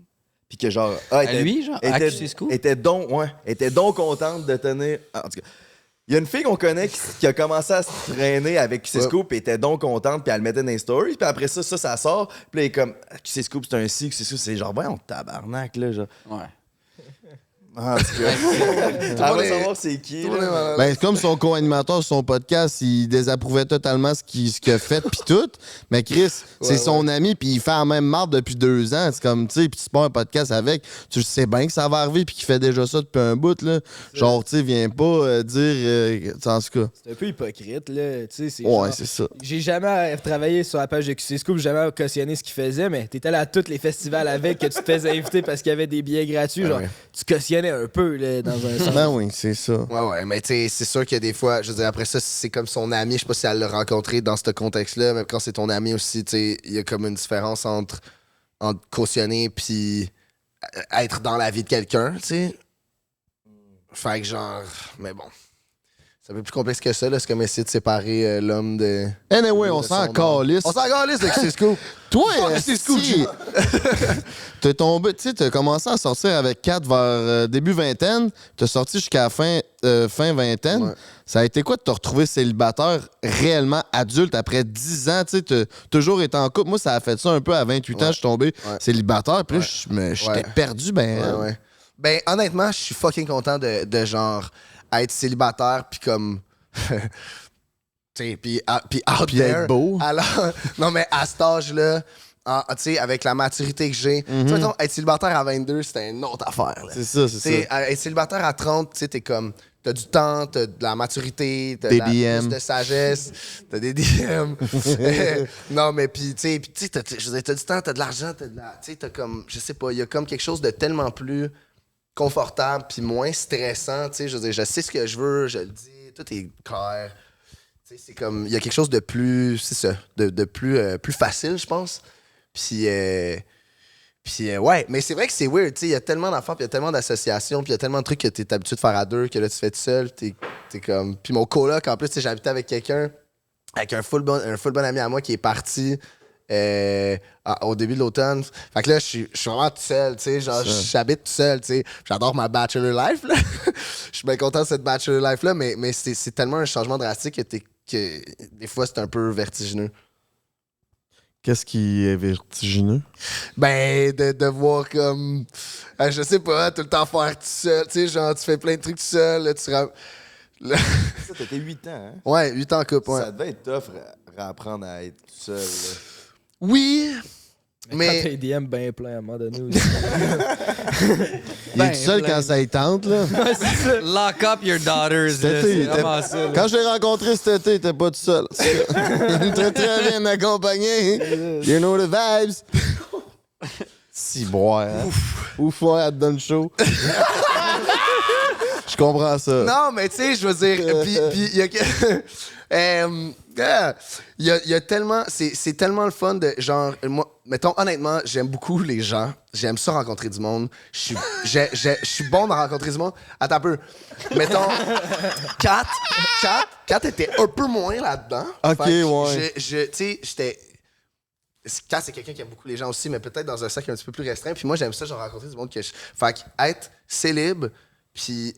Puis que genre. Lui, genre, à QC Scoop? était donc contente de tenir. En tout cas. Il y a une fille qu'on connaît qui a commencé à se traîner avec QC Scoop, puis était donc contente, puis elle le mettait dans les stories, puis après ça sort, puis là, elle est comme QC Scoop, c'est un si, QC Scoop, c'est genre, voyons, tabarnak, là, genre. Ouais. En tout cas, elle va savoir c'est qui. Ben, comme son co-animateur sur son podcast, il désapprouvait totalement ce qu'il a fait, puis tout. Mais Chris, c'est son ami, puis il fait la même marde depuis 2 ans. C'est comme, tu sais, puis tu pars un podcast avec, tu sais bien que ça va arriver, puis qu'il fait déjà ça depuis un bout, là. Genre, tu sais, viens pas dire. En tout cas. C'est un peu hypocrite, là. Tu sais, c'est ça. J'ai jamais travaillé sur la page de QC Scoop, j'ai jamais cautionné ce qu'il faisait, mais t'étais allé à tous les festivals avec que tu te faisais inviter parce qu'il y avait des billets gratuits. Genre, tu cautionnais un peu, là, dans un sens. Ben oui, c'est ça. Ouais, mais tu sais, c'est sûr que des fois, je veux dire, après ça, c'est comme son ami, je sais pas si elle l'a rencontré dans ce contexte-là, mais quand c'est ton ami aussi, tu sais, il y a comme une différence entre cautionner puis être dans la vie de quelqu'un, tu sais. Fait que genre, mais bon. C'est un peu plus complexe que ça, là. C'est comme essayer de séparer l'homme de. Anyway, on s'en calisse. On s'en calisse de QC Scoop. Toi, si t'es tombé, tu sais, t'as commencé à sortir avec 4 vers début vingtaine, t'as sorti jusqu'à fin vingtaine. Ouais. Ça a été quoi de te retrouver célibataire réellement adulte après 10 ans? Tu sais, t'as toujours été en couple. Moi, ça a fait ça un peu à 28 ans, je suis tombé célibataire, puis là, j'étais perdu, ben. Ben, honnêtement, je suis fucking content de genre être célibataire, puis comme. Tu sais, puis out Puis there. être beau. Alors, non, mais à cet âge-là, tu sais, avec la maturité que j'ai, tu sais, mettons, être célibataire à 22, c'était une autre affaire. Là. C'est ça, c'est ça. Être célibataire à 30, tu sais, t'es comme. T'as du temps, t'as de la maturité, t'as des plus de sagesse, t'as des DM. Non, mais puis, tu sais, t'as du temps, t'as de l'argent, tu sais, t'as comme, je sais pas, il y a comme quelque chose de tellement plus confortable puis moins stressant, tu sais, je veux dire, je sais ce que je veux, je le dis, tout est clair. Tu sais, c'est comme, il y a quelque chose de plus, c'est ça, de plus facile, je pense. Puis, ouais, mais c'est vrai que c'est weird, tu sais, il y a tellement d'affaires, puis il y a tellement d'associations, puis il y a tellement de trucs que t'es habitué de faire à 2, que là, tu fais tout seul, t'es comme... Puis mon coloc, en plus, tu sais, j'habitais avec quelqu'un, avec un full bon ami à moi qui est parti au début de l'automne. Fait que là, je suis vraiment tout seul, tu sais, genre, j'habite tout seul, tu sais. J'adore ma bachelor life, là. Je suis bien content de cette bachelor life-là, mais c'est tellement un changement drastique que des fois, c'est un peu vertigineux. Qu'est-ce qui est vertigineux? Ben, de voir comme... je sais pas, tout le temps faire tout seul. Tu sais, genre, tu fais plein de trucs tout seul. Là, Ça, t'étais 8 ans, hein? Ouais, 8 ans en couple, ouais. Ça devait être tough réapprendre à être tout seul, là. Oui, mais... Quand t'as DM bien plein à un moment donné aussi. Il est tout seul quand ça y tente, là. Lock up your daughters. C'est vraiment ça. Quand je l'ai rencontré cet été, il était pas tout seul. Il était très bien accompagné. You know the vibes. Si boire, hein? Ouf, ouais, elle te donne chaud. Je comprends ça. Non, mais tu sais, je veux dire, puis il y a tellement, c'est tellement le fun de genre, moi, mettons, honnêtement, j'aime beaucoup les gens, j'aime ça rencontrer du monde, je suis bon dans rencontrer du monde. Attends un peu, mettons, Kat était un peu moins là-dedans. Ok, ouais. Tu sais, j'étais... Kat, c'est quelqu'un qui aime beaucoup les gens aussi, mais peut-être dans un cercle un petit peu plus restreint, puis moi, j'aime ça, genre, rencontrer du monde que Fait qu'être célib, puis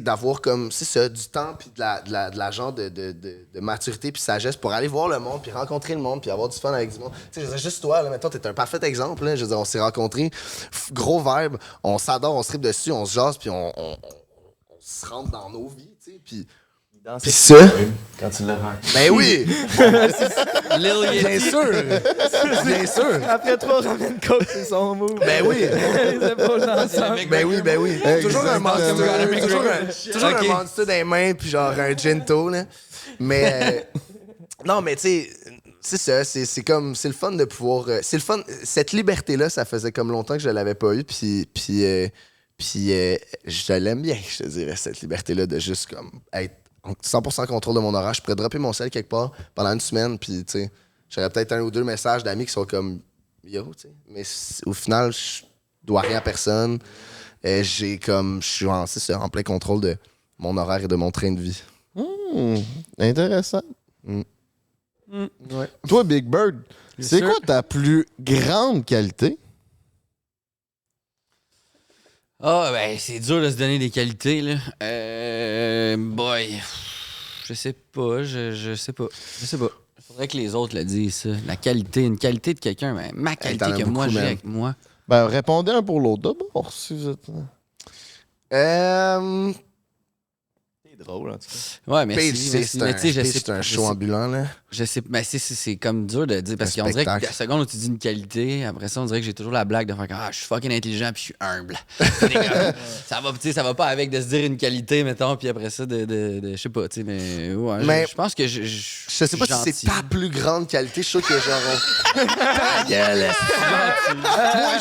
d'avoir comme, c'est ça, du temps, puis de la genre de maturité, puis sagesse pour aller voir le monde, puis rencontrer le monde, puis avoir du fun avec du monde. Tu sais, je veux dire, juste toi, là, mettons, t'es un parfait exemple, là, je veux dire, on s'est rencontrés, gros vibe, on s'adore, on se tripe dessus, on se jase, puis on se rentre dans nos vies, tu sais, puis... Pis ça? Quand tu l'as rencontré. Ben oui! Bien sûr! Bien sûr! Après 3 ramènes coke, c'est son move. Ben oui! Les épaules ensemble. Ben oui! Toujours un monster, toujours un monster dans les mains, puis genre un gento, là. Mais... non, mais tu sais... C'est ça, c'est comme... C'est le fun de pouvoir... c'est le fun... Cette liberté-là, ça faisait comme longtemps que je l'avais pas eu, puis je l'aime bien, je te dirais, cette liberté-là de juste comme être 100% contrôle de mon horaire. Je pourrais dropper mon sel quelque part pendant une semaine, puis, tu sais, j'aurais peut-être 1 ou 2 messages d'amis qui sont comme yo, tu sais. Mais au final, je dois rien à personne. Je suis en plein contrôle de mon horaire et de mon train de vie. Intéressant. Ouais. Toi, Big Bird, c'est sûr. quoi ta plus grande qualité? Ah, ben, c'est dur de se donner des qualités, là. Boy. Je sais pas, je sais pas. Faudrait que les autres le disent, ça. La qualité, une qualité de quelqu'un, mais ma qualité t'en as que moi beaucoup, j'ai man. avec moi. Ben, répondez un pour l'autre d'abord, si vous êtes... C'est drôle, en tout cas. Ouais, mais PHC, si, c'est mais tu sais, je sais c'est un je show sais- ambulant, là. Je sais, mais c'est comme dur de dire parce Un qu'on dirait que spectacle. la seconde où tu dis une qualité, après ça, on dirait que j'ai toujours la blague de faire comme, je suis fucking intelligent puis je suis humble. C'est comme, ça va, tu sais, ça va pas avec de se dire une qualité, mettons, puis après ça, je sais pas, tu sais, mais ouais, Mais je pense que Je sais pas si c'est ta plus grande qualité. Je suis sûr que genre. Ta gueule,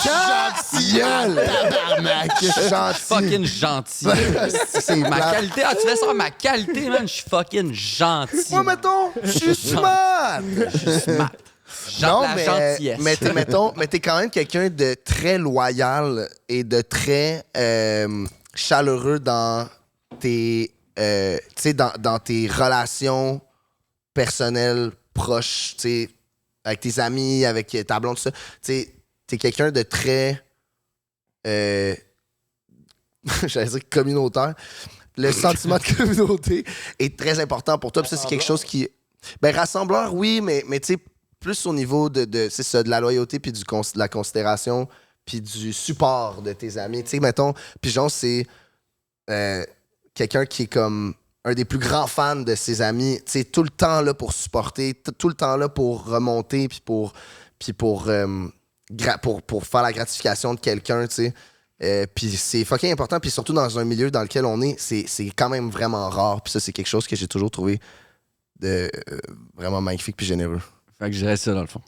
gentil, gueule, tabarnak, gentil. Fucking gentil. C'est Ma plate. qualité, tu laisses savoir ma qualité, man, je suis fucking gentil. Moi, mettons, je suis smart. Je suis smart. La gentillesse. Mais t'es quand même quelqu'un de très loyal et de très chaleureux dans tes, tu sais, dans tes relations personnelles proches, tu sais, avec tes amis, avec ta blonde, tout ça. Tu sais, t'es quelqu'un de très, j'allais dire communautaire. Le sentiment de communauté est très important pour toi. Puis ça, c'est quelque chose qui... Ben, rassembleur, oui, mais tu sais, plus au niveau c'est ça, de la loyauté, puis de la considération, puis du support de tes amis. Tu sais, mettons, Pigeon, c'est quelqu'un qui est comme un des plus grands fans de ses amis. Tu sais, tout le temps là pour supporter, tout le temps là pour remonter, puis pour faire la gratification de quelqu'un, tu sais. Puis c'est fucking important, puis surtout dans un milieu dans lequel on est, c'est quand même vraiment rare. Puis ça, c'est quelque chose que j'ai toujours trouvé de vraiment magnifique puis généreux. Fait que je dirais ça, dans le fond.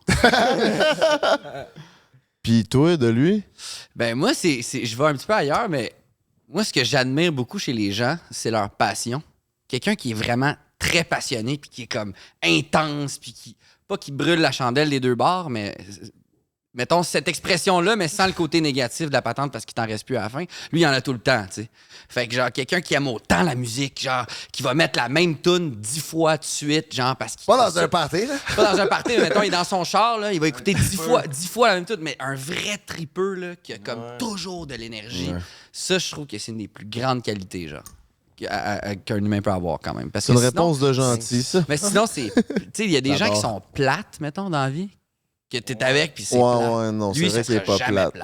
Puis toi, de lui? Ben moi, je vais un petit peu ailleurs, mais moi, ce que j'admire beaucoup chez les gens, c'est leur passion. Quelqu'un qui est vraiment très passionné, puis qui est comme intense, puis pas qui brûle la chandelle des deux bords, mais... Mettons, cette expression-là, mais sans le côté négatif de la patente parce qu'il t'en reste plus à la fin. Lui, il en a tout le temps, tu sais. Fait que, genre, quelqu'un qui aime autant la musique, genre, qui va mettre la même tune 10 fois de suite, genre, parce qu'il... Pas dans un party, là. Pas dans un party, mais mettons, il est dans son char, là, il va écouter 10 fois la même tune, mais un vrai tripeux, là, qui a comme toujours de l'énergie. Ouais. Ça, je trouve que c'est une des plus grandes qualités, genre, qu'un humain peut avoir, quand même. C'est une réponse de gentil, ça. Mais sinon, c'est... Tu sais, il y a des gens qui sont plates, mettons, dans la vie. Que t'es avec, puis c'est plate. Ouais, non, lui, c'est vrai que c'est pas plate.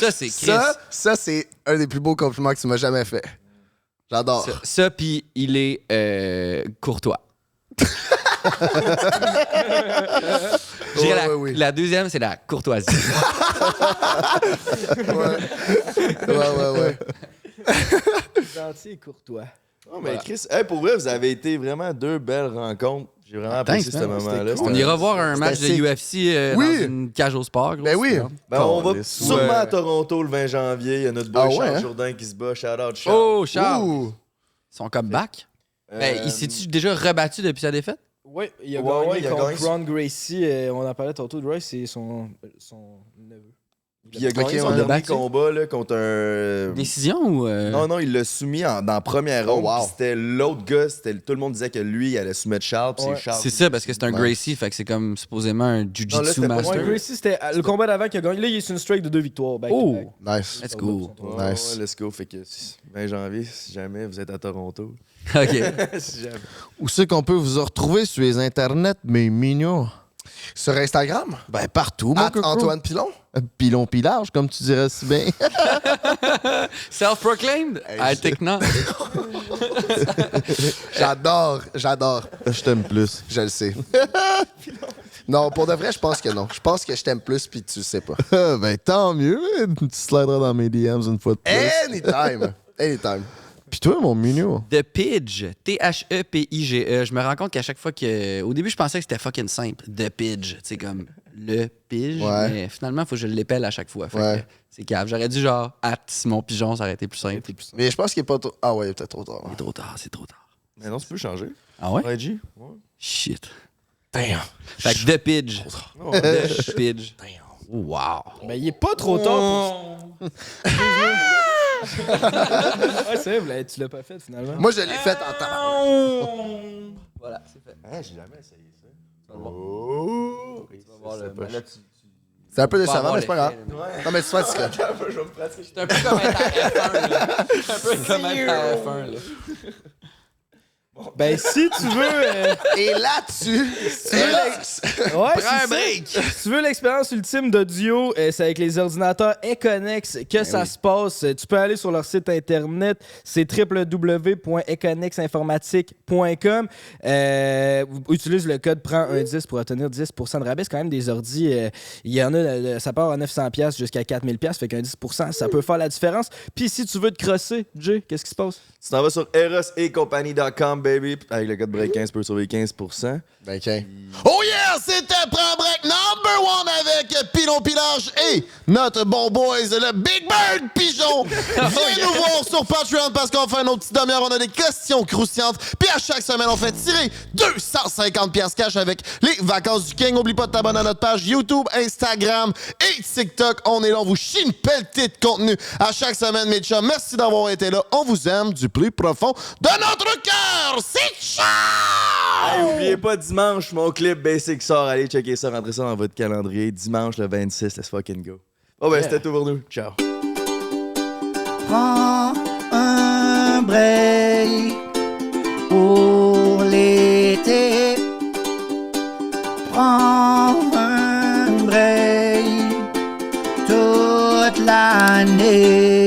Ça, c'est Chris. Ça, c'est un des plus beaux compliments que tu m'as jamais fait. J'adore. Ça puis il est courtois. La deuxième, c'est la courtoisie. Ouais. Gentil et courtois. Oh, mais Chris, pour vrai, vous avez été vraiment 2 belles rencontres. J'ai vraiment apprécié ce moment-là. On ira voir un match de UFC dans une cage au sport. Ben oui. On va sûrement à Toronto le 20 janvier. Il y a notre boy Charles Jourdain qui se bat. Shout-out Charles. Oh, Charles. Son comeback. Il s'est-tu déjà rebattu depuis sa défaite? Oui, il a gagné contre Ron Gracie. On en parlait tantôt de Royce, c'est son neveu. Puis il a gagné son dernier combat là, contre un... Décision ou... Non, il l'a soumis dans la première ronde. Puis c'était l'autre gars, tout le monde disait que lui, il allait soumettre Charles. Puis c'est Charles. C'est ça, parce que c'est un Gracie, fait que c'est comme supposément un Jiu-Jitsu master. Ouais, Gracie, c'était le combat d'avant qu'il a gagné. Là, il est sur une streak de 2 victoires. Oh, nice. Let's go. Nice. Let's go. Fait que 20 janvier, si jamais vous êtes à Toronto. OK. Si jamais. Où c'est qu'on peut vous retrouver sur les internets, mes mignons? Sur Instagram? Ben, partout, mon coco. Antoine Pilon? Pilon pilage, comme tu dirais si bien. Self-proclaimed? I think not. J'adore. Je t'aime plus. Je le sais. Non, pour de vrai, je pense que non. Je pense que je t'aime plus puis tu le sais pas. Ben, tant mieux. Tu slideras dans mes DMs une fois de plus. Anytime. Pis toi, mon mignon? The Pidge. T-H-E-P-I-G-E. Je me rends compte qu'à chaque fois que... Au début, je pensais que c'était fucking simple. The Pidge. Tu sais, comme le pige. Ouais. Mais finalement, il faut que je l'épelle à chaque fois. Fait Ouais. que c'est cave. J'aurais dû genre, Simon Pigeon, ça aurait été plus simple. Mais je pense qu'il est pas trop... Ah ouais, il est peut-être trop tard. C'est trop tard, c'est trop tard. Mais non, tu peux changer. Ah ouais? IG? Ouais. Shit. Damn. Fait que The Pidge. The Pidge. Damn. Wow. Ben, il est pas trop tard pour... Ouais, c'est vrai, tu l'as pas fait finalement. Moi, je l'ai fait en temps. Voilà, c'est fait. Hein, j'ai jamais essayé ça. Tu vas le voir. C'est un peu vas décevant, avoir mais c'est pas grave. l'effet, Non, mais tu vois, c'est Je vais me pratiquer. C'est un peu comme être à F1, là. C'est un peu comme être à F1, là. Ben, si tu veux... Et là-dessus, Ouais, Prends un break! Si tu veux l'expérience ultime d'audio, c'est avec les ordinateurs Econex que ça se passe. Tu peux aller sur leur site internet, c'est www.econexinformatique.com. Utilise le code prends un 10 pour obtenir 10% de rabais. C'est quand même des ordis. Il y en a, ça part à 900$ jusqu'à 4000$, fait qu'un 10%, ça peut faire la différence. Puis si tu veux te crosser, Jay, qu'est-ce qui se passe? Tu t'en vas sur erosetcompany.com, baby. Avec le code break 15, tu peux sauver 15%. Ben, OK. Oh yeah! C'était Prends Break #1 avec Pilon Pilage et notre bon boys, le Big Bird Pigeon. Viens nous voir sur Patreon parce qu'on fait nos petites demi-heures. On a des questions croustillantes. Puis à chaque semaine, on fait tirer 250$ cash avec les vacances du King. N'oublie pas de t'abonner à notre page YouTube, Instagram et TikTok. On est là, on vous chie une pelletée de contenu à chaque semaine, mes chums. Merci d'avoir été là. On vous aime du plus profond de notre cœur. C'est ciao! Hey, oubliez pas, dimanche, mon clip Basic sort. Allez checker ça, rentrez ça dans votre calendrier. Dimanche le 26, let's fucking go. Oh ben, c'était tout pour nous. Ciao. Prends un break pour l'été. Prends un break toute l'année.